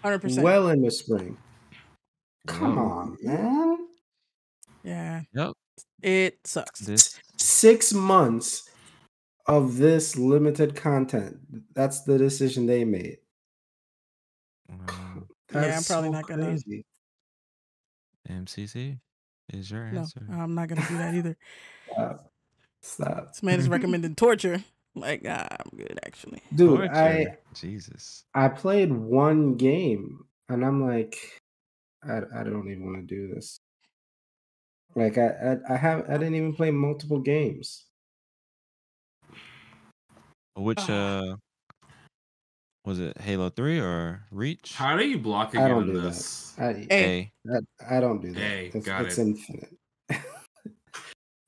100%. well in the spring. Yep. Come on, man. Yeah. Yep. It sucks. This 6 months of this limited content. That's the decision they made. That's Yeah, I'm probably so not gonna. crazy. MCC is your No, answer. I'm not gonna do that either. Stop. This man is recommending torture. Like, I'm good actually. Dude, Torture. Jesus. I played one game and I'm like, I don't even want to do this. Like I didn't even play multiple games. Which was it Halo 3 or Reach? How do you block I again don't in do this? that. A. I don't do that. Hey, It's got it's it. infinite.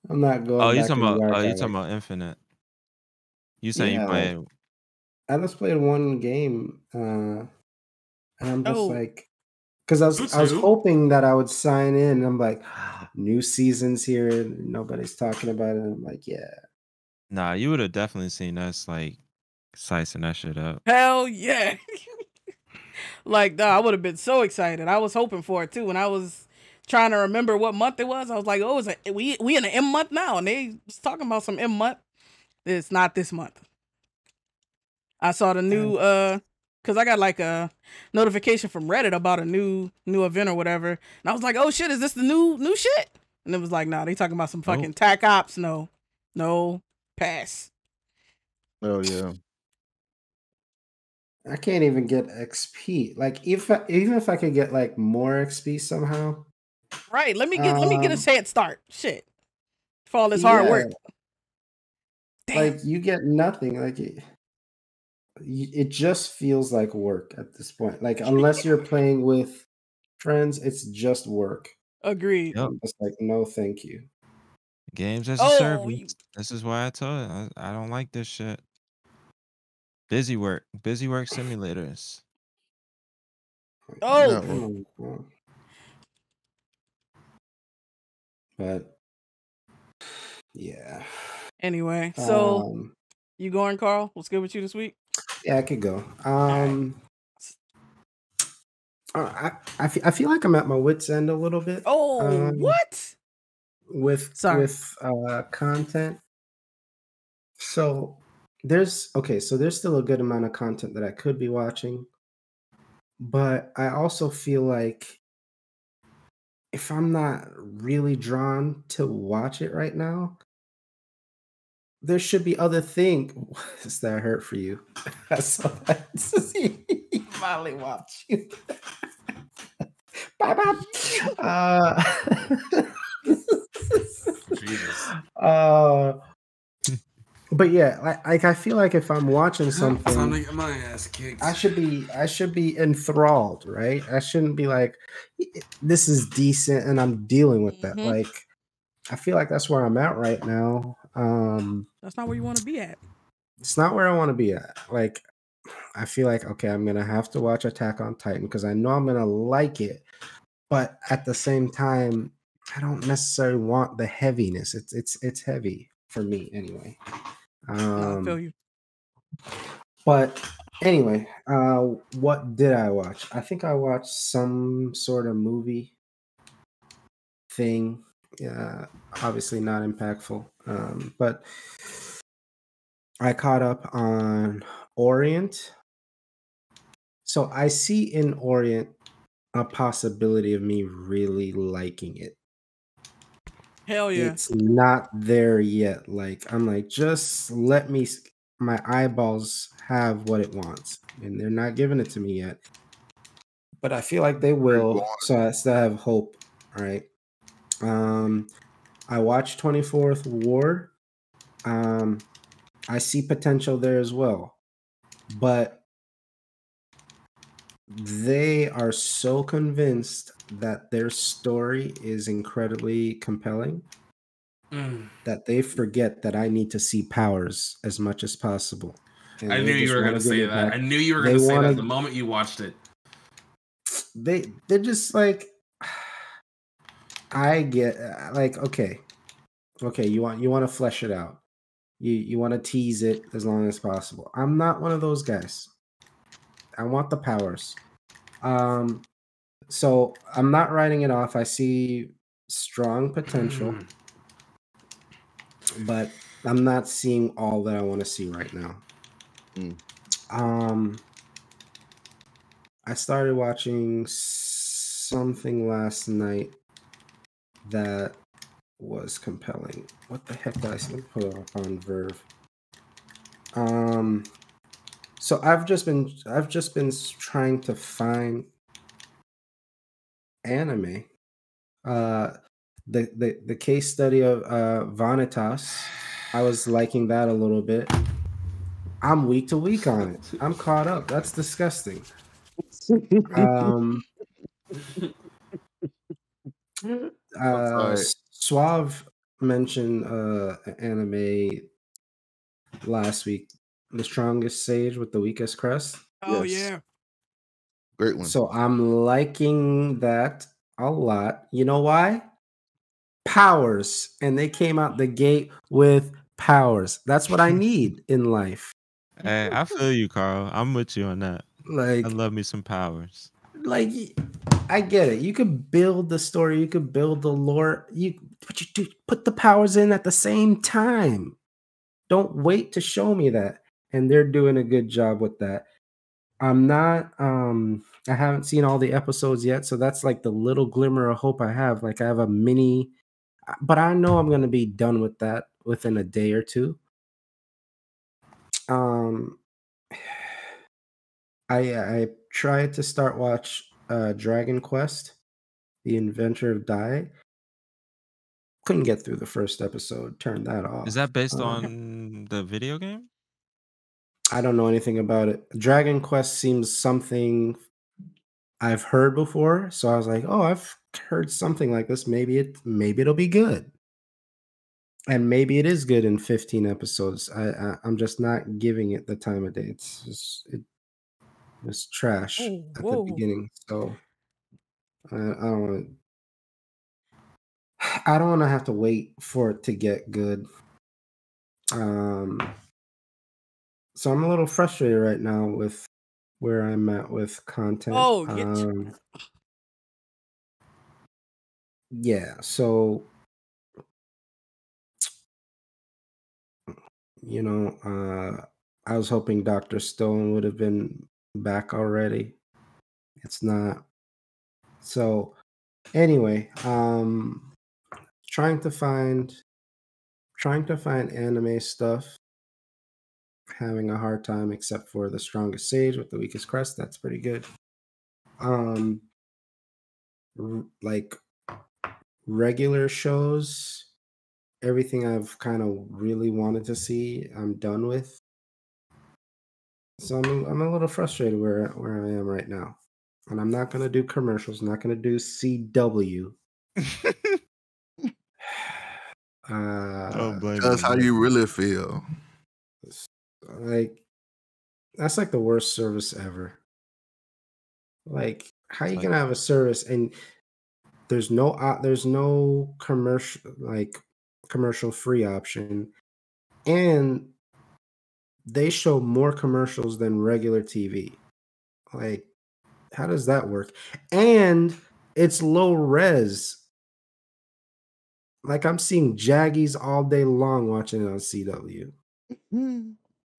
I'm not going Oh, you back talking in about? the Oh, you archive. talking about Infinite? You saying you Yeah, play? I just played one game, and I'm just Oh. like, because I was Who? hoping that I would sign in. And I'm like, new seasons here. Nobody's talking about it. And I'm like, yeah. Nah, you would have definitely seen us like slicing that shit up. Hell yeah. Like, I would have been so excited. I was hoping for it too. When I was trying to remember what month it was, I was like, oh, we in an M month now, and they was talking about some M month. It's not this month. I saw the new because I got like a notification from Reddit about a new event or whatever, and I was like, oh shit, is this the new shit? And it was like, nah, they talking about some fucking TAC ops. No, pass. Oh yeah. I can't even get XP. Like, even if I could get like more XP somehow. Right. Let me get a head start. Shit. For all this hard work. Damn. Like, you get nothing. Like it just feels like work at this point. Like, unless you're playing with friends, it's just work. Agreed. Yep. I'm just like, no, thank you. Games as a service. This is why I told you I don't like this shit. Busy work simulators. Oh, but yeah. Anyway, so you going, Carl? What's good with you this week? Yeah, I could go. I feel like I'm at my wit's end a little bit. Oh, what? With content. So there's still a good amount of content that I could be watching, but I also feel like if I'm not really drawn to watch it right now, there should be other things. Is that hurt for you? I saw that. He finally watched you. Bye bye. Jesus. But yeah, like I feel like if I'm watching something, Time to get my ass kicked. I should be enthralled, right? I shouldn't be like, this is decent and I'm dealing with that. Like, I feel like that's where I'm at right now. That's not where you want to be at. It's not where I want to be at. Like, I feel like, okay, I'm gonna have to watch Attack on Titan because I know I'm gonna like it, but at the same time, I don't necessarily want the heaviness. It's heavy for me anyway. I feel you. But anyway, what did I watch? I think I watched some sort of movie thing. Obviously not impactful. But I caught up on Orient. So I see in Orient a possibility of me really liking it. Hell yeah. It's not there yet. Like, I'm like, just let me, my eyeballs have what it wants. And they're not giving it to me yet. But I feel like they will. So I still have hope. Right. I watched 24th Ward. I see potential there as well. But they are so convinced that their story is incredibly compelling that they forget that I need to see powers as much as possible. And I knew you were going to say that. I knew you were going to say that the moment you watched it. They're just like, I get like, okay, you want to flesh it out. You want to tease it as long as possible. I'm not one of those guys. I want the powers. So I'm not writing it off. I see strong potential, but I'm not seeing all that I want to see right now. I started watching something last night that was compelling. What the heck did I see? Let me pull it up on Verve. So I've just been trying to find anime. The case study of Vanitas, I was liking that a little bit. I'm week to week on it. I'm caught up. That's disgusting. Suave mentioned anime last week. The Strongest Sage with the Weakest Crest. Oh yeah. Great one. So I'm liking that a lot. You know why? Powers. And they came out the gate with powers. That's what I need in life. Hey, I feel you, Carl. I'm with you on that. Like, I love me some powers. Like, I get it. You could build the story. You could build the lore. But you do put the powers in at the same time. Don't wait to show me that. And they're doing a good job with that. I'm not. I haven't seen all the episodes yet, so that's like the little glimmer of hope I have. Like I have a mini, but I know I'm gonna be done with that within a day or two. I tried to start watch Dragon Quest, The Inventor of Dai. Couldn't get through the first episode. Turned that off. Is that based on the video game? I don't know anything about it. Dragon Quest seems something I've heard before, so I was like, "Oh, I've heard something like this. Maybe it'll be good." And maybe it is good in 15 episodes. I'm just not giving it the time of day. It's just it's trash at the beginning. So I don't want to have to wait for it to get good. So I'm a little frustrated right now with where I'm at with content. Yeah, so I was hoping Dr. Stone would have been back already. It's not. So anyway, trying to find anime stuff. Having a hard time, except for The Strongest Sage with the Weakest Crest. That's pretty good. Like regular shows, everything I've kind of really wanted to see, I'm done with. So I'm a little frustrated where I am right now, and I'm not gonna do commercials. I'm not gonna do CW. That's how you really feel. Like that's like the worst service ever. Like, how you gonna have a service and there's no commercial free option, and they show more commercials than regular TV. Like, how does that work? And it's low res. Like, I'm seeing Jaggies all day long watching it on CW.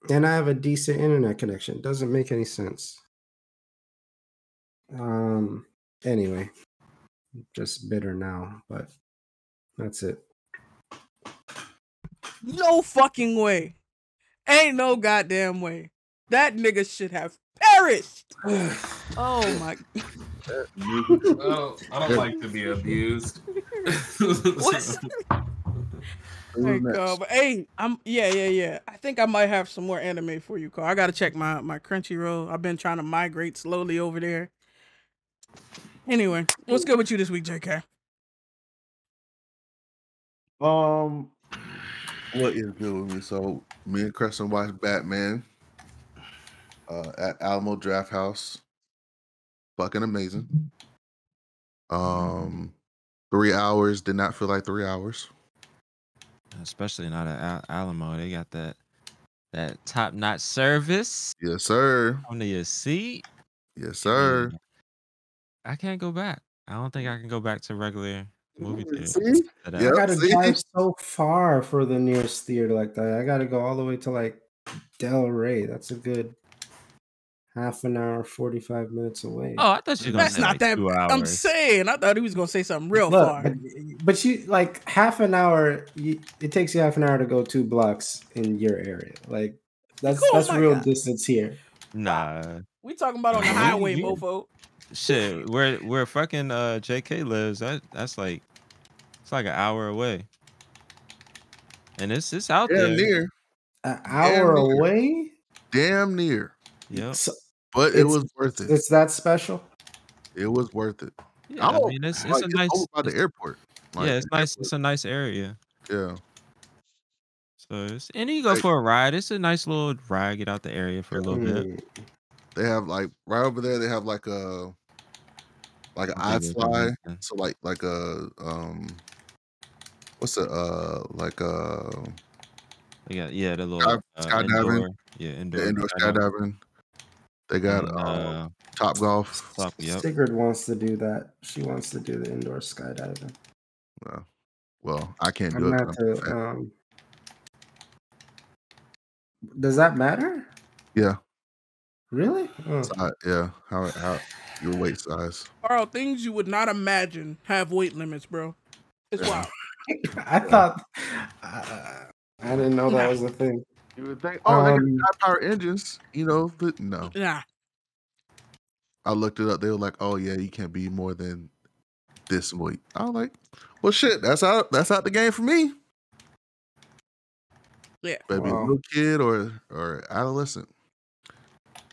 And I have a decent internet connection. Doesn't make any sense. Anyway, just bitter now, but that's it. No fucking way. Ain't no goddamn way. That nigga should have perished. Oh my. I don't like to be abused. What's but hey, yeah. I think I might have some more anime for you, Carl. I gotta check my Crunchyroll. I've been trying to migrate slowly over there. Anyway, what's good with you this week, JK? What is good with me? So me and Crescent watched Batman at Alamo Draft House. Fucking amazing. 3 hours did not feel like 3 hours. Especially not at Alamo. They got that top-notch service. Yes, sir. On your seat. Yes, sir. I can't go back. I don't think I can go back to regular movie theater. See? I Yep, gotta see? drive so far for the nearest theater like that. I gotta go all the way to like Del Rey. That's a good half an hour, 45 minutes away. Oh, I thought you were gonna That's say not like that. 2 hours. I'm saying. I thought he was gonna say something real Look, far. but you like half an hour. It takes you half an hour to go 2 blocks in your area. Like that's Oh that's my real God. distance here. Nah. We talking about on the You- highway, you- mofo. Shit, where fucking JK lives, that's like it's like an hour away. And it's out Damn there. near. An hour near. away. Damn near. Yep. So But it was worth it. It's that special. It was worth it. Yeah, I mean it's like, a nice over by the airport. Like, yeah, it's nice. It's a nice area. Yeah. So and you go Like- for a ride. It's a nice little ride. Get out the area for a little bit. They have like right over there. They have like an I think it's iFly. amazing. So like a what's it like Yeah, the little skydiving. indoor Indoor skydive. skydiving. They got And, Top Golf. Yep. Sigrid wants to do that. She wants to do the indoor skydiving. Well, I can't I'm do it. gonna have to, does that matter? Yeah. Really? Yeah. How your weight size? Carl, things you would not imagine have weight limits, bro. It's wild. I thought I didn't know that was a thing. You would think, they got high power engines, but no. Nah. I looked it up. They were like, "Oh yeah, you can't be more than this weight." I was like, "Well, shit, that's out the game for me." Yeah, baby, little kid or adolescent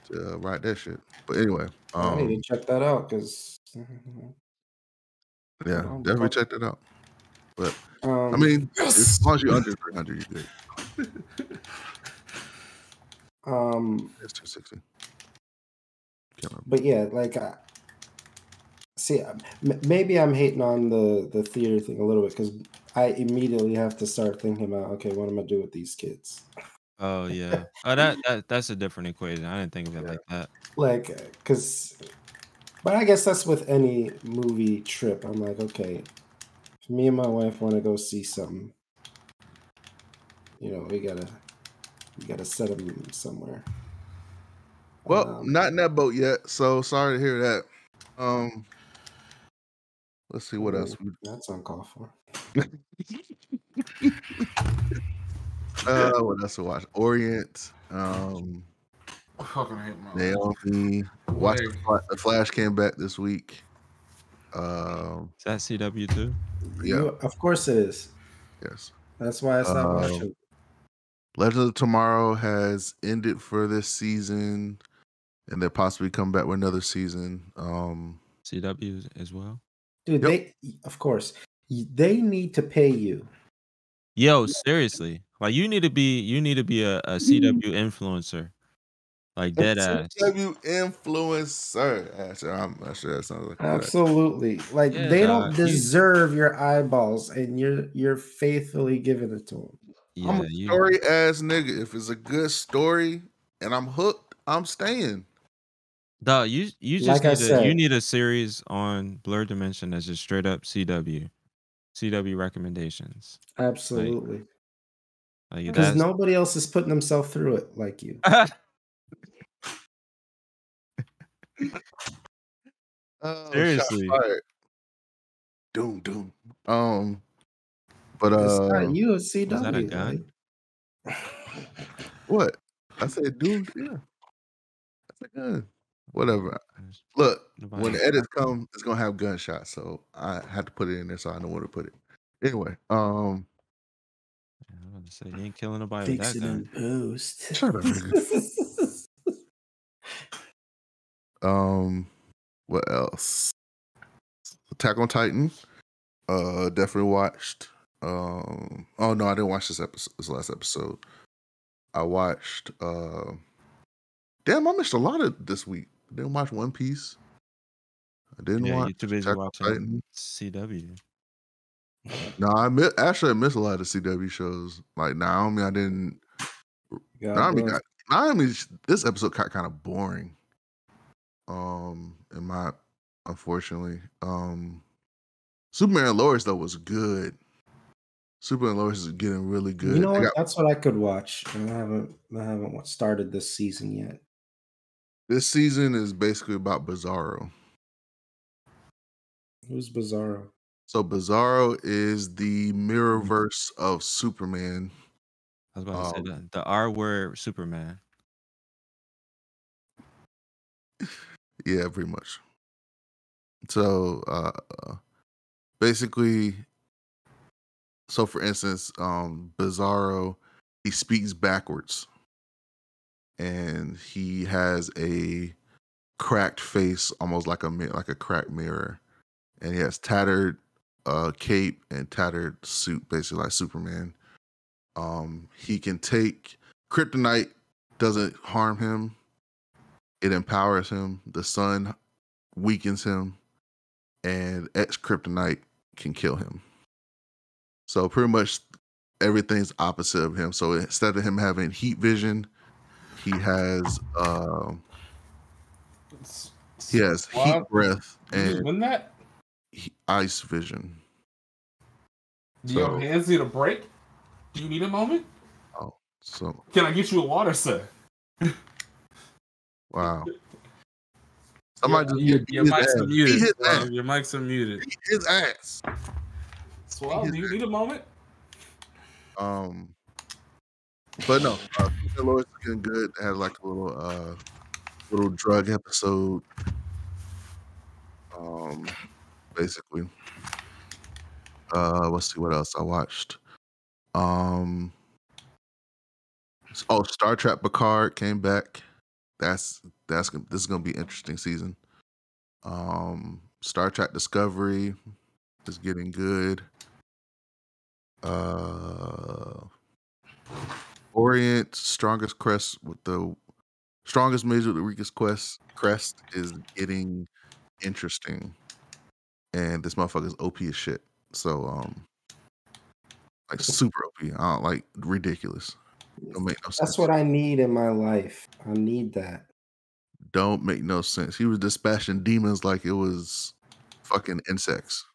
to ride that shit. But anyway, I need to check that out because yeah, definitely check that out. But I mean, as long as you're under 300, you're good. It's 260. But yeah, like, see, maybe I'm hating on the theater thing a little bit because I immediately have to start thinking about, okay, what am I do with these kids? Oh yeah. Oh, that's a different equation. I didn't think of it like that. Like, but I guess that's with any movie trip. I'm like, okay, if me and my wife want to go see something, we gotta set them somewhere. Well, not in that boat yet. So sorry to hear that. Let's see what else. That's uncalled for. What else to watch? Orient. I fucking hate my Naomi. Watch the Flash came back this week. Is that CW too? Yeah. Of course it is. Yes. That's why I stopped watching. Legend of Tomorrow has ended for this season, and they'll possibly come back with another season. CW as well. Dude, of course, they need to pay you. Yo, seriously, like you need to be a CW influencer, like dead ass. CW influencer. Actually, I'm not sure that sounds like Absolutely. Like Yeah, they dog, don't deserve your eyeballs, and you're faithfully giving it to them. I'm a story ass nigga. If it's a good story and I'm hooked, I'm staying. Dog, you just Like I said, you need a series on Blerdimension that's just straight up CW recommendations. Absolutely. Like Because nobody else is putting themselves through it like you. Seriously. Shots fired. Doom. But It's not you, it's CW. Was that a gun? What? I said Doom. Yeah, that's a gun. Whatever. Look, when the edits come, it's gonna have gunshots, so I had to put it in there so I know where to put it. Anyway, I'm gonna say you ain't killing nobody with Fix that it gun. in post. Shut up, nigga. What else? Attack on Titan. Definitely watched. Oh no, I didn't watch this last episode. I watched. Damn, I missed a lot of this week. I didn't watch One Piece. I didn't watch. You're too busy Attack on watching Titan. CW. No, I missed a lot of CW shows. Like Naomi, I didn't. Naomi, this episode got kind of boring. In my unfortunately. Superman and Lois though was good. Superman and Lois is getting really good. You know what? That's what I could watch, and I haven't started this season yet. This season is basically about Bizarro. Who's Bizarro? So Bizarro is the mirrorverse of Superman. I was about to say the R word Superman. Yeah, pretty much. So basically, so for instance, Bizarro, he speaks backwards, and he has a cracked face, almost like a cracked mirror, and he has tattered cape and tattered suit, basically like Superman. He can take kryptonite, doesn't harm him. It empowers him. The sun weakens him, and X kryptonite can kill him. So pretty much everything's opposite of him. So instead of him having heat vision, he has heat breath and win that? Ice vision. Do your hands need a break? Do you need a moment? Oh, so can I get you a water, sir? Wow. Somebody your mic's muted. Your mic's muted. Beat his ass. Swell, do you need a moment? But no, Lois is getting good. It had like a little drug episode. Basically. Let's see what else I watched. Star Trek Picard came back. This is gonna be an interesting season. Star Trek Discovery is getting good. Orient Strongest Crest with the strongest major, the weakest crest is getting interesting, and this motherfucker's OP as shit. So like super OP. I don't like ridiculous. Don't make no sense. That's what I need in my life. I need that. Don't make no sense. He was dispatching demons like it was fucking insects.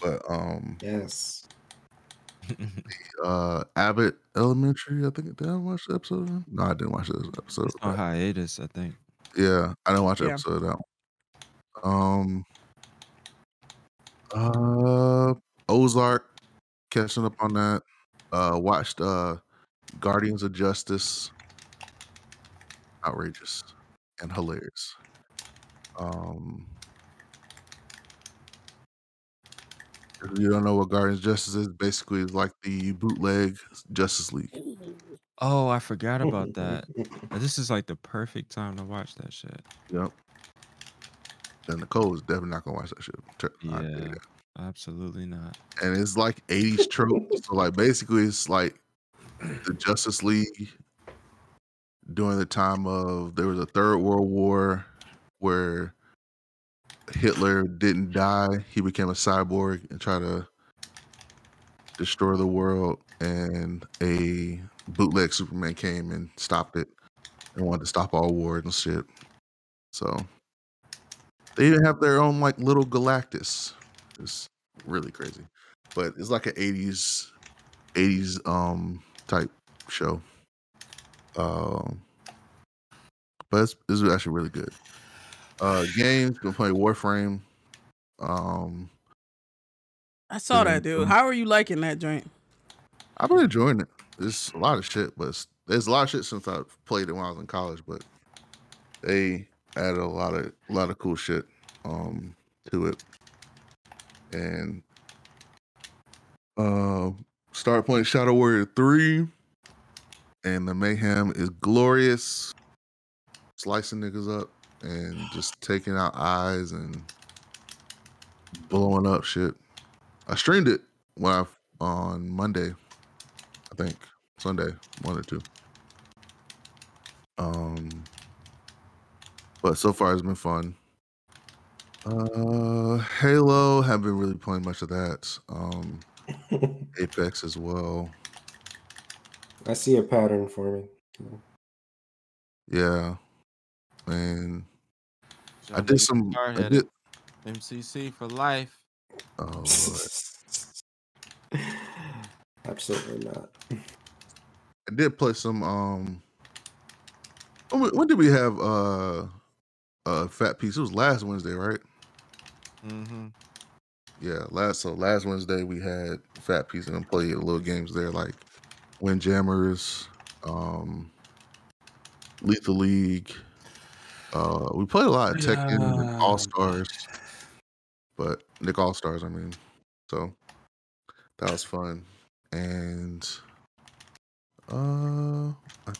But yes. Abbott Elementary, I think. Did I watch the episode? No, I didn't watch this episode. It's on hiatus, I think. Yeah, I didn't watch the episode of that one. Ozark, catching up on that. Watched Guardians of Justice. Outrageous and hilarious. If you don't know what Guardians of Justice is, basically it's like the bootleg Justice League. Oh, I forgot about that. This is like the perfect time to watch that shit. Yep. And Nicole is definitely not gonna watch that shit. Yeah, absolutely not. And it's like 80s tropes. So like basically it's like the Justice League during the time of there was a Third World War where Hitler didn't die. He became a cyborg and tried to destroy the world, and a bootleg Superman came and stopped it and wanted to stop all wars and shit. So they even have their own like little Galactus. It's really crazy. But it's like an 80s type show. But it's actually really good. Games, gonna play Warframe. I saw that, dude. How are you liking that joint? I've been enjoying it. There's a lot of shit, but there's a lot of shit since I played it when I was in college. But they added a lot of cool shit to it, and start playing Shadow Warrior 3, and the mayhem is glorious. Slicing niggas up and just taking out eyes and blowing up shit. I streamed it on Monday, I think. Sunday, 1 or 2. But so far it's been fun. Halo, haven't been really playing much of that. Apex as well. I see a pattern for me. Yeah. And I did some. I did. MCC for life. Oh Lord. Absolutely not. I did play some. When did we have Fat Piece? It was last Wednesday, right? Mm-hmm. Yeah, last Wednesday we had Fat Piece and played little games there like Windjammers, Lethal League. We played a lot of Tekken and All Stars, but Nick All Stars, I mean. So that was fun. And I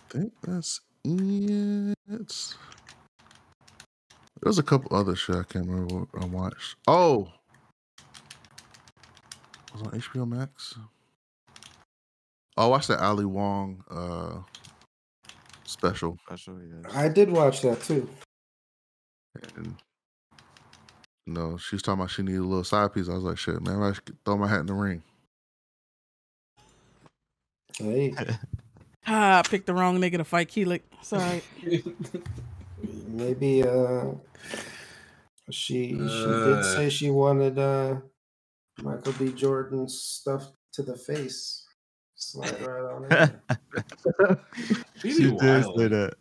think that's it. There's a couple other shit I can't remember what I watched. Oh, it was on HBO Max. Oh, I watched the Ali Wong special. Yes. I did watch that too. And she was talking about she needed a little side piece. I was like, shit, man, I should throw my hat in the ring. Hey. I picked the wrong nigga to fight Keelik. Sorry. Maybe she did say she wanted Michael B. Jordan's stuff to the face. Slide right on in there. She did say that.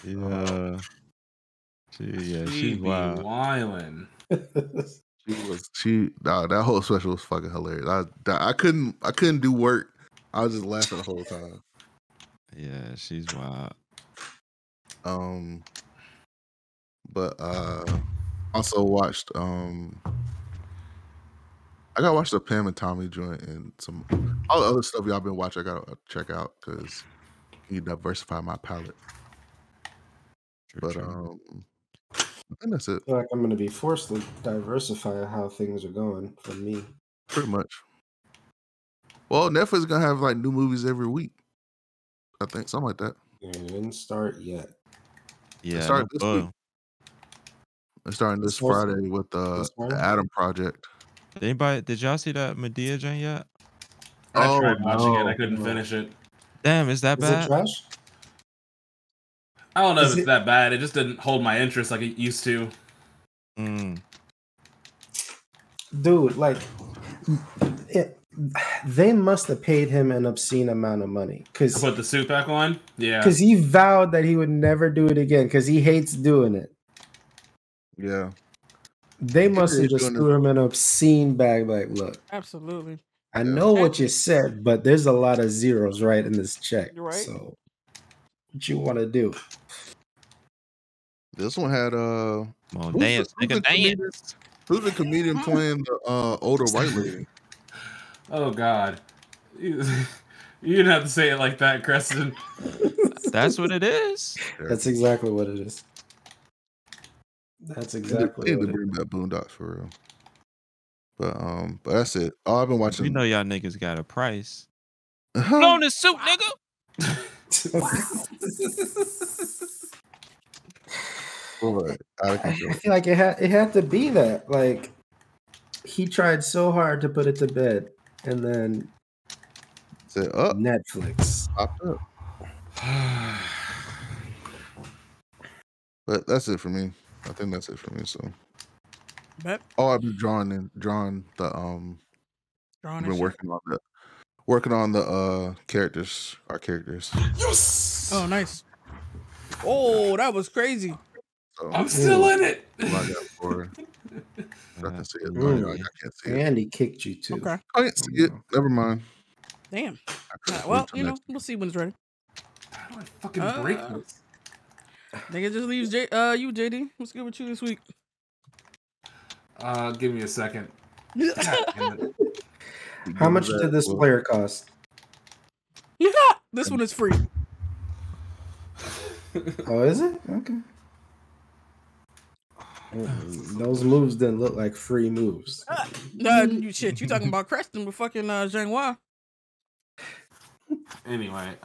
Yeah. She's wild. Wildin'. That whole special was fucking hilarious. I couldn't do work. I was just laughing the whole time. Yeah, she's wild. But also watched I gotta watch the Pam and Tommy joint and some all the other stuff y'all been watching. I gotta check out because you diversify my palette. True. I think that's it. I feel like I'm going to be forced to diversify how things are going for me. Pretty much. Well, Netflix is gonna have like new movies every week. I think something like that. It didn't start yet. Yeah, It started this week. It's starting this Friday with the Adam Project. Did y'all see that Medea joint yet? I tried watching it. I couldn't finish it. Damn, is that bad? Is it trash? I don't know if it's that bad. It just didn't hold my interest like it used to. Dude, like, they must have paid him an obscene amount of money. To put the suit back on? Yeah. Because he vowed that he would never do it again because he hates doing it. Yeah. They must have just threw him an obscene bag. Like, look. Absolutely. I know what you said, but there's a lot of zeros right in this check. You're right. So, what you want to do? This one had dance. Who's the comedian playing the older white lady? Oh God. You didn't have to say it like that, Creston. That's what it is. That's exactly what it is. That's exactly what it is. They need to bring back Boondocks for real. But that's it. Oh, I've been watching. You know y'all niggas got a price. Blow this suit, nigga. I feel like it had to be that. Like, he tried so hard to put it to bed, and then Netflix popped up. But that's it for me. I think that's it for me. So, I've been drawing the I've been working on the characters, our characters. Yes. Oh, nice. Oh, that was crazy. So, I'm still in it. I can see it. I can't see it. And he kicked you too. Okay. I can't see it. Never mind. Damn. Well, we'll see when it's ready. How do I fucking break this? Nigga, just leaves you, JD. What's good with you this week? Give me a second. How much did this player cost? Yeah, this one is free. Oh, is it? Okay. Those moves didn't look like free moves. You talking about Creston with fucking Zhang Hua. Anyway,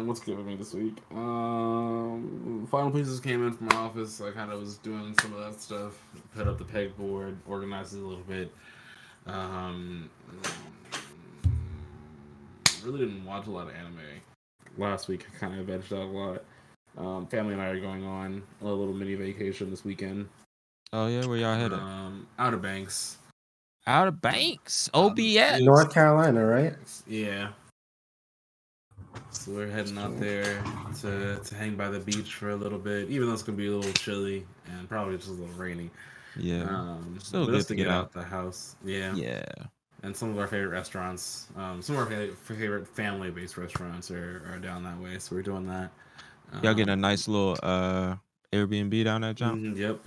what's good with me this week? Final pieces came in from my office. I kind of was doing some of that stuff. Put up the pegboard, organized it a little bit. Really didn't watch a lot of anime last week. I kind of vegged out a lot. Family and I are going on a little mini vacation this weekend. Oh yeah, where y'all headed? Outer Banks. Outer Banks, OBX, North Carolina, right? Yeah. So we're heading out there to hang by the beach for a little bit, even though it's gonna be a little chilly and probably just a little rainy. Yeah, still but good just to get get out out. the house. Yeah. Yeah, And some of our favorite restaurants, some of our favorite family-based restaurants are down that way. So we're doing that. y'all getting a nice little Airbnb down there, John. Yep.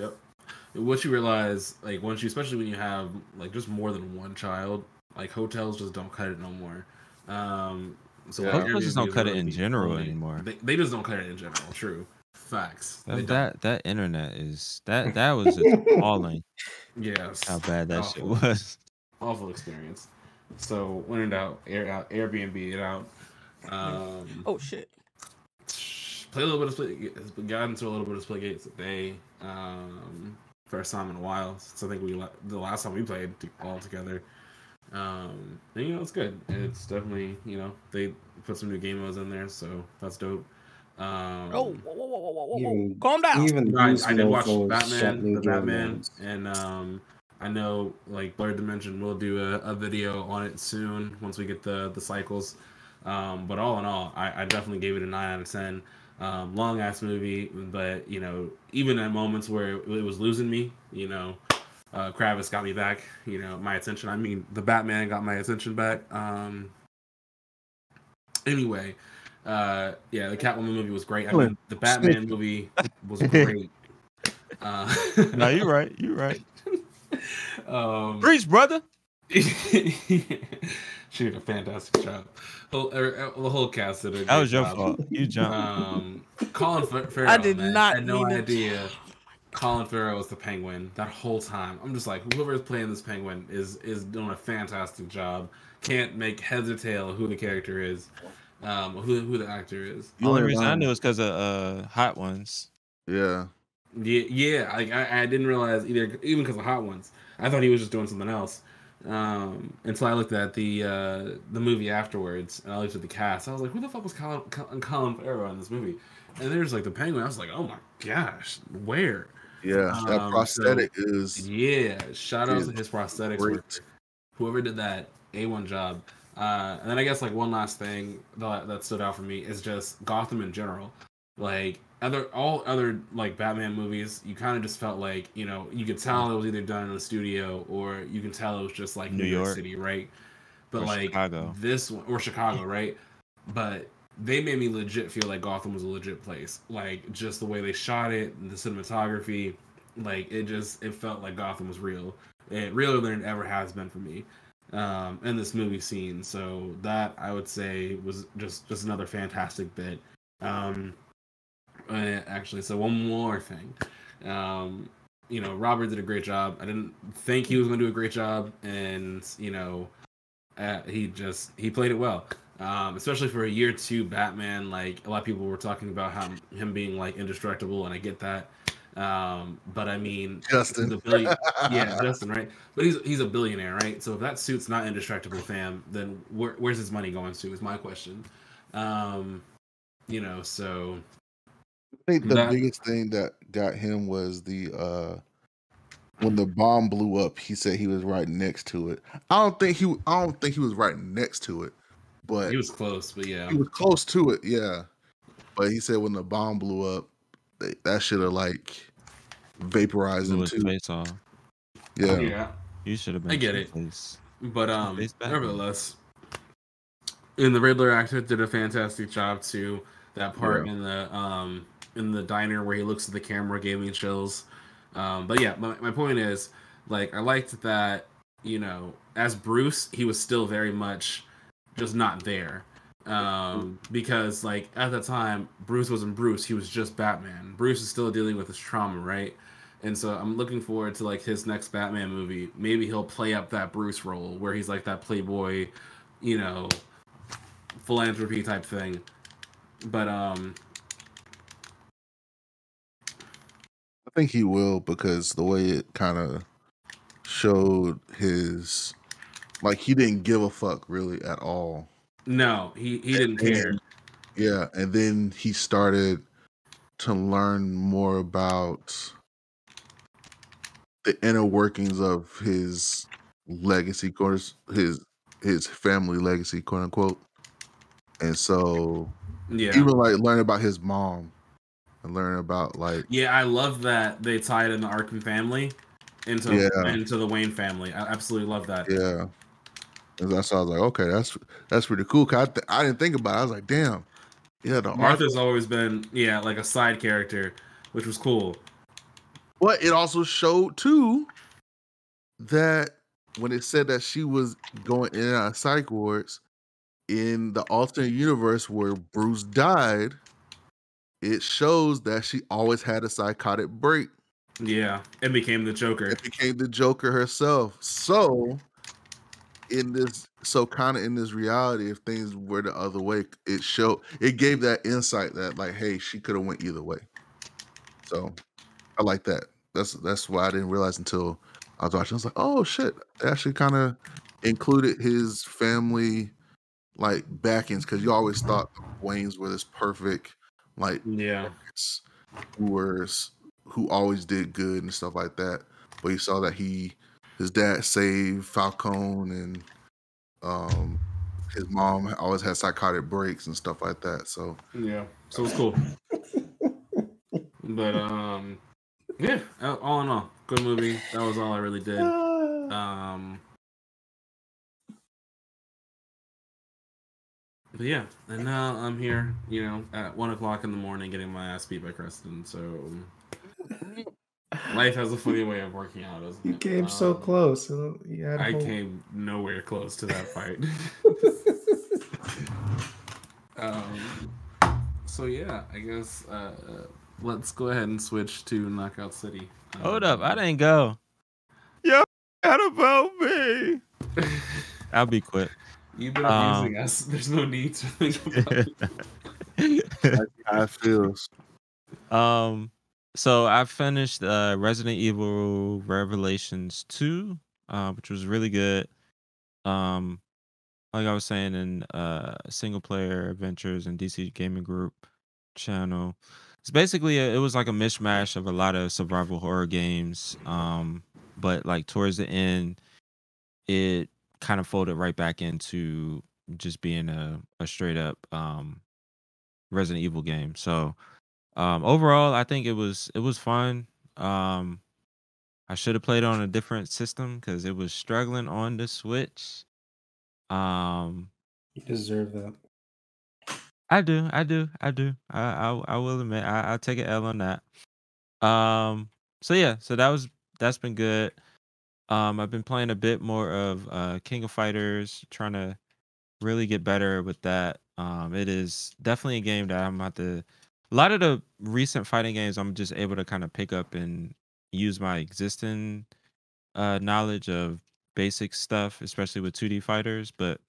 What you realize, like once you, especially when you have like just more than one child, like hotels just don't cut it no more. So Yeah. like Hotels just Airbnb don't is cut it really in the general only. anymore. They just don't cut it in general. True, facts. They don't. That internet is that was just appalling. Yes, How bad that shit awful, was. awful experience. So when in doubt, Airbnb it out. Oh shit. Play a little bit of split. Got into a little bit of Splitgate today. First time in a while. So I think the last time we played all together. And, it's good. It's definitely they put some new game modes in there, so that's dope. Whoa. Even Calm down. even I these did watch mofos shut Batman, new the game Batman, modes. and I know like Blerdimension will do a video on it soon once we get the cycles. But all in all, I definitely gave it a 9 out of 10. Long ass movie, but even at moments where it was losing me, Kravis got me back, my attention. I mean, the Batman got my attention back. Anyway, the Catwoman movie was great. I mean, the Batman movie was great. No, you're right. You're right. Preach, brother. She did a fantastic job. The whole cast did a great That was your job. fault. You jumped. Colin Farrell, I did man, not had no mean to- idea. Colin Farrell was the Penguin that whole time. I'm just like, whoever is playing this Penguin is doing a fantastic job. Can't make heads or tail of who the character is, who the actor is. The only reason I knew was because of Hot Ones. Yeah. Yeah. I didn't realize even because of Hot Ones. I thought he was just doing something else. Until I looked at the movie afterwards, and I looked at the cast. I was like, who the fuck was Colin Farrell in this movie? And there's like the Penguin. I was like, oh my gosh, where? Yeah, that prosthetic is. Yeah, shout out to his prosthetics great. work. Whoever did that, A1 job. And then I guess like one last thing that stood out for me is just Gotham in general. Like all other like Batman movies, you kind of just felt like you could tell it was either done in a studio or you can tell it was just like New York City, right? But Or like Chicago. this one or Chicago, right? But they made me legit feel like Gotham was a legit place. Like just the way they shot it, the cinematography, like it felt like Gotham was real. Realer than it ever has been for me. In this movie scene. So that I would say was just another fantastic bit. Actually, so one more thing. Robert did a great job. I didn't think he was going to do a great job, and he played it well. Especially for a year 2 Batman, like a lot of people were talking about him being like indestructible, and I get that. But I mean, Justin. Justin, right? But he's a billionaire, right? So if that suit's not indestructible, fam, then where's his money going to? Is my question. So I think the biggest thing that got him was when the bomb blew up. He said he was right next to it. I don't think he was right next to it, but he was close. But yeah, he was close to it. Yeah, but he said when the bomb blew up, that should have like vaporized him too. Face off. Yeah. You should have been. I get it. Face. But nevertheless, and the Riddler actor did a fantastic job too. That part in the diner where he looks at the camera gave me chills. But yeah, my point is, like, I liked that, as Bruce, he was still very much just not there. Because, like, at the time, Bruce wasn't Bruce, he was just Batman. Bruce is still dealing with his trauma, right? And so I'm looking forward to, like, his next Batman movie. Maybe he'll play up that Bruce role where he's, like, that playboy, philanthropy type thing. But, I think he will, because the way it kind of showed his, like, he didn't give a fuck really at all. No, he didn't care. Yeah, and then he started to learn more about the inner workings of his legacy, course, his family legacy, quote unquote. And so even like learning about his mom and learning about like I love that they tied in the Arkham family into the Wayne family. I absolutely love that. Yeah. And that's why I was like, okay, that's pretty cool. Cause I didn't think about it. I was like, damn. Yeah, Martha's always been like a side character, which was cool. But it also showed too that when it said that she was going in and out of psych wards in the alternate universe where Bruce died, it shows that she always had a psychotic break. Yeah, and became the Joker. It became the Joker herself. So in this reality, if things were the other way, it gave that insight that like, hey, she could have went either way. So I like that. That's why I didn't realize until I was watching. I was like, oh shit, it actually kind of included his family like backings, because you always thought the Waynes were this perfect like who always did good and stuff like that. But you saw that his dad saved Falcone, and his mom always had psychotic breaks and stuff like that. So so it was cool. But all in all, good movie. That was all I really did. But yeah, and now I'm here, at 1:00 in the morning, getting my ass beat by Creston. So life has a funny way of working out, doesn't it? You came so close. I came nowhere close to that fight. So yeah, I guess let's go ahead and switch to Knockout City. Hold up, I didn't go. Yo, what about me? I'll be quick. You've been abusing us. There's no need to think about it. I feel. So I finished Resident Evil Revelations 2, which was really good. Like I was saying in Single Player Adventures and DC Gaming Group channel, it's basically it was like a mishmash of a lot of survival horror games. But like towards the end, it kind of folded right back into just being a straight up Resident Evil game. So overall, I think it was fun. I should have played on a different system because it was struggling on the Switch. You deserve that. I do. I will admit I'll take an L on that. So yeah, that's been good. I've been playing a bit more of King of Fighters, trying to really get better with that. It is definitely a game that I'm about to. A lot of the recent fighting games, I'm just able to kind of pick up and use my existing knowledge of basic stuff, especially with 2D fighters. But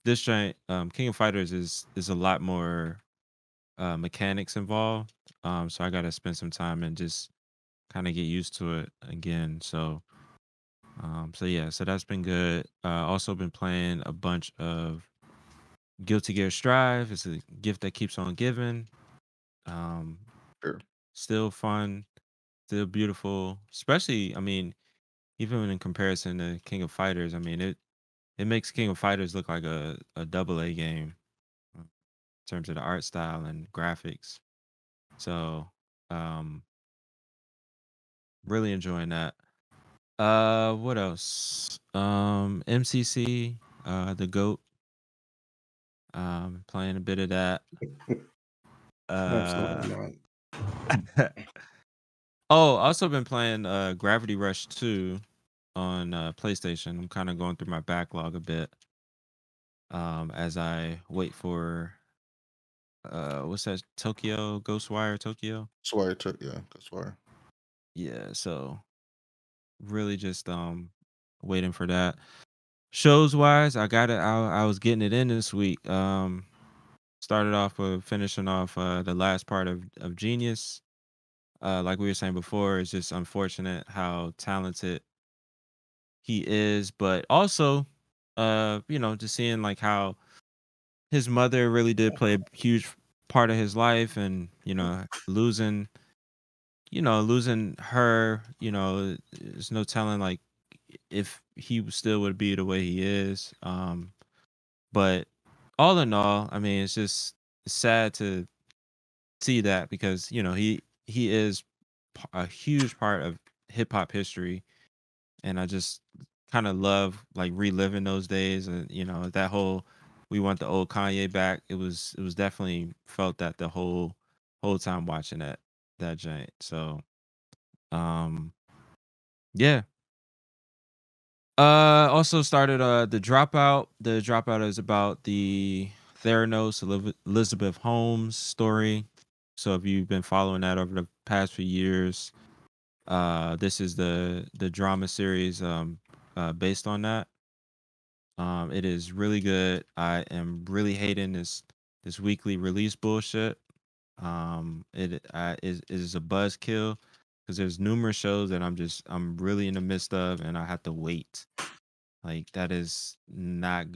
this giant King of Fighters is a lot more mechanics involved. So I got to spend some time and just kind of get used to it again. So so that's been good. Also been playing a bunch of Guilty Gear Strive. It's a gift that keeps on giving. Still fun, still beautiful. Especially, I mean, even in comparison to King of Fighters, I mean it makes King of Fighters look like a AA game in terms of the art style and graphics. So really enjoying that. What else? MCC, the GOAT. Playing a bit of that. Absolutely not. Also been playing Gravity Rush 2 on PlayStation. I'm kind of going through my backlog a bit as I wait for what's that? Ghostwire Tokyo? Ghostwire. Yeah, so really just waiting for that. Shows wise, I got it. I was getting it in this week. Started off with finishing off the last part of Genius. Like we were saying before, it's just unfortunate how talented he is, but also, just seeing like how his mother really did play a huge part of his life, and losing her. There's no telling like if he still would be the way he is. But all in all, I mean, it's just sad to see that because he is a huge part of hip hop history, and I just kind of love like reliving those days, and that whole we want the old Kanye back. It was definitely felt that the whole time watching that giant. So yeah. Also started the Dropout. The Dropout is about the Theranos Elizabeth Holmes story. So if you've been following that over the past few years, this is the drama series based on that. It is really good. I am really hating this weekly release bullshit. It is a buzzkill because there's numerous shows that I'm really in the midst of, and I have to wait. Like that's not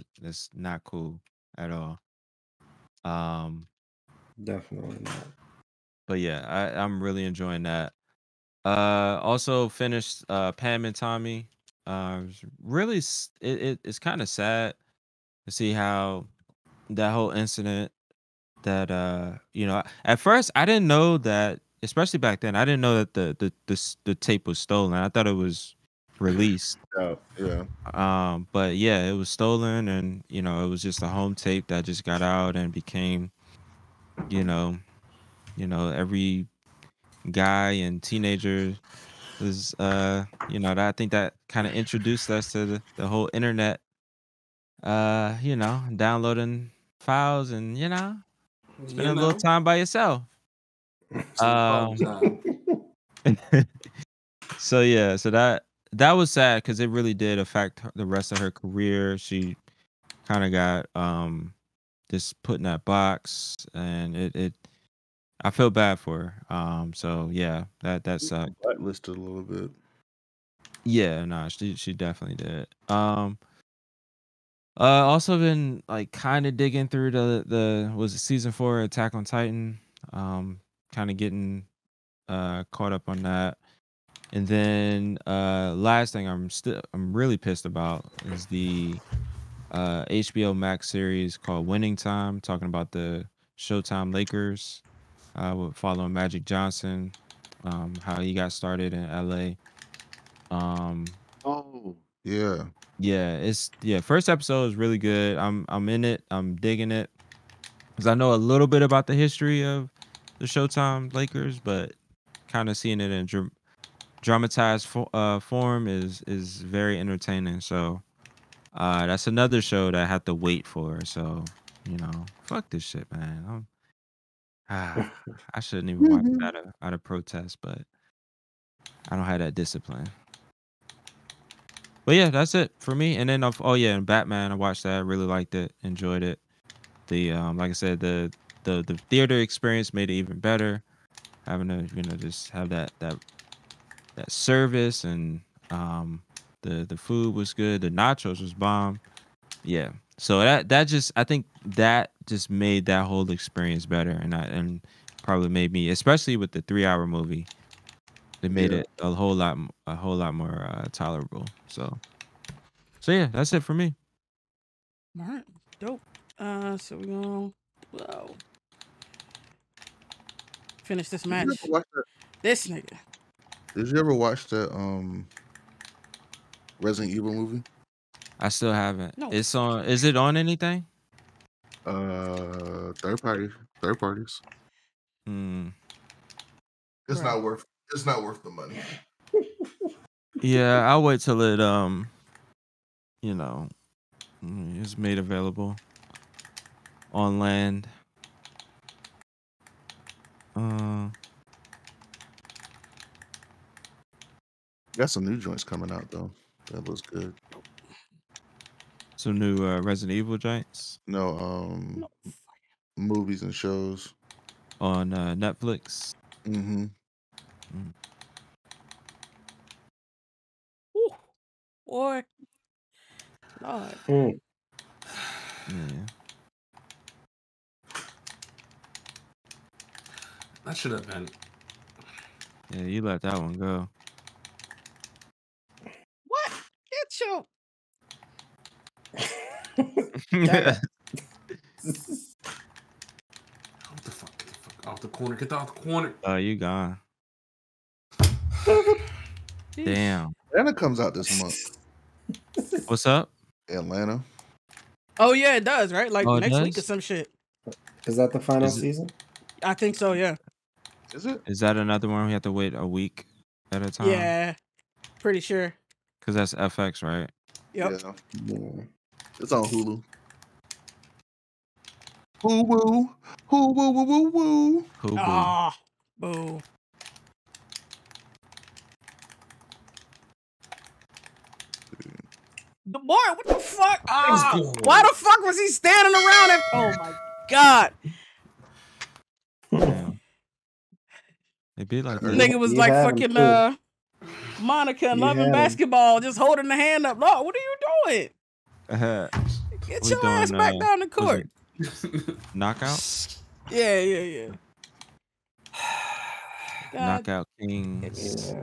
cool at all. Definitely not. But yeah, I'm really enjoying that. Also finished Pam and Tommy. Really, it's kind of sad to see how that whole incident that at first I didn't know that, especially back then, I didn't know that the tape was stolen. I thought it was released. Yeah. But yeah, it was stolen, and it was just a home tape that just got out and became, you know, every guy and teenager was, that I think that kind of introduced us to the whole internet. Downloading files and spending a little time by yourself. Some fun time. So yeah, so that was sad because it really did affect the rest of her career. She kind of got just put in that box, and it I feel bad for her. So yeah, that sucked. Blacklisted a little bit. Yeah, no, she definitely did. Also been like kind of digging through the was it season 4 Attack on Titan. Kind of getting caught up on that. And then last thing I'm really pissed about is the HBO Max series called Winning Time, talking about the Showtime Lakers, following Magic Johnson, how he got started in LA. Oh, yeah. Yeah, first episode is really good. I'm in it. I'm digging it because I know a little bit about the history of the Showtime Lakers, but kind of seeing it in dramatized form is very entertaining. So that's another show that I have to wait for. So fuck this shit, man. I shouldn't even watch it out of protest, but I don't have that discipline. But yeah, that's it for me. And then and Batman, I watched that. I really liked it, enjoyed it. The like I said, the theater experience made it even better. Having to just have that service, and the food was good. The nachos was bomb. Yeah. So that just, I think that just made that whole experience better, and probably made me, especially with the 3-hour movie, it made it a whole lot more tolerable. So yeah, that's it for me. All right, dope. So we're gonna finish this Did you ever match. watch that? This nigga. Did you ever watch that Resident Evil movie? I still haven't. No. It's on. Is it on anything? Third parties. It's Right. not worth. It's not worth the money. Yeah, I'll wait till it is made available on land. Got some new joints coming out though. That looks good. Some new Resident Evil joints. No, movies and shows on Netflix. Mm-hmm. Ooh, boy, Lord. Yeah. That should have been. Yeah, you let that one go. What? Get your. What the fuck? Get the fuck out the corner. Get out the corner. Oh, you gone. Damn. Atlanta comes out this month. What's up? Atlanta. Oh yeah, it does, right? Like Oh, it next week or does? some shit. Is that the final Is it- season? I think so. Yeah. Is it? Is that another one we have to wait a week at a time? Yeah. Pretty sure. Because that's FX, right? Yep. Yeah. Yeah. It's on Hulu. Woo woo. Woo woo woo woo woo. Who boo? Ah. Boo. The boy, what the fuck? Ah, why the fuck was he standing around? Oh my god. Damn. It be like that. Nigga was You like had him, fucking too. Monica and You Loving had him. Basketball, just holding the hand up. No, what are you doing? Get We your ass doing, back down the was court. it Knockout? Yeah. God, Knockout Kings. Yeah.